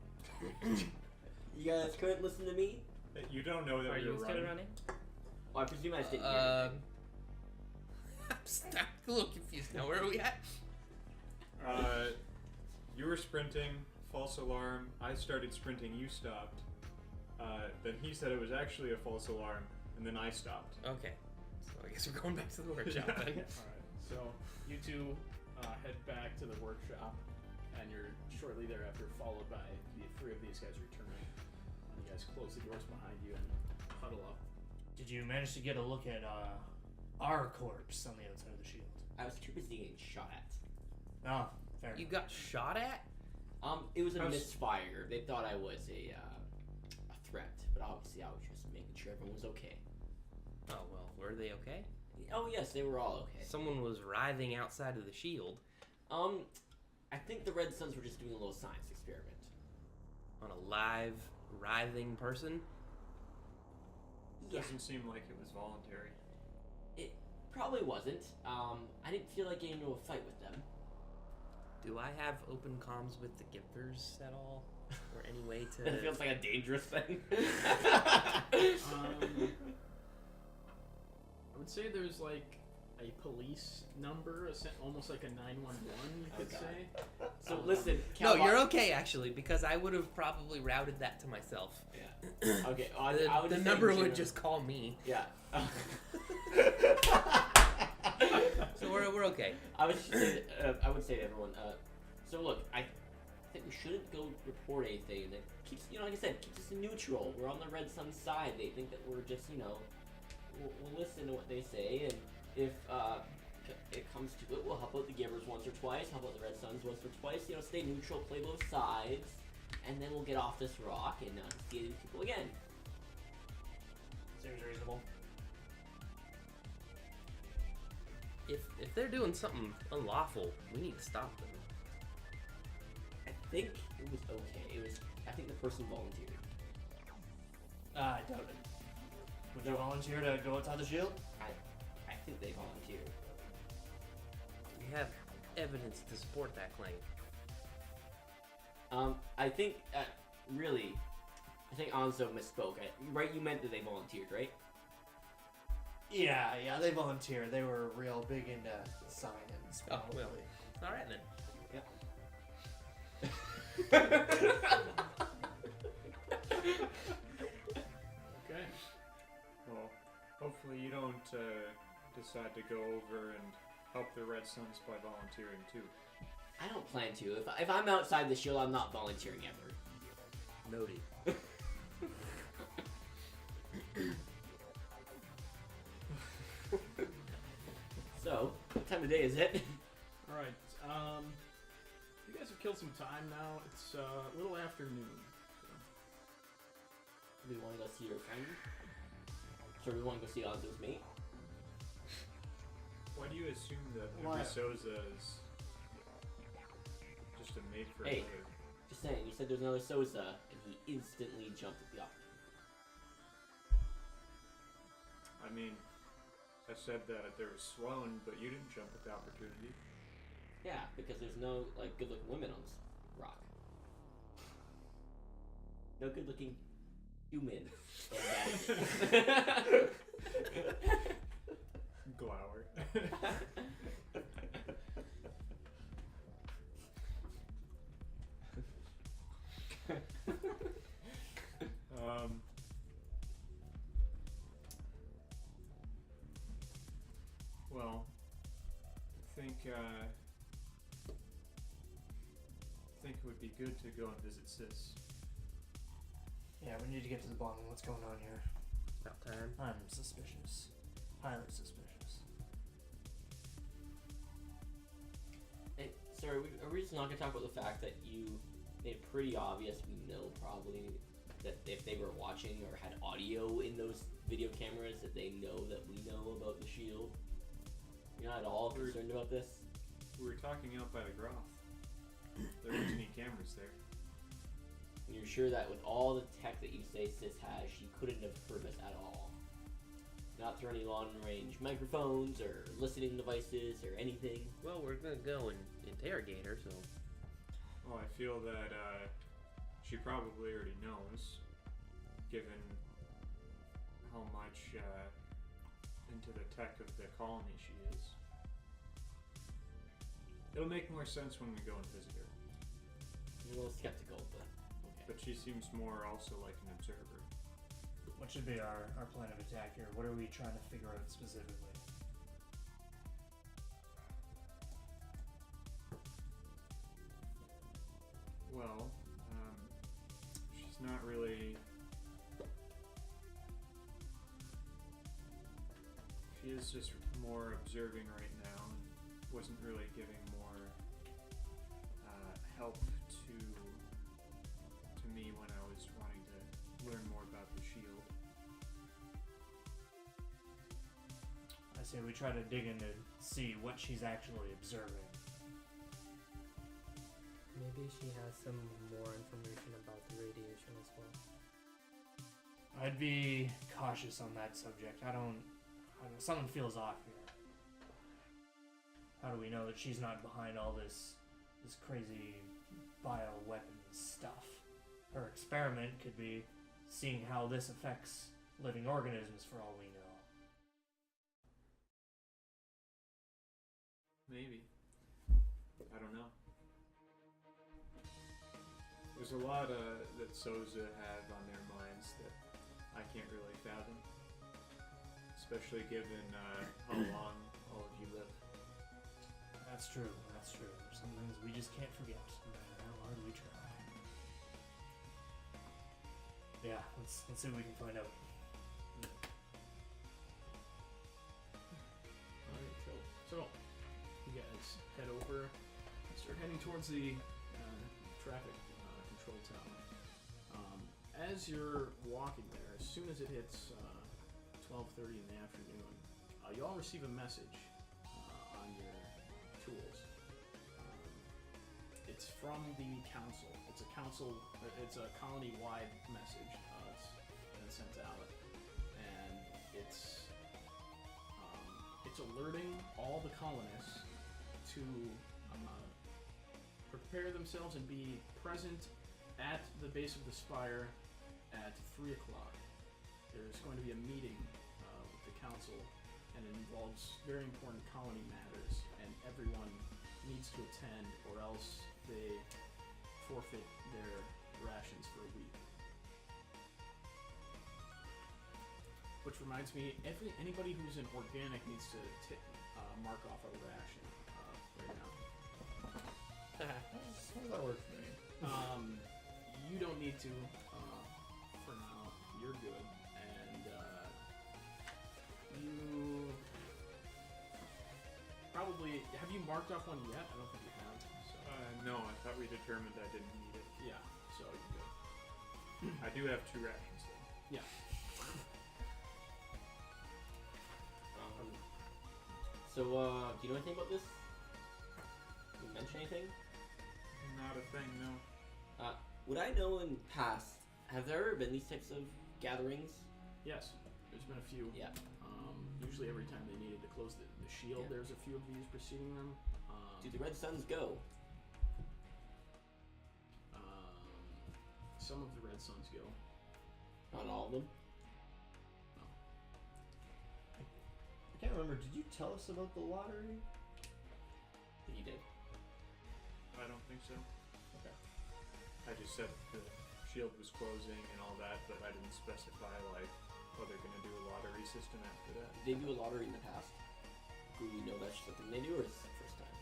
You guys couldn't listen to me? You don't know that Are we you were still running. running? Well, I presume I just didn't hear I'm a little confused now. Where are we at? You were sprinting, false alarm. I started sprinting, you stopped. Then he said it was actually a false alarm, and then I stopped. Okay, so I guess we're going back to the workshop Yeah. then. Alright, so you two head back to the workshop, and you're shortly thereafter followed by the three of these guys returning. You guys close the doors behind you and huddle up. Did you manage to get a look at our corpse on the outside of the shield? I was too busy getting shot at. Oh, fair You enough. got shot at? It was a How's- misfire. They thought I was a threat, but obviously I was just making sure everyone was okay. Oh well, were they okay? Oh yes, they were all okay. Someone was writhing outside of the shield I think the Red Suns were just doing a little science experiment. on a live writhing person. Yeah, Doesn't seem like it was voluntary. it probably wasn't. I didn't feel like getting into a fight with them. Do I have open comms with the Givers at all, or any way to? It feels like a dangerous thing. I would say there's like a police number, almost like a 911, you could Okay. say. So listen, No, Cal- you're okay actually, because I would have probably routed that to myself. Yeah. Okay. I would The just number say would Jim- just call me, Yeah. so we're okay. I would just say, I would say to everyone. So look, I think we shouldn't go report anything, and it keeps, like I said, keeps us neutral. We're on the Red Sun's side. They think that we're just, we'll listen to what they say, and if it comes to it, we'll help out the Givers once or twice, help out the Red Suns once or twice. Stay neutral, play both sides, and then we'll get off this rock and see these people again. Seems reasonable. If they're doing something unlawful, we need to stop them. I think it was okay. I think the person volunteered. I doubt it. Would you volunteer to go outside the shield? I think they volunteered. We have evidence to support that claim. I think, really, I think Anzo misspoke. Right, you meant that they volunteered, right? Yeah, they volunteer. They were real big into science. Oh, well. probably. All right then. Okay. Well, hopefully you don't decide to go over and help the Red Suns by volunteering too. I don't plan to. If I'm outside the shield, I'm not volunteering ever. Noted. So, what time of day is it? Alright, you guys have killed some time now. It's a little afternoon. Do we want to go see your friend? So we want to go see Anzo's mate? Why do you assume that Why? Soza is just a mate for Hey. another? Just saying, you said there's another Sosa, and he instantly jumped at the opportunity. I mean, I said that there was Sloan, but you didn't jump at the opportunity. Yeah, because there's no, good-looking women on this rock. No good-looking human. Glower. Well, I think it would be good to go and visit Sis. Yeah, we need to get to the bottom of what's going on here. About time. I'm suspicious. Highly suspicious. Hey, sir, are we just not going to talk about the fact that you made it pretty obvious, we know probably, that if they were watching or had audio in those video cameras that they know that we know about the shield? You're not at all concerned about this? We were talking out by the Groth. There aren't any cameras there. And you're sure that with all the tech that you say Sis has, she couldn't have heard us at all? Not through any long-range microphones or listening devices or anything? Well, we're gonna go and interrogate her, so... Well, I feel that she probably already knows, given how much into the tech of the colony she is. It'll make more sense when we go and visit her. I'm a little skeptical, but okay. But she seems more also like an observer. What should be our plan of attack here? What are we trying to figure out specifically? Well, she's not really... She is just more observing right now and wasn't really giving more help to me when I was wanting to learn more about the shield. I say we try to dig in to see what she's actually observing. Maybe she has some more information about the radiation as well. I'd be cautious on that subject. I don't know, something feels off here. How do we know that she's not behind all this crazy bioweapon stuff? Her experiment could be seeing how this affects living organisms for all we know. Maybe. I don't know. There's a lot that Soza have on their minds that I can't really fathom. Especially given how long all of you live. That's true. There's some things we just can't forget, no matter how hard we try. Yeah, let's see what we can find out. Alright, so you guys head over, start heading towards the traffic control tower. As you're walking there, as soon as it hits 12:30 in the afternoon, you all receive a message on your tools. It's from the council. It's a colony-wide message. It's been sent out, and it's alerting all the colonists to prepare themselves and be present at the base of the spire at 3 o'clock. There's going to be a meeting with the council, and it involves very important colony matters, and everyone needs to attend, or else they forfeit their rations for a week. Which reminds me, anybody who's an organic needs to mark off a ration right now. That works for me. You don't need to for now. You're good, and you probably have you marked off one yet? I don't think you have. So. No, I thought we determined I didn't need it. Yeah, so you're good. I do have 2 rations though. Yeah. So, do you know anything about this? Did you mention anything? Not a thing, no. Would I know in past, have there ever been these types of gatherings? Yes, there's been a few. Yeah. Usually every time they needed to close the shield, Yeah. there's a few of these preceding them. Do the Red Suns go? Some of the Red Suns go. Not all of them? I can't remember, did you tell us about the lottery? I think you did. I don't think so. Okay. I just said the shield was closing and all that, but I didn't specify like they're gonna do a lottery system after that. Did they do a lottery in the past? Do we know that's something they do, or is this the first time?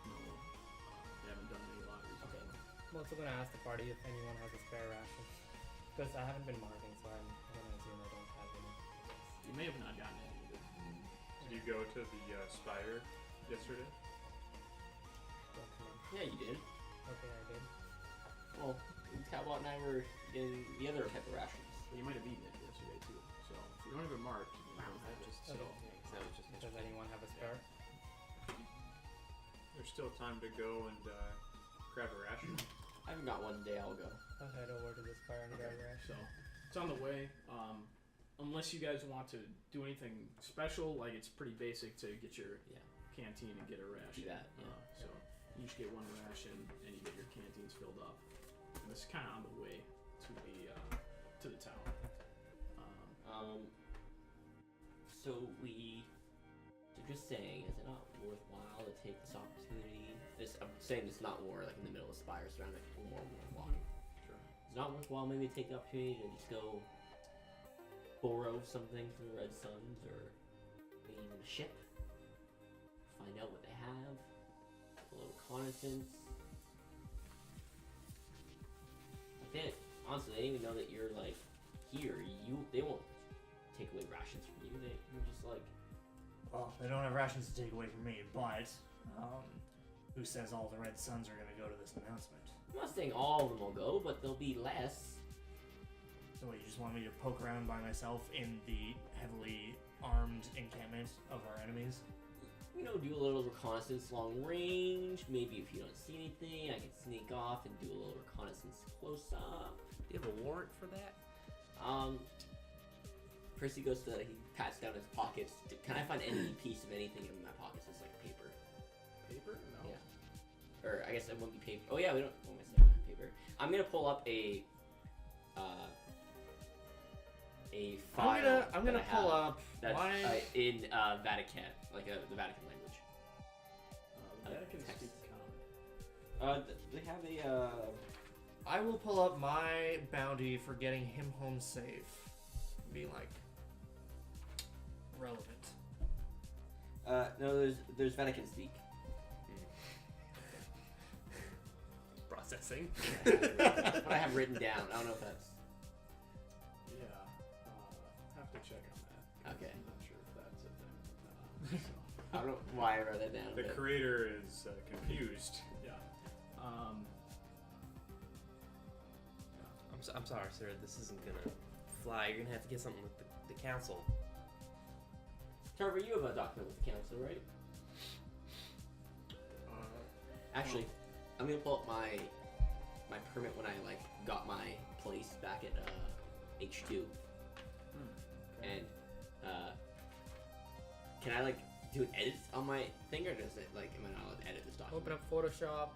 No, they haven't done any lotteries. Okay. I'm also gonna ask the party if anyone has a spare ration, because I haven't been marking, so I'm gonna assume I don't have any. You may have not gotten any either. Did you go to the Spire yesterday? Yeah, you did. Okay, I did. Well, Cabot and I were getting the other type of rations. But you might have eaten it yesterday too. So if you don't have it marked, you don't have it. Just Okay. that was just Does anyone have a spare? There's still time to go and grab a ration. I haven't got one today. I'll go. I'll head over to this car and grab a So ration. it's on the way. Unless you guys want to do anything special, like it's pretty basic to get your Yeah. canteen and get a ration. Do that, yeah. So you each get one ration and you get your canteens filled up. And this is kind of on the way to the town. So just saying, is it not worthwhile to take this opportunity? I'm saying this is not war, like in the middle of Spire, surrounded by war walking. Sure. It's not worthwhile maybe to take the opportunity to just go borrow something from the Red Suns, or maybe even a ship, find out what they have, a little reconnaissance. Honestly, they didn't even know that you're like here. They won't take away rations from you. You're just like, Well, they don't have rations to take away from me, but who says all the Red Suns are going to go to this announcement? I'm not saying all of them will go, but there'll be less. So what, you just want me to poke around by myself in the heavily armed encampment of our enemies? Do a little reconnaissance long range. Maybe if you don't see anything, I can sneak off and do a little reconnaissance close up. Do you have a warrant for that? Percy he pats down his pockets. Can I find any piece of anything in my pockets that's like paper? Paper? No. Yeah. Or I guess it wouldn't be paper. Oh yeah, we don't. What am I saying? Paper. I'm gonna pull up a file. I'm gonna pull up that's my. in Vatican, like the Vatican language. The Vatican text. speaks common. They have a. I will pull up my bounty for getting him home safe. Be like relevant. No, there's Vatican speak. Processing. That's what I have written down. I don't know if that's. Yeah. Have to check on that. Okay. I'm not sure if that's a thing. I don't know why I wrote that down. The but- creator is confused. Yeah. I'm sorry, sir. This isn't gonna fly. You're gonna have to get something with the council. Trevor, you have a document with the council, right? Actually, I'm gonna pull up my permit when I got my place back at H2. And can I do an edit on my thing, or does it am I not allowed to edit this document? Open up Photoshop.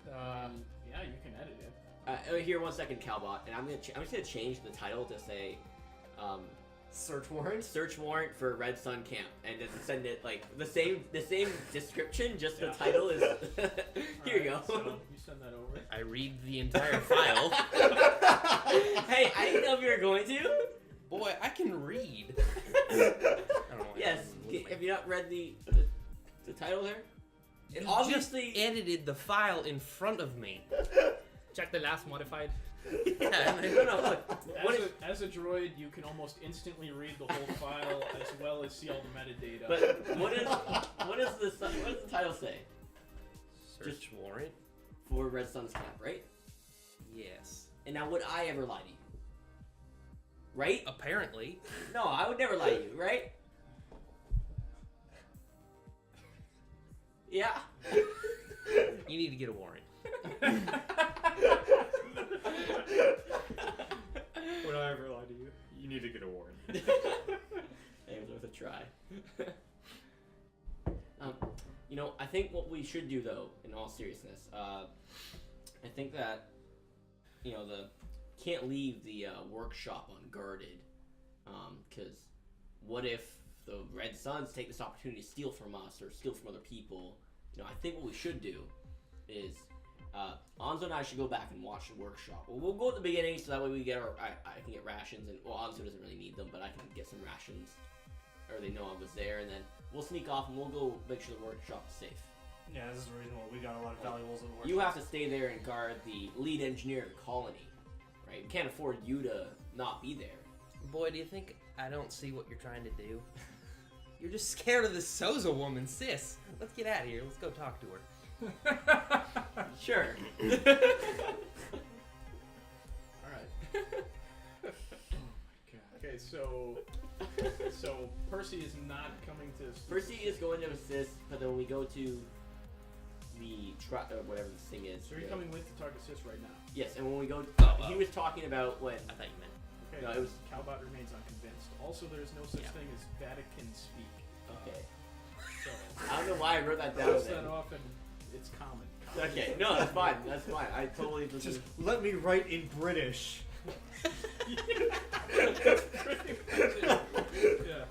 Yeah, you can edit it. Here, 1 second, Calbot, and I'm just gonna change the title to say, Search warrant? search warrant for Red Sun Camp, and just send it the same description, just the title is. Here you go. So you send that over. I read the entire file. Hey, I didn't know if you were going to. Boy, I can read. I don't know why Yes. I'm looking. Have you not read the title there? It You obviously. just edited the file in front of me. Check the last modified. Yeah, No, look. As a droid, you can almost instantly read the whole file as well as see all the metadata. But what does the title say Search warrant? for Red Sun's camp, right? Yes. And now, would I ever lie to you? Right? Apparently. No, I would never lie to you, right? Yeah. You need to get a warrant. Would I ever lie to you? You need to get a warrant. It was worth a try. I think what we should do, though, in all seriousness, I think that, can't leave the workshop unguarded, because what if the Red Suns take this opportunity to steal from us or steal from other people? I think what we should do is Anzo and I should go back and watch the workshop. Well, we'll go at the beginning so that way we get I can get rations, and Anzo doesn't really need them, but I can get some rations, or they know I was there, and then we'll sneak off and we'll go make sure the workshop is safe. Yeah, this is the reason why we got a lot of valuables in the workshop. You have to stay there and guard the lead engineer of the colony, right? We can't afford you to not be there. Boy, do you think I don't see what you're trying to do? You're just scared of this Soza woman, sis. Let's get out of here. Let's go talk to her. Sure. All right. Okay, so Percy is not coming to. Percy is going to assist, but then when we go to the whatever this thing is. So you're coming with to talk to Sis right now. Yes, and when we go, he was talking about when. I thought you meant. Okay. No, it was. Calbot remains unconvinced. Also, there's no such Yeah. thing as Vatican speak. Okay. So I don't know why I wrote that down. cross Then. that off, and it's common. Okay, no, that's fine. That's fine. I totally Just believe. let me write in British. That's pretty much it. Yeah.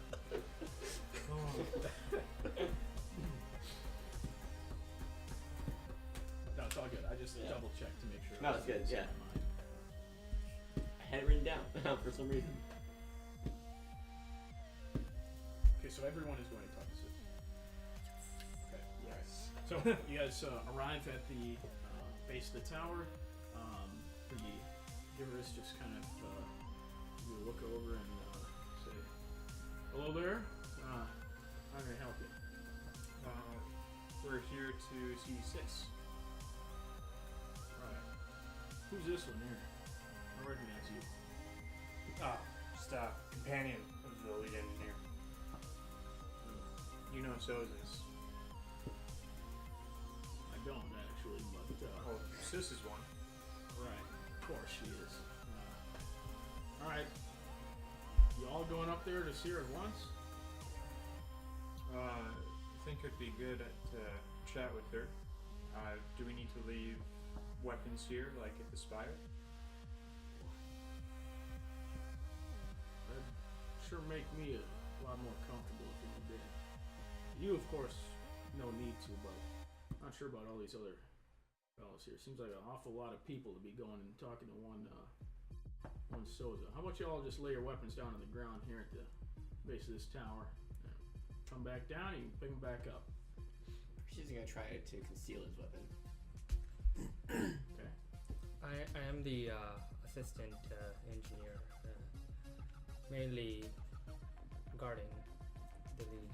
No, it's all good. I just Yeah. double checked to make sure. No, it's good, in yeah. my mind. I had it written down for some reason. Okay, so everyone is going to talk to Sis. Okay. Yes. So you guys arrive at the base of the tower. The givers just kind of you look over and say, "Hello there. How can I help you?" We're here to see Sis. Right. Who's this one here? I recognize you. Just a companion of the lead engineer. You know Sozis. I don't actually, but Oh, Sis is one. right. Of course she is. All right. You all going up there to see her at once? I think it'd be good to chat with her. Do we need to leave weapons here, like at the spire? That'd sure make me a lot more comfortable if you did. You, of course, no need to, but not sure about all these other fellas here. Seems like an awful lot of people to be going and talking to one Soza. How about you all just lay your weapons down on the ground here at the base of this tower? Come back down, and you can pick them back up. She's gonna try to conceal his weapon. Okay. I am the assistant engineer, mainly guarding the lead.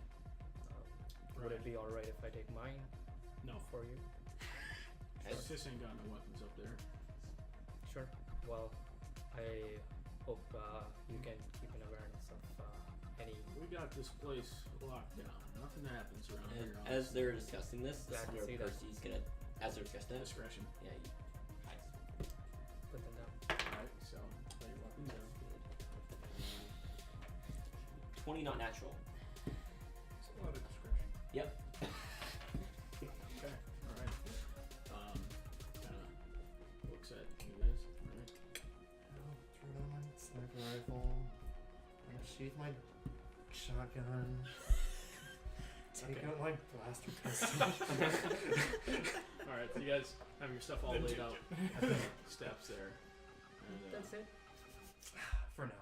Would it be alright if I take mine No. for you? Sis ain't got no weapons up there. Sure. Well, I hope you can keep an awareness of any. We got this place locked down. Nothing happens around And here. as they're discussing this Yeah, I is can where see that. Percy's gonna, as they're discussing it, Discretion. yeah, he hides. Put them down. Alright, so lay your weapons down. 20 not natural. It's a lot of discretion. Yep. Okay, alright. Kinda looks at you guys. Alright. Throw down my sniper rifle. Sheath my shotgun. Take Okay. out my blaster pistol. Alright, so you guys have your stuff all laid out. Steps there. And, That's it. For now.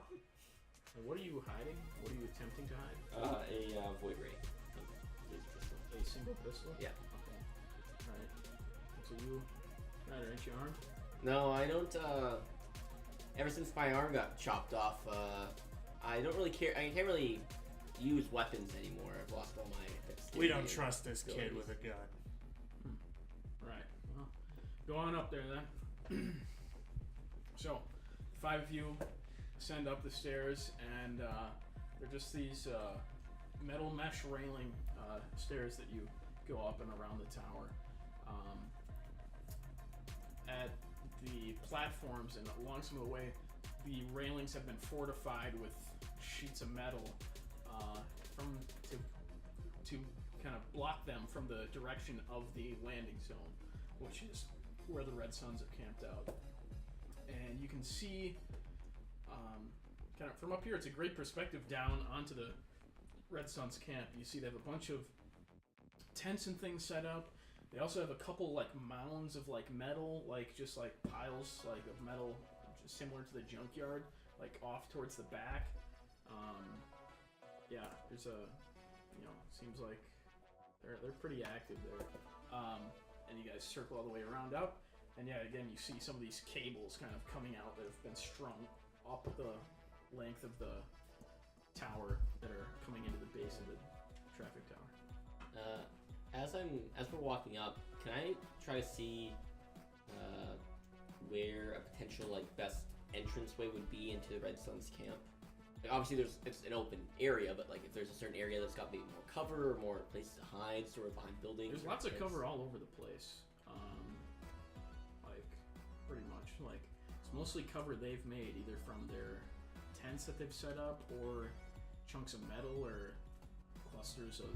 and what are you hiding? What are you attempting to hide? A void ray. Laser pistol. A single pistol? Yeah. Okay. Alright. So you, Ryder, ain't you armed? No, I don't. Ever since my arm got chopped off, I don't really care. I can't really use weapons anymore. I've lost all my dexterity. We don't and trust this kid abilities. with a gun. Right. Well, go on up there then. So, 5 of you ascend up the stairs, and they're just these metal mesh railing stairs that you go up and around the tower. At the platforms and along some of the way, the railings have been fortified with sheets of metal to kind of block them from the direction of the landing zone, which is where the Red Suns are camped out. And you can see, kind of from up here, it's a great perspective down onto the Red Suns camp. You see they have a bunch of tents and things set up. They also have a couple like mounds of like metal, like just like piles like of metal, just similar to the junkyard, like off towards the back. Yeah, there's a, seems like they're pretty active there. And you guys circle all the way around up, and yeah, again you see some of these cables kind of coming out that have been strung up the length of the tower that are coming into the base of the traffic tower. As we're walking up, can I try to see where a potential like best entranceway would be into the Red Sun's camp? Like, obviously, it's an open area, but like if there's a certain area that's got maybe more cover or more places to hide, sort of behind buildings. There's lots of cover all over the place. Like pretty much like it's mostly cover they've made either from their tents that they've set up or chunks of metal or clusters of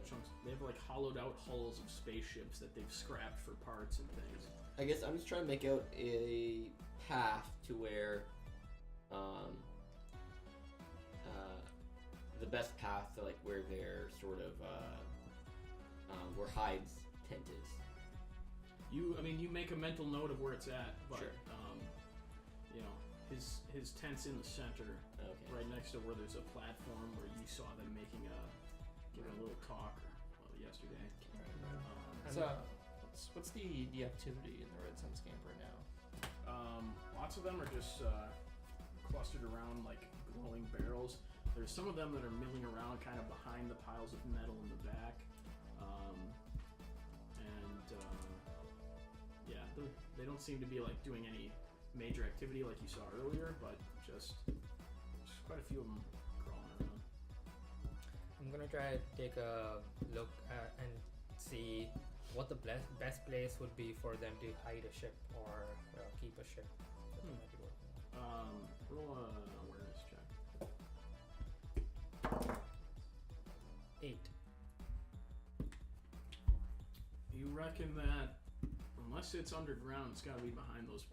chunks. They have like hollowed out hulls of spaceships that they've scrapped for parts and things. I guess I'm just trying to make out a path to where, the best path to like where their sort of, where Hyde's tent is. You make a mental note of where it's at, but Sure. you know, his tent's in the center, Okay. right next to where there's a platform where you saw them giving a little talk yesterday. So, what's the activity in the Red Sun camp right now? Lots of them are just clustered around like glowing barrels. There's some of them that are milling around kind of behind the piles of metal in the back. Yeah, they don't seem to be like doing any major activity like you saw earlier, but just quite a few of them crawling around. I'm gonna try to take a look and see what the best place would be for them to hide a ship or keep a ship that they might be working on. Roll a awareness check. 8. You reckon that unless it's underground, it's got to be behind those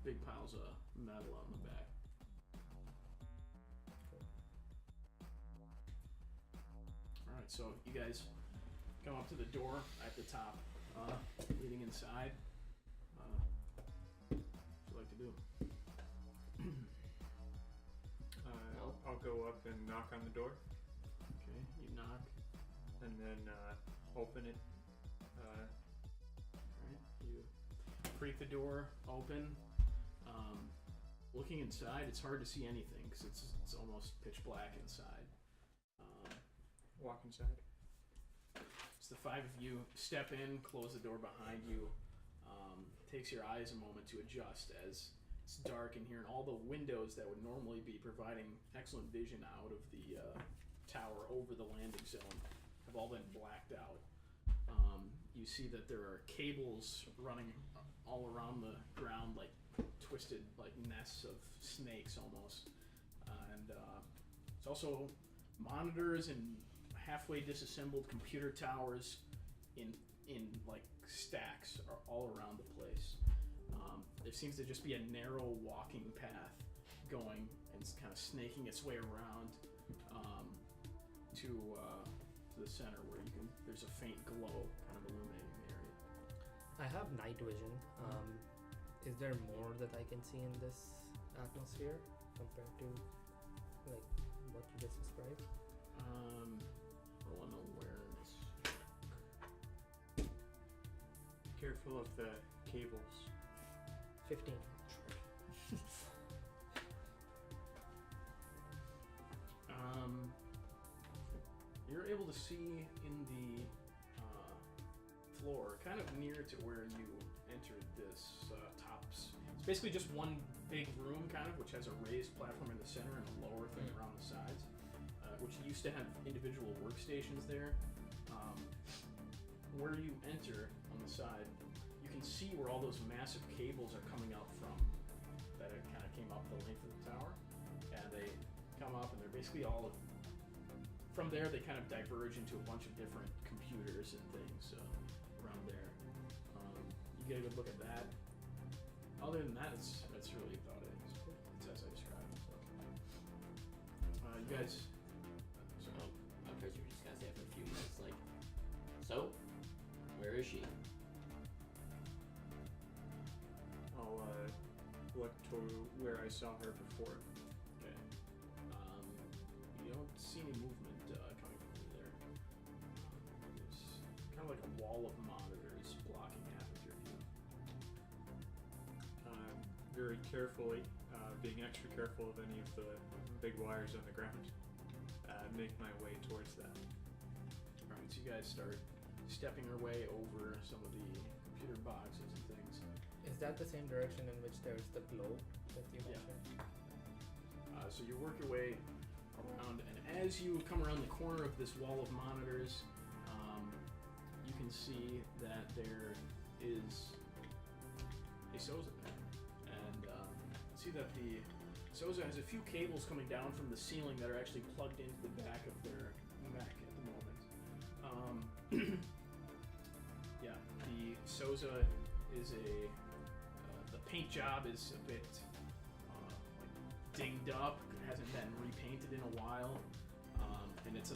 big piles of metal out in the back. All right, so you guys come up to the door at the top, leading inside. What would you like to do? I'll go up and knock on the door, Okay, you knock. and then open it. Alright, you creak the door open. Looking inside, it's hard to see anything because it's almost pitch black inside. Walk inside. It's the 5 of you step in, close the door behind you. Takes your eyes a moment to adjust as it's dark in here, and all the windows that would normally be providing excellent vision out of the tower over the landing zone have all been blacked out. You see that there are cables running all around the ground, like twisted, like nests of snakes almost. And it's also monitors and halfway disassembled computer towers in like stacks are all around the place. There seems to just be a narrow walking path going and it's kind of snaking its way around to the center where there's a faint glow kind of illuminating the area. I have night vision. Is there more that I can see in this atmosphere compared to like what you just described? Roll an awareness. Careful of the cables. 15. You're able to see in the floor, kind of near to where you entered this tops. It's basically just one big room, kind of, which has a raised platform in the center and a lower thing around the sides, which used to have individual workstations there. Where you enter on the side, you can see where all those massive cables are coming up from, that it kind of came up the length of the tower, and they come up and they're basically all, from there they kind of diverge into a bunch of different computers and things around there. You get a good look at that. Other than that, it's really about it. It's as I described. So. You guys. I'm pretty sure we just gotta stay for a few minutes. Like, so, where is she? I'll look to where I saw her before. Okay. You don't see any movement coming from there. There's kind of like a wall of monitors blocking half of your view. Very carefully, being extra careful of any of the big wires on the ground, make my way towards that. Alright, so you guys start stepping your way over some of the computer boxes and things. Is that the same direction in which there's the glow that you Yeah. mentioned? So you work your way around, and as you come around the corner of this wall of monitors, you can see that there is a SOZA there. And see that the SOZA has a few cables coming down from the ceiling that are actually plugged into the back of their mech at the moment. Yeah, the SOZA is the paint job is a bit like dinged up. It hasn't been repainted in a while, and it's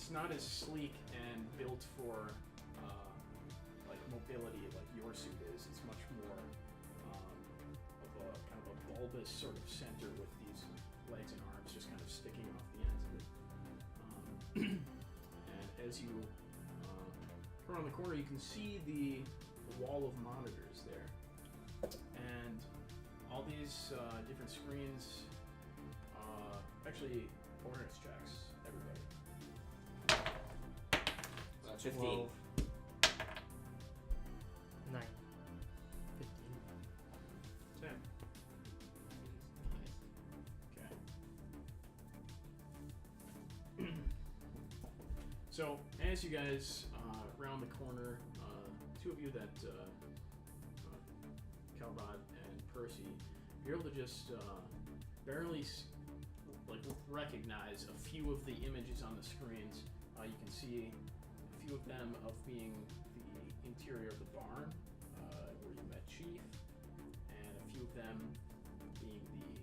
not as sleek and built for like mobility like your suit is. It's much more of a kind of a bulbous sort of center with these legs and arms just kind of sticking off the ends of it. And as you come around the corner, you can see the wall of monitors there, and all these different screens. Actually, awareness checks, everybody. 15. 12. 9, 15. 10. Okay. So, as you guys round the corner, two of you that Calrod and Percy, you're able to just barely recognize a few of the images on the screens. You can see a few of them of being the interior of the barn where you met Chief, and a few of them being the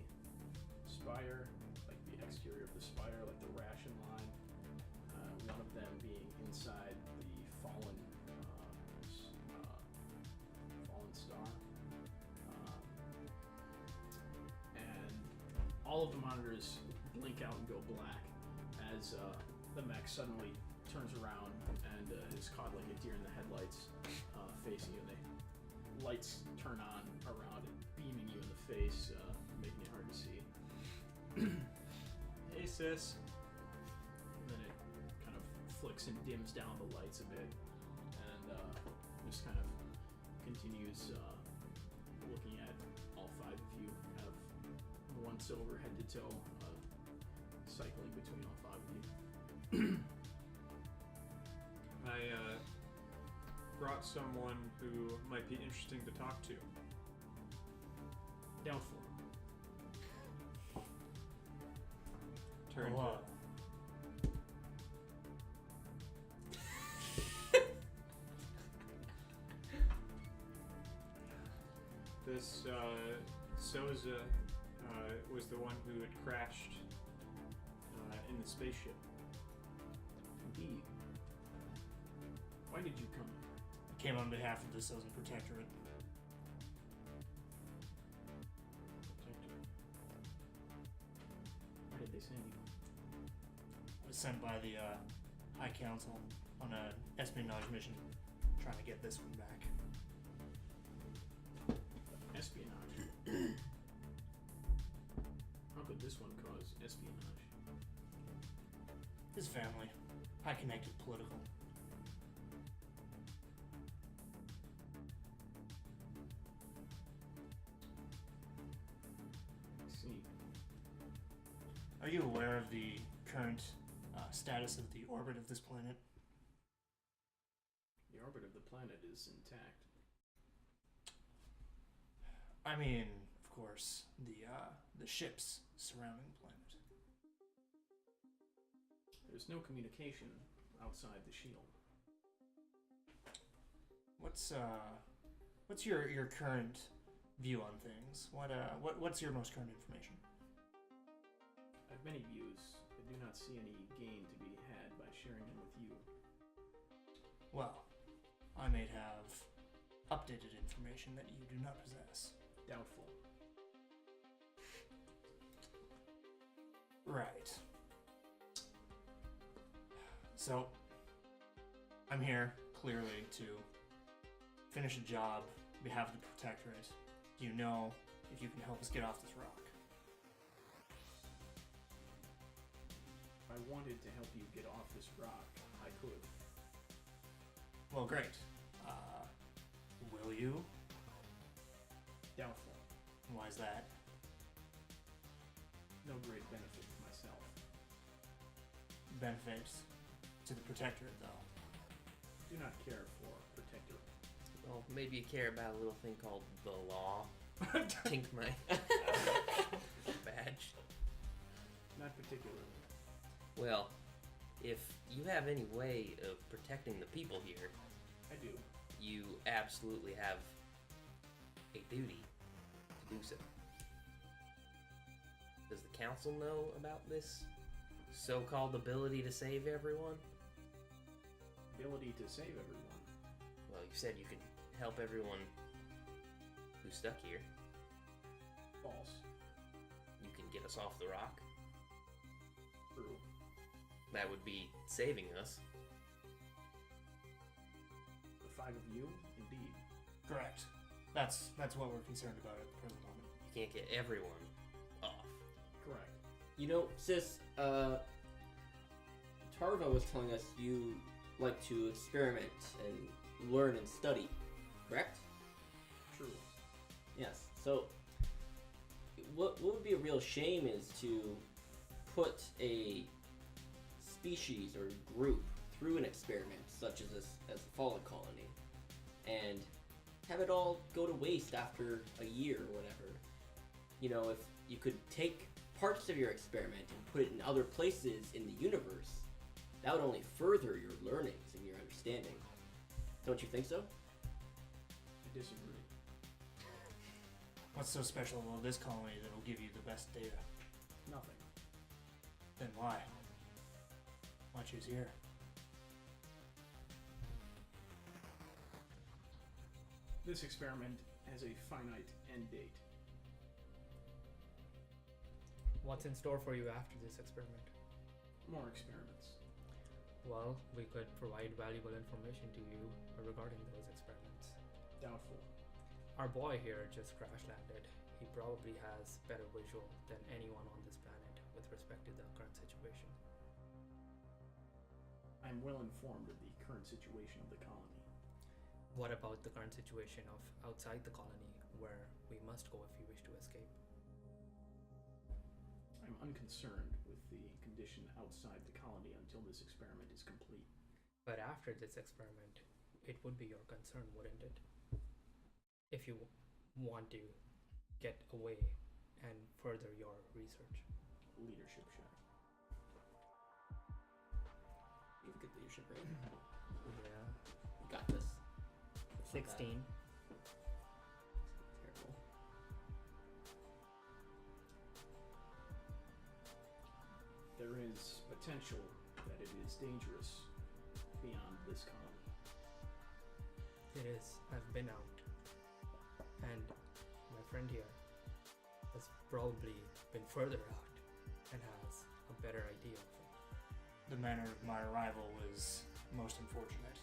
spire, like the exterior of the spire, like the ration line. One of them being inside the fallen star. And all of the monitors blink out and go black as the mech suddenly turns around and is caught like a deer in the headlights, facing you. And the lights turn on around it, beaming you in the face, making it hard to see. Hey, sis. And then it kind of flicks and dims down the lights a bit, and just kind of continues looking at all five of you, kind of once over, head to toe, cycling between all five of you. I brought someone who might be interesting to talk to. Doubtful. Turn Oh, wow. This Soza was the one who had crashed in the spaceship. Indeed. Why did you come? Came on behalf of the Southern Protectorate. Why did they send you? I was sent by the High Council on an espionage mission, trying to get this one back. Espionage. How could this one cause espionage? His family, high connected political. I see. Are you aware of the current status of the orbit of this planet? The orbit of the planet is intact. I mean, of course, the ships surrounding the planet. There's no communication outside the shield. What's your current view on things? What's your most current information? I have many views. I do not see any gain to be had by sharing them with you. Well, I may have updated information that you do not possess. Doubtful. Right. So, I'm here, clearly, to finish a job on behalf of the Protectorate. Do you know if you can help us get off this rock? If I wanted to help you get off this rock, I could. Well, great. Will you? Doubtful. Why is that? no great benefit to myself. Benefits to the Protectorate, though. Do not care for Protectorate. Well, maybe you care about a little thing called the law. Tink my badge. Not particularly. Well, if you have any way of protecting the people here, I do. you absolutely have a duty to do so. Does the council know about this so-called ability to save everyone? Ability to save everyone. Well, you said you could help everyone who's stuck here. False. You can get us off the rock. True. That would be saving us. The 5 of you, indeed. Correct. That's what we're concerned about at the present moment. You can't get everyone off. Correct. You know, sis, Tarva was telling us you like to experiment and learn and study, correct? True. Yes. So, what would be a real shame is to put a species or group through an experiment such as this, as a fallen colony, and have it all go to waste after a year or whatever. You know, if you could take parts of your experiment and put it in other places in the universe, that would only further your learnings and your understanding. Don't you think so? I disagree. What's so special about this colony that'll give you the best data? Nothing. Then why? Why choose here? This experiment has a finite end date. What's in store for you after this experiment? More experiments. Well, we could provide valuable information to you regarding those experiments. Doubtful. Our boy here just crash landed. He probably has better visual than anyone on this planet with respect to the current situation. I'm well informed of the current situation of the colony. What about the current situation of outside the colony, where we must go if we wish to escape? I'm unconcerned with the condition outside the colony until this experiment is complete. But after this experiment, it would be your concern, wouldn't it? If you want to get away and further your research. Leadership shot. You have good leadership, right? Yeah. You got this. 16. Terrible. There is potential that it is dangerous beyond this colony. It is. I've been out. And my friend here has probably been further out and has a better idea of it. The manner of my arrival was most unfortunate.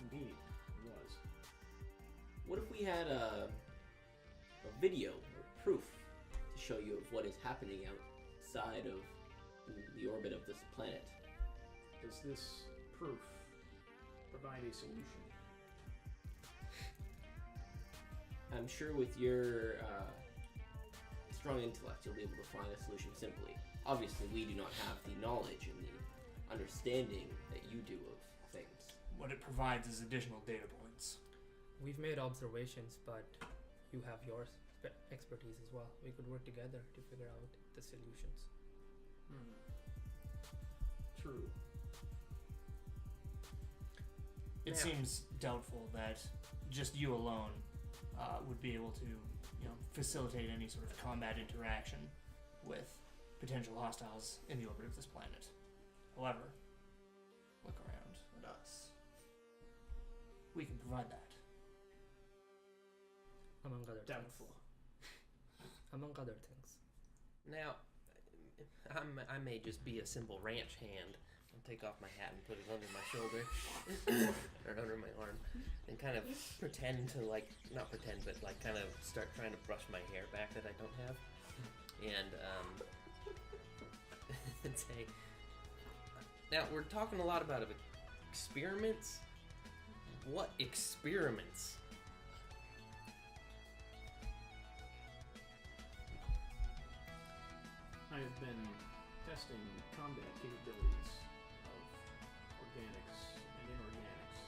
Indeed, it was. What if we had a video or proof to show you of what is happening outside of the orbit of this planet? Does this proof provide a solution? I'm sure with your strong intellect, you'll be able to find a solution simply. Obviously, we do not have the knowledge and the understanding that you do of things. What it provides is additional data points. We've made observations, but you have your expertise as well. We could work together to figure out the solutions. True. It Now- seems doubtful that just you alone would be able to, facilitate any sort of combat interaction with potential hostiles in the orbit of this planet. However, look around at us. We can provide that. Among other Doubtful. things. Among other things. Now, I may just be a simple ranch hand. I'll take off my hat and put it under my shoulder or under my arm and kind of pretend to not pretend, but kind of start trying to brush my hair back that I don't have and say, now we're talking a lot about experiments. What experiments? I have been testing combat capabilities of organics and inorganics.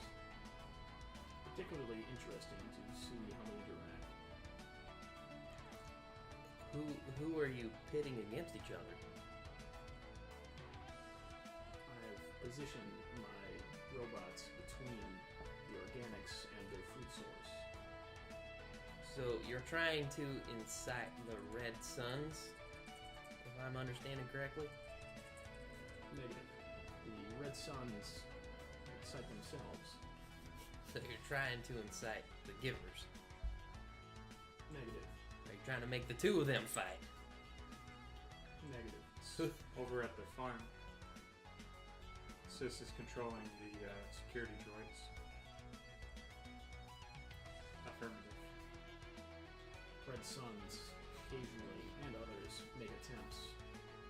Particularly interesting to see how they interact. Who are you pitting against each other? I have positioned my robots between the organics and their food source. So you're trying to incite the Red Suns, if I'm understanding correctly? Negative. The Red Suns excite themselves. So you're trying to incite the Givers. Negative. Are you trying to make the two of them fight? Negative. Over at the farm, Sis is controlling the security droids. Affirmative. Red Suns occasionally, and others, make attempts.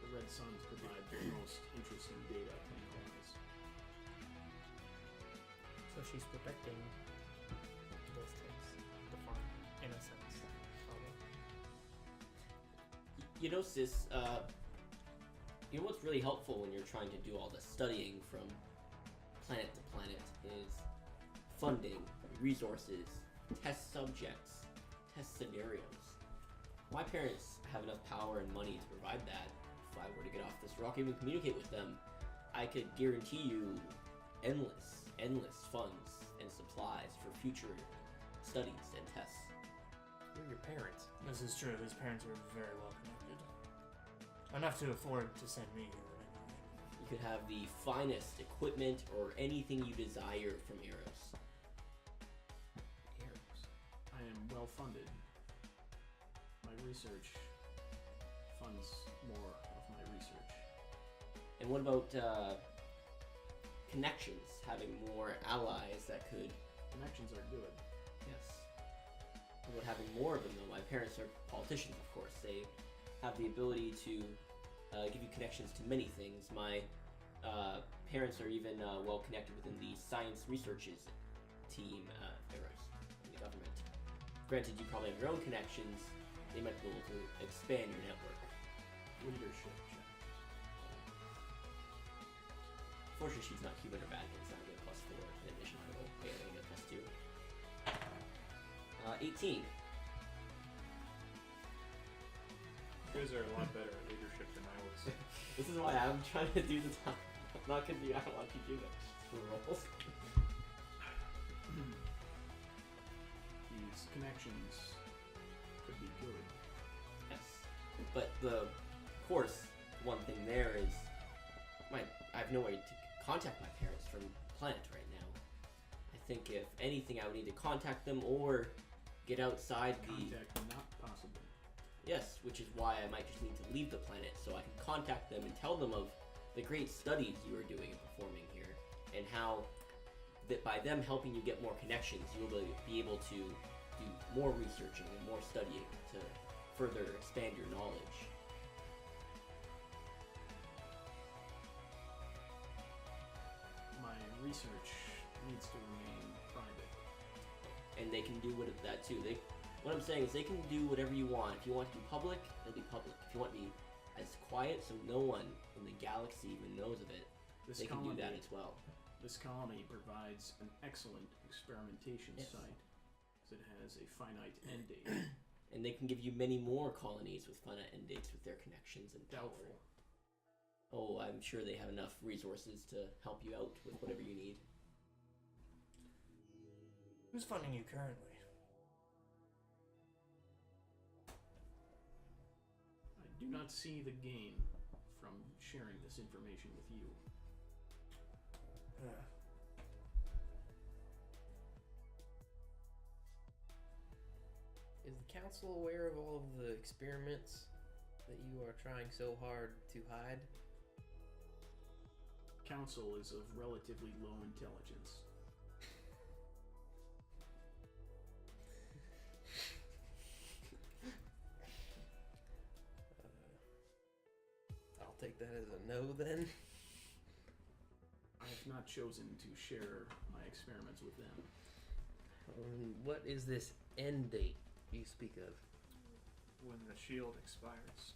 The Red Suns provide the most interesting data to analyze. So she's protecting those things, the farm, in a sense. Probably. You know, Sis, you know what's really helpful when you're trying to do all the studying from planet to planet is funding, resources, test subjects, test scenarios. My parents have enough power and money to provide that. If I were to get off this rock, even communicate with them, I could guarantee you endless funds and supplies for future studies and tests. Who are your parents? This is true. His parents are very well connected. Enough to afford to send me here. You could have the finest equipment or anything you desire from Eros. I am well funded. My research funds more of my research. And what about connections? Having more allies that could... Connections are good. Yes. What about having more of them though? My parents are politicians, of course. They have the ability to give you connections to many things. My parents are even well connected within the science researches team Eros in the government. Granted, you probably have your own connections. They might be able to expand your network. Leadership check. Fortunately, she's not human or Vatican, so I'm going to get +4 in addition to the okay, I'm going to get +2. 18. You guys are a lot better at leadership than I was. This is why I'm trying to do the top. Not because I don't want you to do that. Just for rolls. These connections could be good. Yes. But of course, one thing there is, I have no way to contact my parents from the planet right now. I think if anything, I would need to contact them or get outside Contact not possible. Yes, which is why I might just need to leave the planet so I can contact them and tell them of the great studies you are doing and performing here, and how that by them helping you get more connections, you will be able to do more researching and more studying to further expand your knowledge. My research needs to remain private. And they can do that too. What I'm saying is they can do whatever you want. If you want to be public, they'll be public. If you want to be as quiet so no one in the galaxy even knows of it, This they can do colony, that as well. This colony provides an excellent experimentation Yes. site, as it has a finite end date. And they can give you many more colonies with finite end dates with their connections and power. Doubtful. Oh, I'm sure they have enough resources to help you out with whatever you need. Who's funding you currently? I do not see the gain from sharing this information with you. Is the council aware of all of the experiments that you are trying so hard to hide? Council is of relatively low intelligence. I'll take that as a no then. I have not chosen to share my experiments with them. What is this end date you speak of? When the shield expires.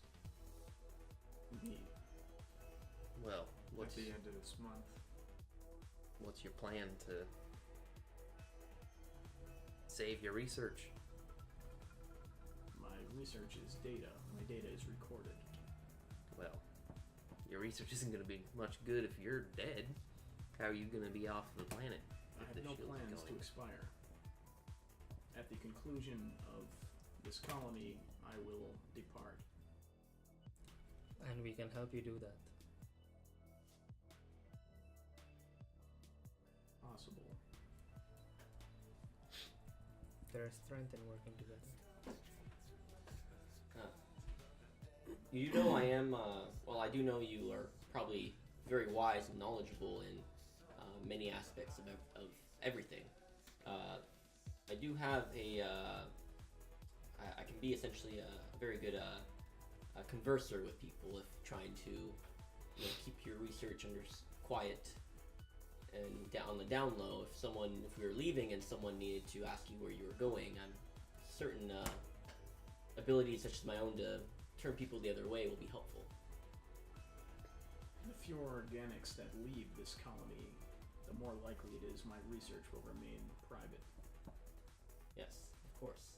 need. Well, what's At the end of this month. what's your plan to save your research? My research is data. My data is recorded. Well, your research isn't going to be much good if you're dead. How are you going to be off the planet? I if have the no shields are plans to going? expire. At the conclusion of this colony, I will depart. And we can help you do that. Possible. There is strength in working together. You know I am, I do know you are probably very wise and knowledgeable in many aspects of everything. I do have I can be essentially a very good a converser with people if trying to keep your research under quiet and on the down low. If we were leaving and someone needed to ask you where you were going, I'm certain abilities such as my own to turn people the other way will be helpful. The fewer organics that leave this colony, the more likely it is my research will remain private. Yes, of course.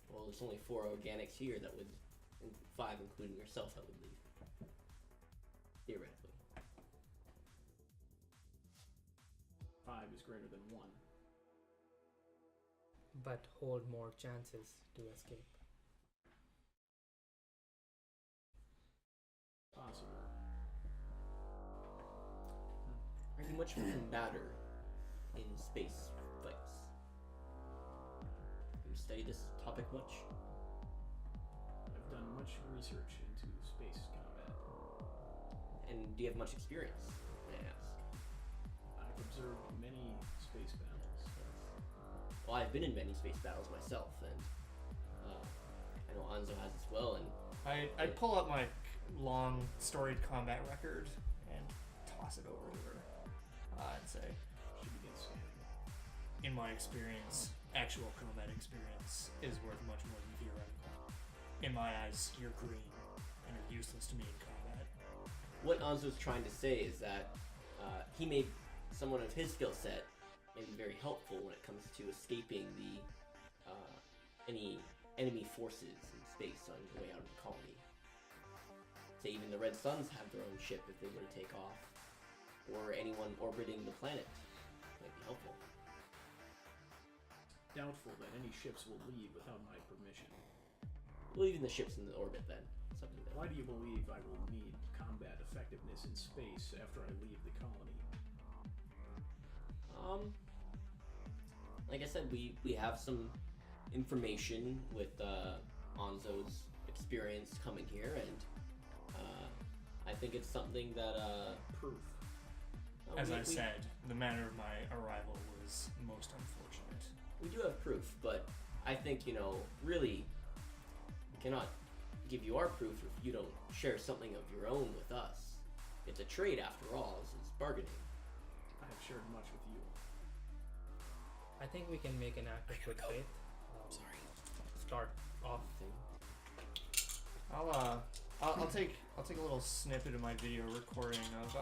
Well, there's only 4 organics here that would, 5 including yourself, that would leave. Theoretically. 5 is greater than 1. But hold more chances to escape. Possible. Are you much of a combatter in space fights? Have you studied this topic much? I've done much research into space combat. And do you have much experience, may I ask? I've observed many space battles. Well, I've been in many space battles myself, and I know Anzo has as well, and I'd pull up my long storied combat record and toss it over to her and say, She begins scanning. in my experience, actual combat experience is worth much more than theoretical. In my eyes, you're green and are useless to me in combat. what Anzo's trying to say is that he made someone of his skill set may be very helpful when it comes to escaping the any enemy forces in space on the way out of the colony. Say even the Red Suns have their own ship if they were to take off, or anyone orbiting the planet might be helpful. Doubtful that any ships will leave without my permission. Well, even the ships in the orbit then. Something that. Why do you believe I will need combat effectiveness in space after I leave the colony? Like I said, we have some information with Anzo's experience coming here, and I think it's something that Proof. As I said, the manner of my arrival was most unfortunate. we do have proof, but I think really we cannot give you our proof if you don't share something of your own with us. It's a trade after all. It's bargaining. I have shared much with you. I think we can make an act of good faith. Start off. I'll take a little snippet of my video recording of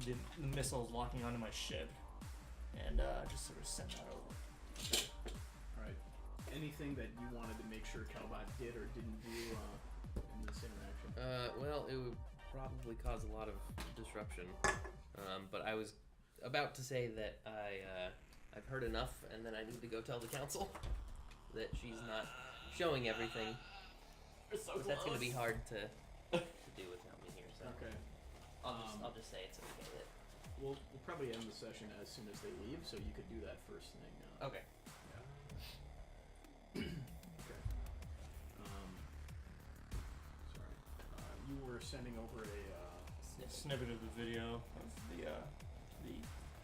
the missiles locking onto my ship, and just sort of send that over. Alright. Anything that you wanted to make sure Calbot did or didn't do in this interaction? Well, it would probably cause a lot of disruption. But I was about to say that I've heard enough, and then I need to go tell the council that she's not showing everything. So But that's going to be hard to do without me here. So Okay. I'll just say it's okay. That We'll probably end the session as soon as they leave, so you could do that first thing. okay. Okay. Sorry. You were sending over a Snippet of the video of the I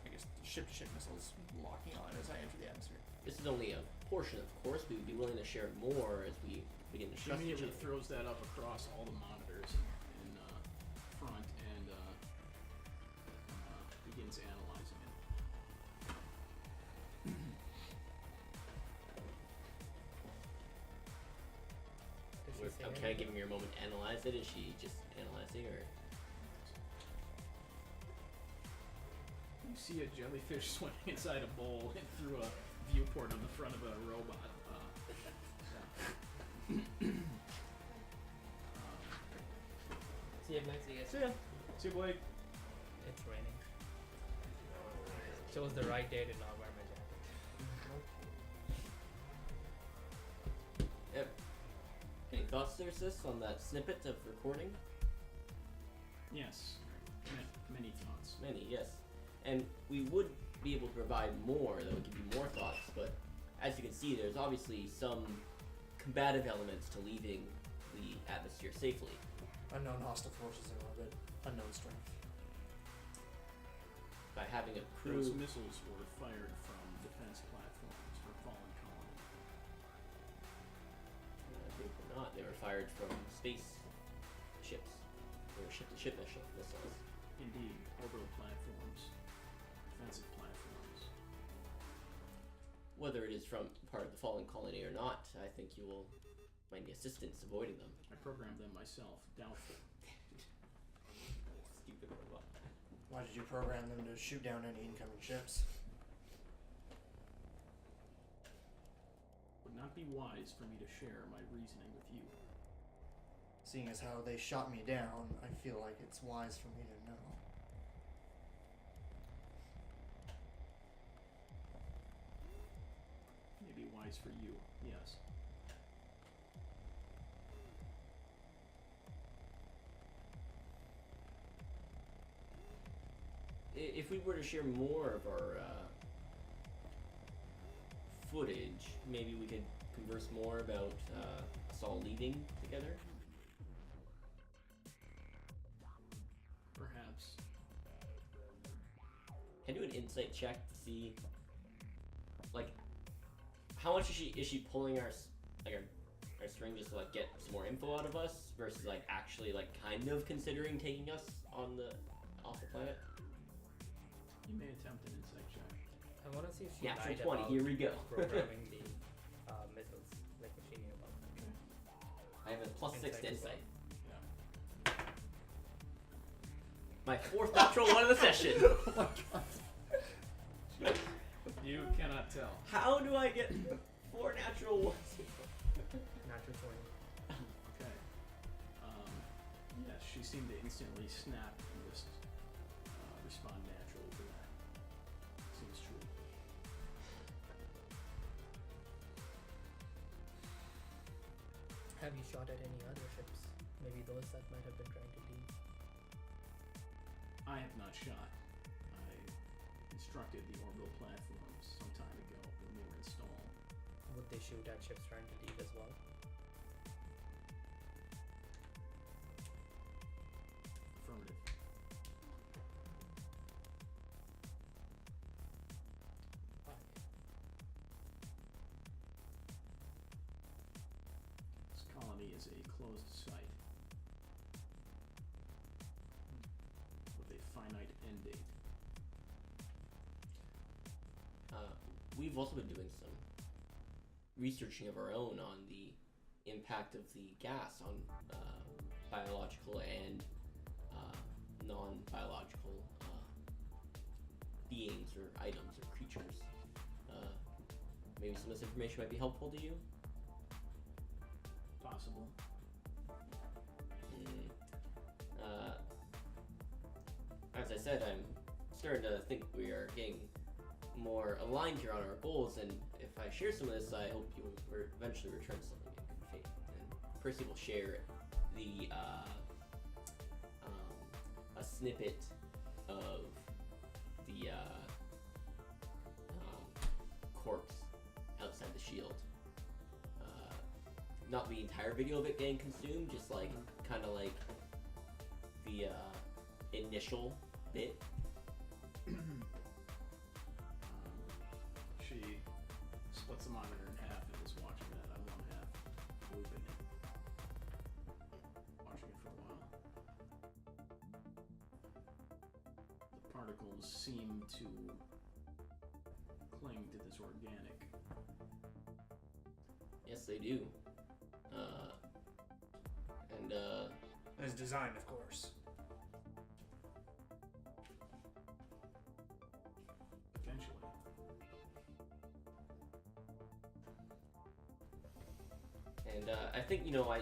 guess ship-to-ship missiles locking on as I enter the atmosphere. This is only a portion, of course. We would be willing to share more as we begin to She trust each immediately other. throws that up across all the monitors in front and begins analyzing it. Does she We're say know, kind of giving her a moment to analyze it. Is she just analyzing, or? You see a jellyfish swimming inside a bowl and through a viewport on the front of a robot. See you next. See ya. See you, Blake. It's raining. Chose the right day to not wear my jacket. Yep. Any thoughts there, sis, on that snippet of recording? Yes. Many thoughts. Many, yes. And we would be able to provide more that would give you more thoughts, but as you can see, there's obviously some combative elements to leaving the atmosphere safely. Unknown hostile forces in orbit. Unknown strength. By having a Those crew. missiles were fired from defense platforms for fallen colony. I think they're not. They were fired from space ships. They were ship-to-ship missiles. Indeed, orbital platforms, defensive platforms. Whether it is from part of the fallen colony or not, I think you will find the assistance avoiding them. I programmed them myself. Doubtful. Stupid robot. Why did you program them to shoot down any incoming ships? Would not be wise for me to share my reasoning with you. Seeing as how they shot me down, I feel like it's wise for me to know. Maybe wise for you, yes. If we were to share more of our footage, maybe we could converse more about us all leaving together. Perhaps. Can I do an insight check to see, like, how much is she pulling our string just to like get some more info out of us versus like actually like kind of considering taking us off the planet? You may attempt an insight check. I want to see if she Natural lied 20. about Here we go. programming the missiles, like what she knew about. I have a +6 Insight to as insight. Yeah. My 4th natural one of the session. Oh my god. You cannot tell. How do I get 4 natural ones? Natural 20. Okay. Yes, she seemed to instantly snap and just respond naturally to that. Seems true. Have you shot at any other ships? Maybe those that might have been trying to leave. I have not shot. I instructed the orbital platforms some time ago when they were installed. Would they shoot at ships trying to leave as well? Affirmative. This colony is a closed site with a finite end date. We've also been doing some researching of our own on the impact of the gas on biological and non-biological beings or items or creatures. Maybe some of this information might be helpful to you? Possible. As I said, I'm starting to think we are getting more aligned here on our goals, and if I share some of this, I hope you will eventually return something in good faith. And Percy will share the a snippet of the corpse outside the shield. Not the entire video of it getting consumed, just like kind of like the initial bit. She splits the monitor in half and is watching that on one half, looping it. Watching it for a while. The particles seem to cling to this organic. Yes, they do. his design, of course. Potentially. And I think, you know, I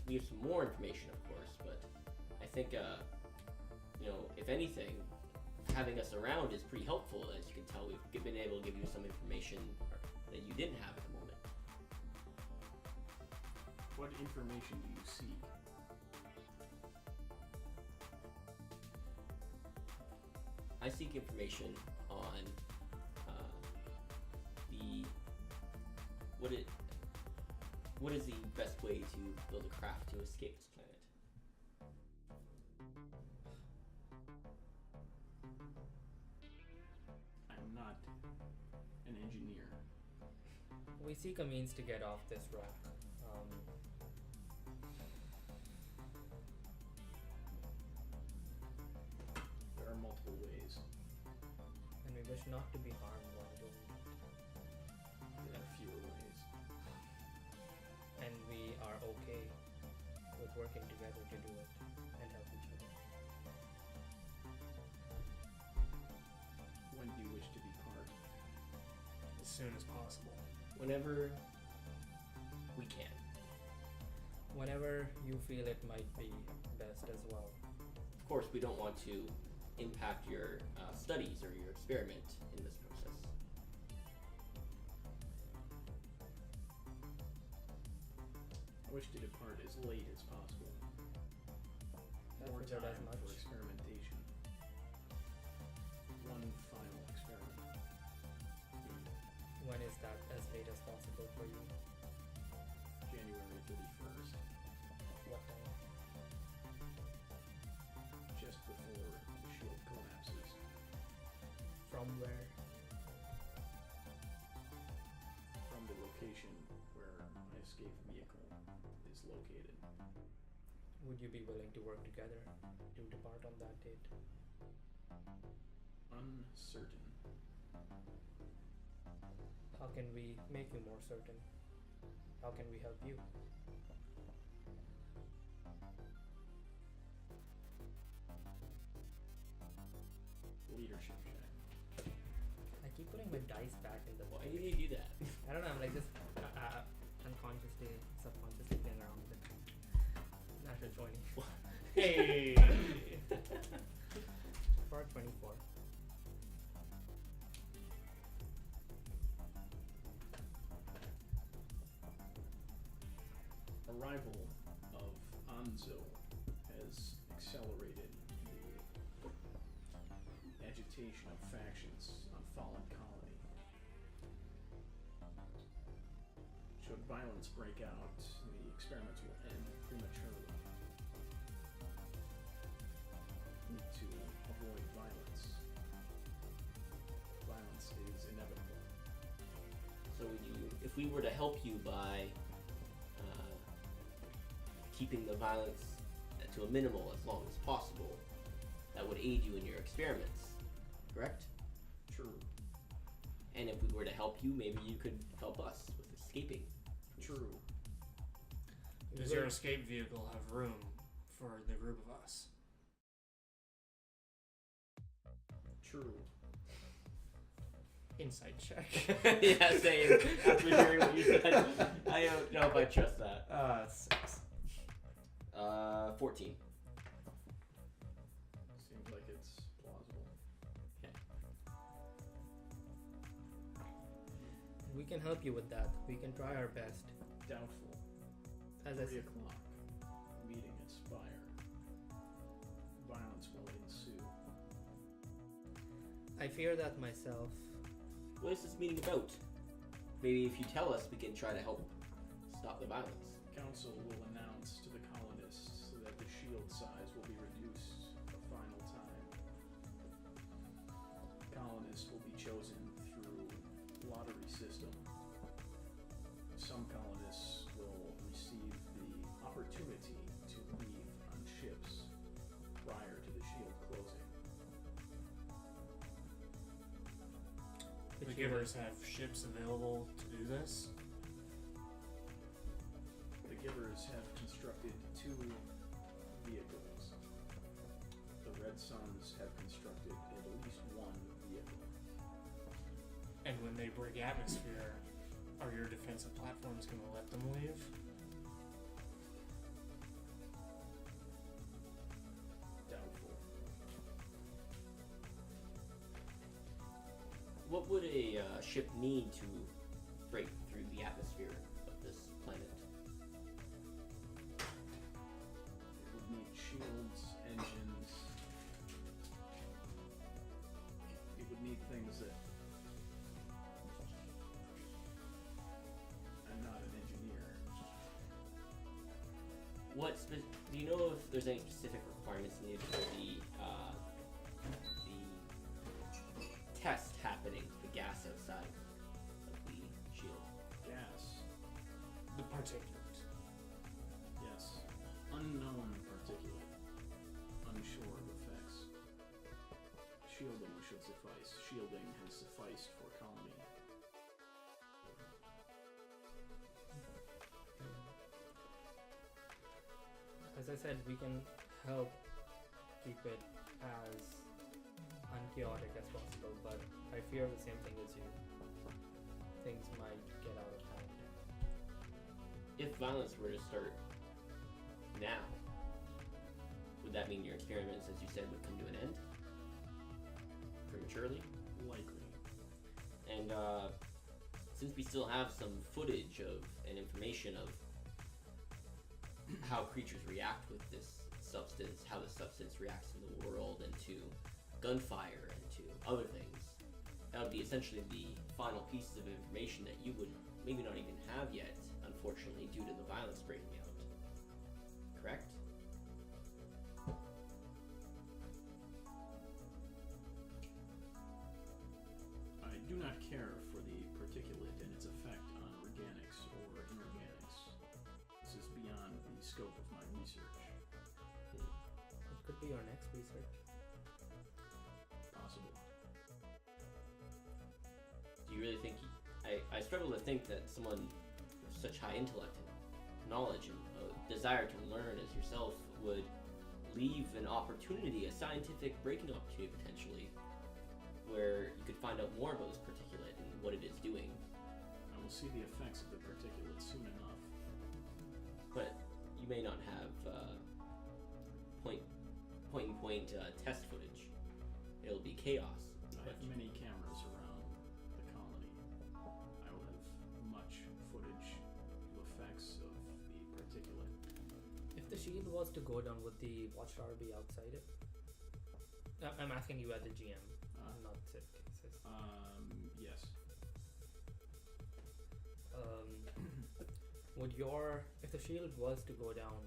need some more information, of course, but I think, you know, if anything, having us around is pretty helpful. As you can tell, we've been able to give you some information that you didn't have at the moment. What information do you seek? I seek information on what is the best way to build a craft to escape this planet. I'm not an engineer. We seek a means to get off this rock. There are multiple ways. And we wish not to be harmed while doing it. There are fewer ways. And we are okay with working together to do it and help each other. When do you wish to depart? As soon as possible. Whenever we can. Whenever you feel it might be best as well. Of course, we don't want to impact your studies or your experiment in this process. I wish to depart as late as possible. That's More about as time much. for experimentation. One final experiment. When is that as late as possible for you? January 31st, What time? just before the shield collapses. From where? From the location where my escape vehicle is located. Would you be willing to work together to depart on that date? Uncertain. How can we make you more certain? How can we help you? Leadership check. I keep putting my dice back in the Why box. do you do that? I don't know, I'm like just unconsciously, subconsciously playing around with it. Natural 20. Hey! For 24. Arrival of Anzo has accelerated the agitation of factions on Fallen Colony. Should violence break out, the experiments will end prematurely. Need to avoid violence. Violence is inevitable. So if we were to help you by keeping the violence to a minimal as long as possible, that would aid you in your experiments, correct? True. And if we were to help you, maybe you could help us with escaping. True. Does your escape vehicle have room for the group of us? True. Insight check. Yeah, same. After hearing what you said, I don't know if I trust that. 6. 14. Seems like it's plausible. We can help you with that. We can try our best. Doubtful. As I 3 said, o'clock. Meeting at Spire. Violence will ensue. I fear that myself. What is this meeting about? Maybe if you tell us, we can try to help stop the violence. Council will announce to the colonists that the shield size will be reduced a final time. Colonists will be chosen through lottery system. Some colonists will receive the opportunity to leave on ships prior to the shield closing. The Givers have ships available to do this? The Givers have constructed 2 vehicles. The Red Suns have constructed at least one vehicle. And when they break atmosphere, are your defensive platforms going to let them leave? Doubtful. What would a ship need to break through the atmosphere of this planet? It would need shields, engines. It would need things that... I'm not an engineer. Do you know if there's any specific requirements needed for the test happening, the gas outside of the shield? Gas. The particulate. Yes. Unknown particulate. Unsure of effects. Shielding should suffice. Shielding has sufficed for colony. As I said, we can help keep it as unchaotic as possible, but I fear the same thing as you. Things might get out of hand. If violence were to start now, would that mean your experiments, as you said, would come to an end? Prematurely? Likely. And since we still have some footage of and information of how creatures react with this substance, how the substance reacts in the world and to gunfire and to other things, that would be essentially the final pieces of information that you would maybe not even have yet, unfortunately, due to the violence breaking out. Correct? I do not care for the particulate and its effect on organics or inorganics. This is beyond the scope of my research. It could be your next research. Possible. Do you really think... I struggle to think that someone with such high intellect and knowledge and desire to learn as yourself would leave an opportunity, a scientific breaking opportunity potentially, where you could find out more about this particulate and what it is doing. I will see the effects of the particulate soon enough. But you may not have point-and-point test footage. It'll be chaos. I have many cameras around the colony. I will have much footage of effects of the particulate. If the shield was to go down, would the watchtower be outside it? I'm asking you as the GM, not Sid cases. Yes. Would if the shield was to go down,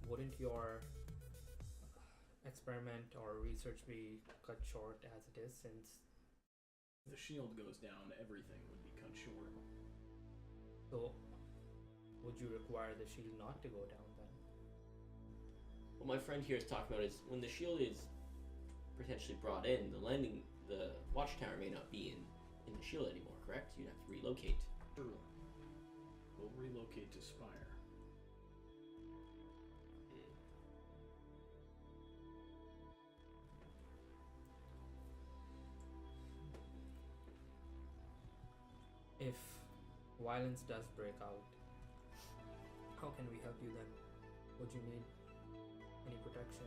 wouldn't your experiment or research be cut short as it is, since If the shield goes down, everything would be cut short. so would you require the shield not to go down then? What my friend here is talking about is when the shield is potentially brought in, the watchtower may not be in the shield anymore, correct? You'd have to relocate. True. We'll relocate to Spire. If violence does break out, how can we help you then? Would you need any protection?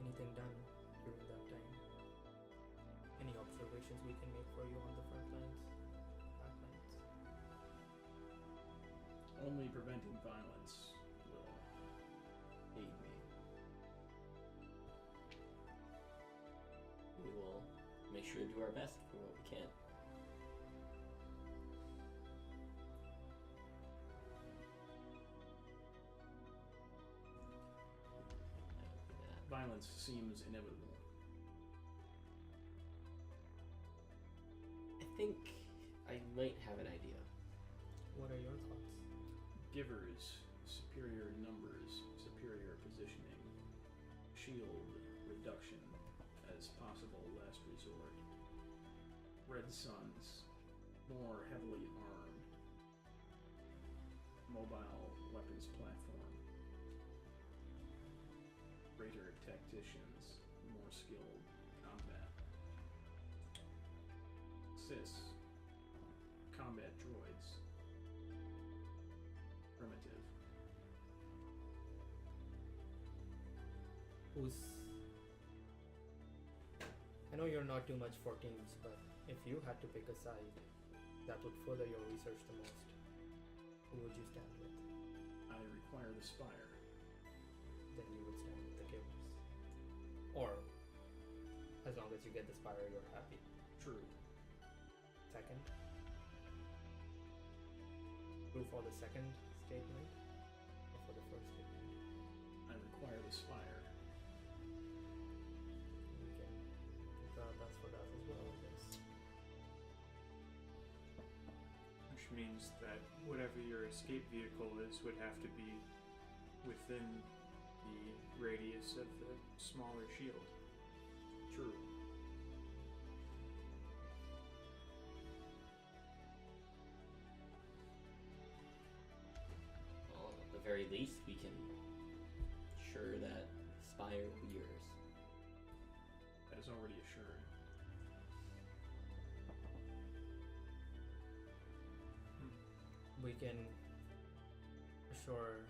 Anything done during that time? Any observations we can make for you on the front lines? Back lines? Only preventing violence will aid me. We will make sure to do our best for what we can. Violence seems inevitable. I think I might have an idea. What are your thoughts? Givers, superior numbers, superior positioning, shield reduction as possible last resort. Red Suns, more heavily armed. Mobile weapons platform. greater tacticians, more skilled combat. SIS, combat droids. Primitive. I know you're not too much for teams, but if you had to pick a side that would further your research the most, who would you stand with? I require the Spire. Then you would stand with the Givers. Or, as long as you get the Spire, you're happy. True. Second? Who for the second statement? Or for the first statement? I require the Spire. Okay. That's for that as well, I guess. Which means that whatever your escape vehicle is would have to be within the radius of the smaller shield. True. Well, at the very least, we can ensure that Spire will be yours. That is already assured. We can assure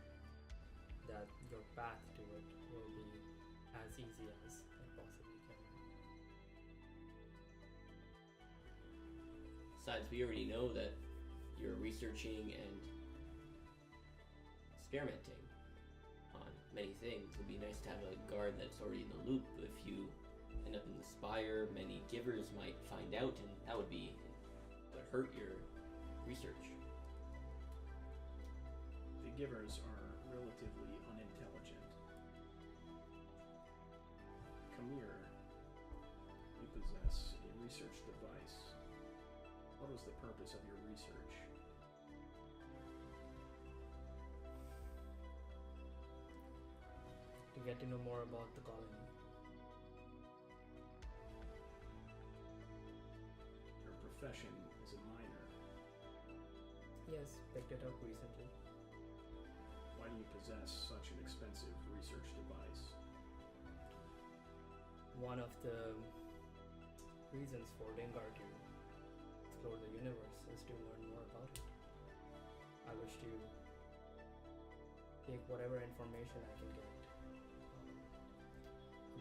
that your path to it will be as easy as it possibly can. Besides, we already know that you're researching and experimenting on many things. It would be nice to have a guard that's already in the loop. If you end up in the Spire, many Givers might find out, and that would hurt your research. The Givers are relatively unintelligent. Kamir, you possess a research device. What was the purpose of your research? To get to know more about the colony. Your profession is a miner. Yes, picked it up recently. Why do you possess such an expensive research device? One of the reasons for Dengar to explore the universe is to learn more about it. I wish to take whatever information I can get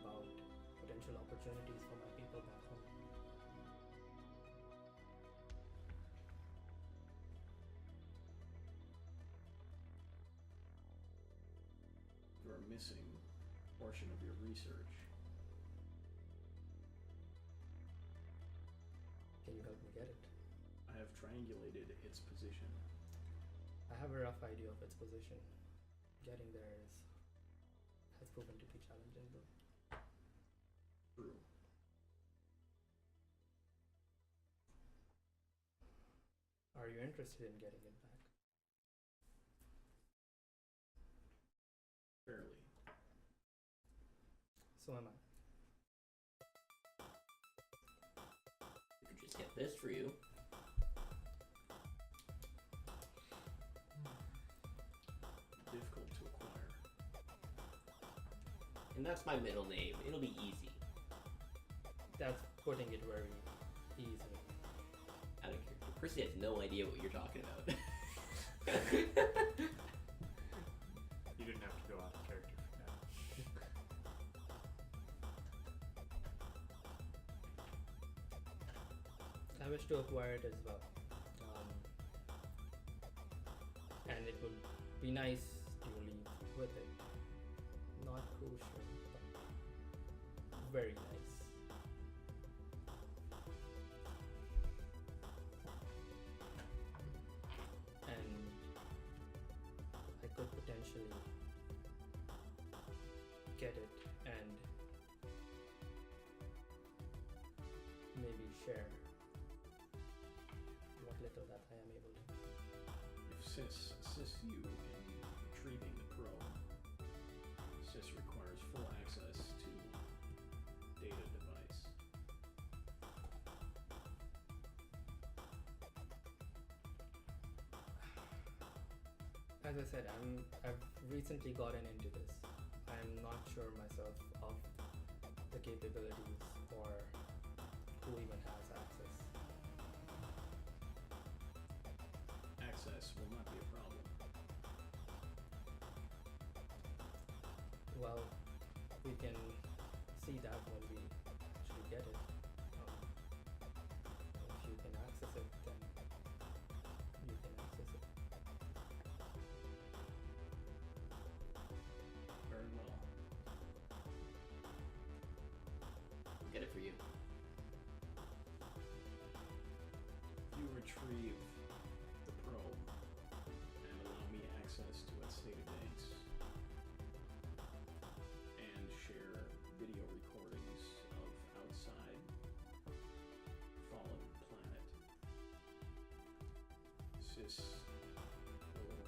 about potential opportunities for my people back home. You are missing a portion of your research. Can you help me get it? I have triangulated its position. I have a rough idea of its position. Getting there has proven to be challenging though. True. Are you interested in getting it back? Fairly. So am I. We could just get this for you. Difficult to acquire. And that's my middle name. It'll be easy. That's putting it very easy. Out of character. Percy has no idea what you're talking about. You didn't have to go out of character for that. I wish to acquire it as well. And it would be nice to leave with it. Not crucial, but very nice. And I could potentially get it and maybe share what little that I am able to. If SIS assists you in retrieving the probe, SIS requires full access to data device. As I said, I've recently gotten into this. I'm not sure myself of the capabilities or who even has access. Access will not be a problem. Well, we can see that when we actually get it. If you can access it, then you can access it. Very well. We'll get it for you. You retrieve the probe and allow me access to its databank and share video recordings of outside fallen planet. SIS will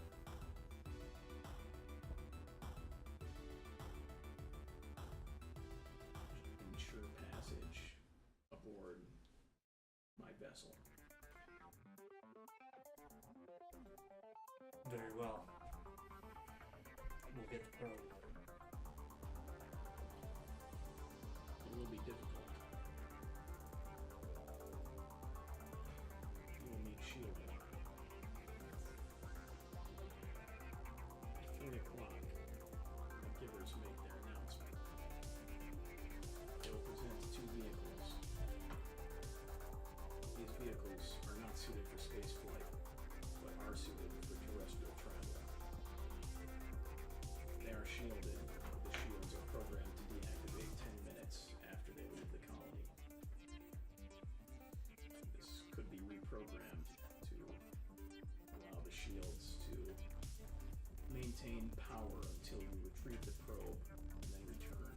ensure passage aboard my vessel. Very well. We'll get the probe. It will be difficult. You will need shielding. At 3 o'clock, the givers make their announcement. They will present 2 vehicles. These vehicles are not suited for space flight, but are suited for terrestrial travel. They are shielded. The shields are programmed to deactivate 10 minutes after they leave the colony. This could be reprogrammed to allow the shields to maintain power until you retrieve the probe and then return.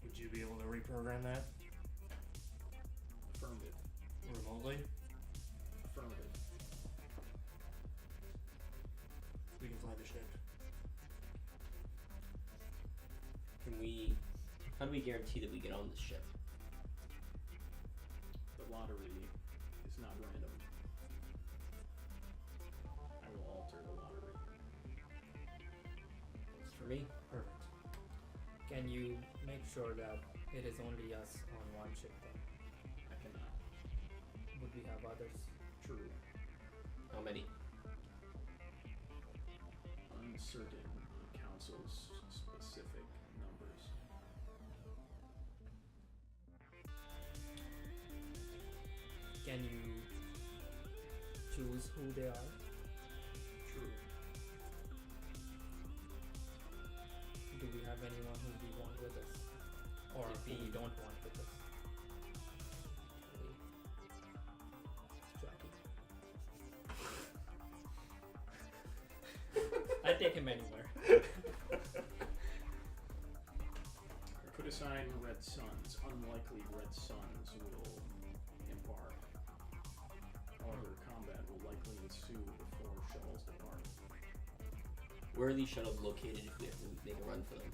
Would you be able to reprogram that Affirmative. remotely? Affirmative. We can fly the ship. How do we guarantee that we get on the ship? The lottery is not random. I will alter the lottery. Works for me. Perfect. Can you make sure that it is only us on one ship then? I cannot. Would we have others? True. How many? Uncertain on Council's specific numbers. Can you choose who they are? True. Do we have anyone who we want with us? Or If who we we- don't want with us? Jackie. I'd take him anywhere. I could assign red suns. Unlikely red suns will embark. However, combat will likely ensue before shuttles depart. Where are these shuttles located if we have to make a run for them?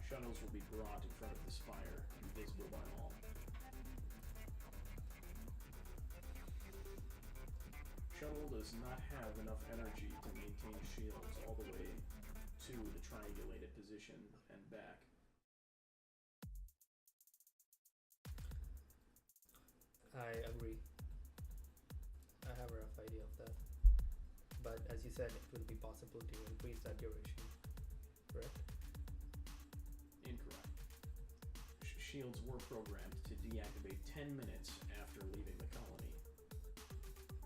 Shuttles will be brought in front of the spire, invisible by all. Shuttle does not have enough energy to maintain shields all the way to the triangulated position and back. I agree. I have a rough idea of that. But as you said, it will be possible to increase that duration, correct? Incorrect. Shields were programmed to deactivate 10 minutes after leaving the colony.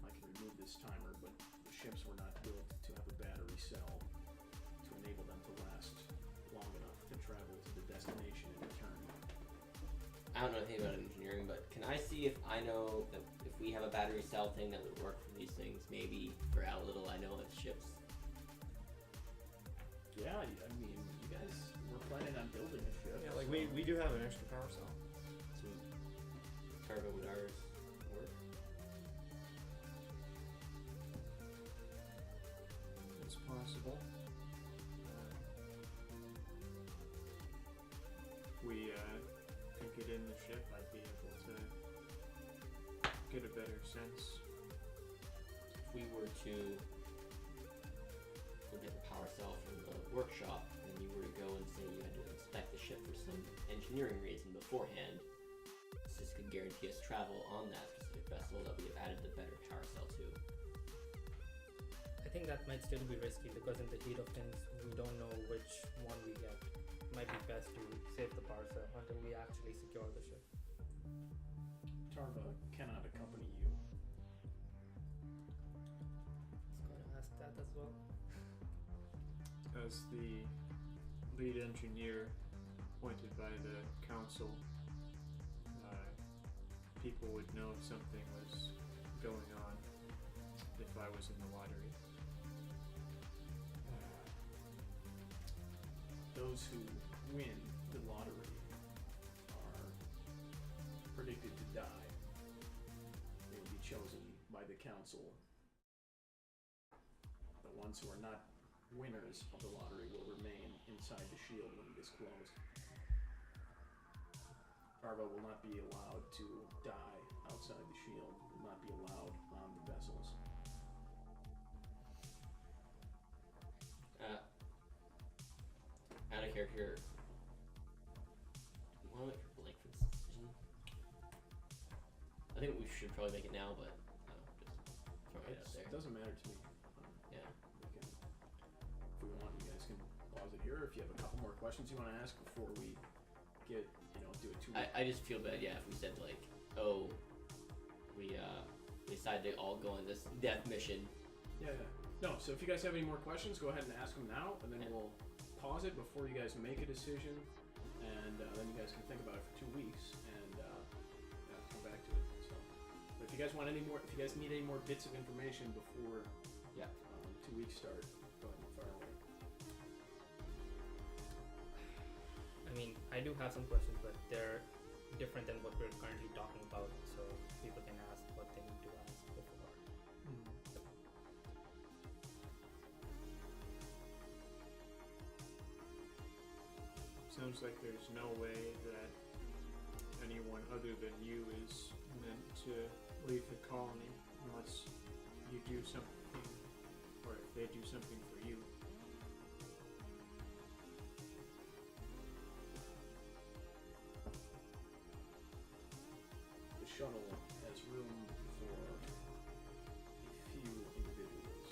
I can remove this timer, but the ships were not built to have a battery cell to enable them to last long enough to travel to the destination and return. I don't know anything about engineering, but can I see if I know that if we have a battery cell thing that would work for these things? Maybe for how little I know of ships. Yeah, I mean, you guys were planning on building a ship. Yeah, like so- we do have an extra power cell. Sweet. Turbo would ours work? It's possible. If we could get in the ship, I'd be able to get a better sense. If we were to go get the power carousel from the workshop, and you were to go and say you had to inspect the ship for some engineering reason beforehand, this could guarantee us travel on that specific vessel that we have added the better carousel to. I think that might still be risky because in the heat of things, we don't know which one we get. Might be best to save the parcel until we actually secure the ship. Tarva cannot accompany you. I was going to ask that as well. As the lead engineer appointed by the council, people would know if something was going on if I was in the lottery. Those who win the lottery are predicted to die. They will be chosen by the council. The ones who are not winners of the lottery will remain inside the shield when it is closed. Tarva will not be allowed to die outside the shield, will not be allowed on the vessels. Out of character, do you want to wait for Blake for this decision? I think we should probably make it now, but just throw it out there. It doesn't matter to me. Yeah. We can, if we want, you guys can pause it here. If you have a couple more questions you want to ask before we get, do a 2 week. I just feel bad, if we said like, oh, we decided to all go on this death mission. Yeah. No, so if you guys have any more questions, go ahead and ask them now, and then we'll pause it before you guys make a decision, and then you guys can think about it for 2 weeks and come back to it. So, but if you guys want any more, if you guys need any more bits of information before 2 weeks start, go ahead and fire away. I mean, I do have some questions, but they're different than what we're currently talking about, so people can ask what they need to ask before. Sounds like there's no way that anyone other than you is meant to leave the colony unless you do something, or if they do something for you. The shuttle has room for a few individuals.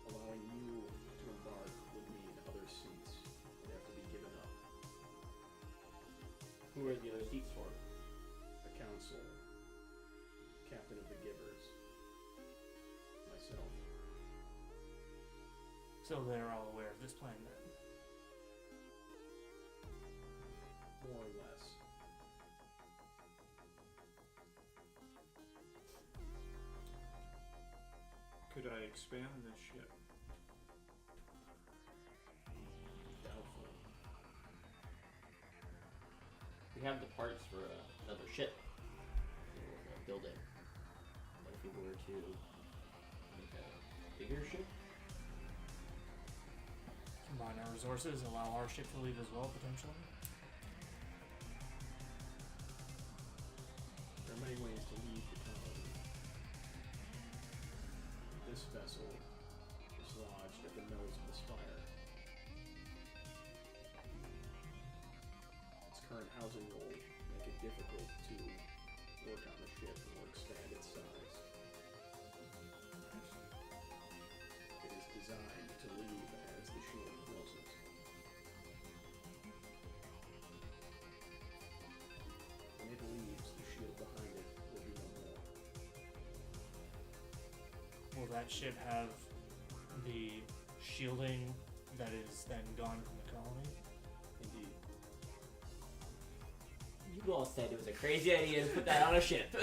Allowing you to embark would mean other seats would have to be given up. Who are the other seats for? The council, captain of the givers, myself. So they're all aware of this plan then. More or less. Could I expand this ship? Doubtful. We have the parts for another ship. We'll build it. But if we were to make a bigger ship, Combine our resources, allow our ship to leave as well, potentially. There are many ways to leave the colony. This vessel is lodged at the nose of the spire. Its current housing role make it difficult to work on the ship or expand its size. It is designed to leave as the shield closes. When it leaves, the shield behind it will be no more. Will that ship have the shielding that is then gone from the colony? Indeed. you all said it was a crazy idea to put that on a ship.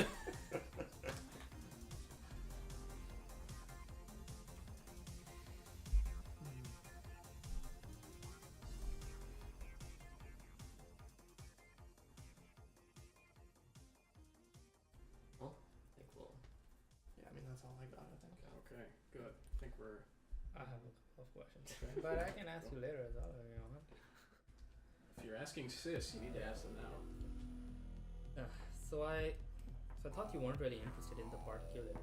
Well, I think we'll. Yeah, I mean that's all I got. I think. Okay, good. I think we're. I have a couple of questions, Okay. but I can ask you later as well if you want. If you're asking sis, you need to ask them now. So I thought you weren't really interested in the particulate.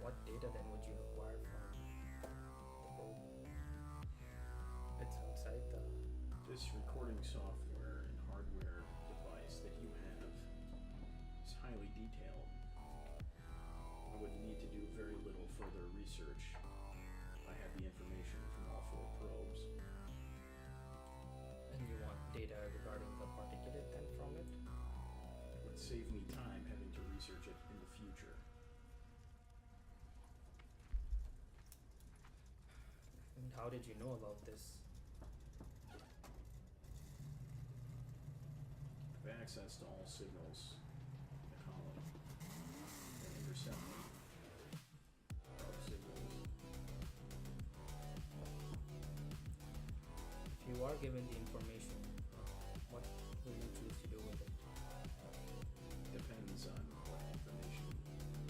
Why what data then would you require from the probe? It's outside the. This recording software and hardware device that you have is highly detailed. I would need to do very little further research. I have the information from all 4 probes. And you want data regarding the particulate then from it? It would save me time having to research it in the future. And how did you know about this? I have access to all signals in the colony and intercept probe signals. If you are given the information, what will you choose to do with it? Depends on what information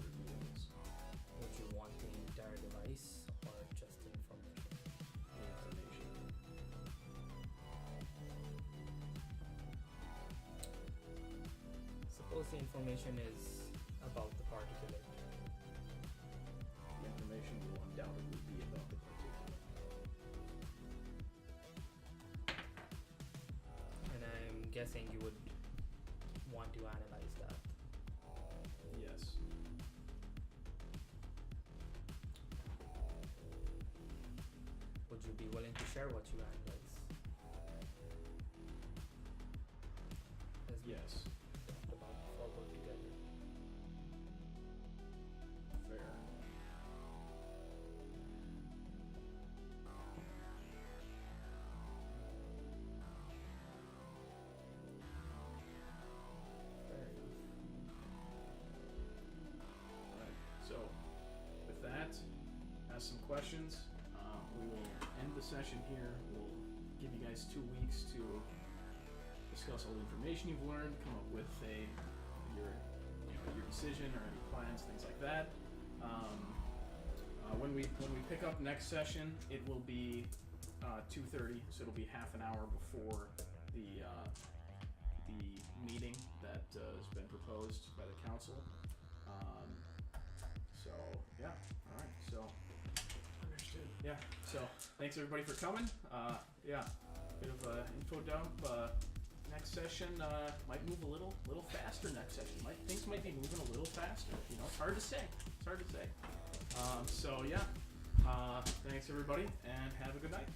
reveals. Would you want the entire device or just the information? The information. Suppose the information is about the particulate. The information will undoubtedly be about the particulate. And I'm guessing you would want to analyze that. Yes. Would you be willing to share what you analyze? As we Yes. talked about before work together. Fair. Fair enough. Alright, so with that, ask some questions. We will end the session here. We'll give you guys 2 weeks to discuss all the information you've learned, come up with your decision or any plans, things like that. When we pick up next session, it will be 2:30, so it'll be half an hour before the meeting that has been proposed by the council. So yeah, all right. So understood. Yeah. So thanks everybody for coming. Yeah, bit of info dump. Next session might move a little faster. Next session, things might be moving a little faster. You know, it's hard to say. So yeah, thanks everybody, and have a good night.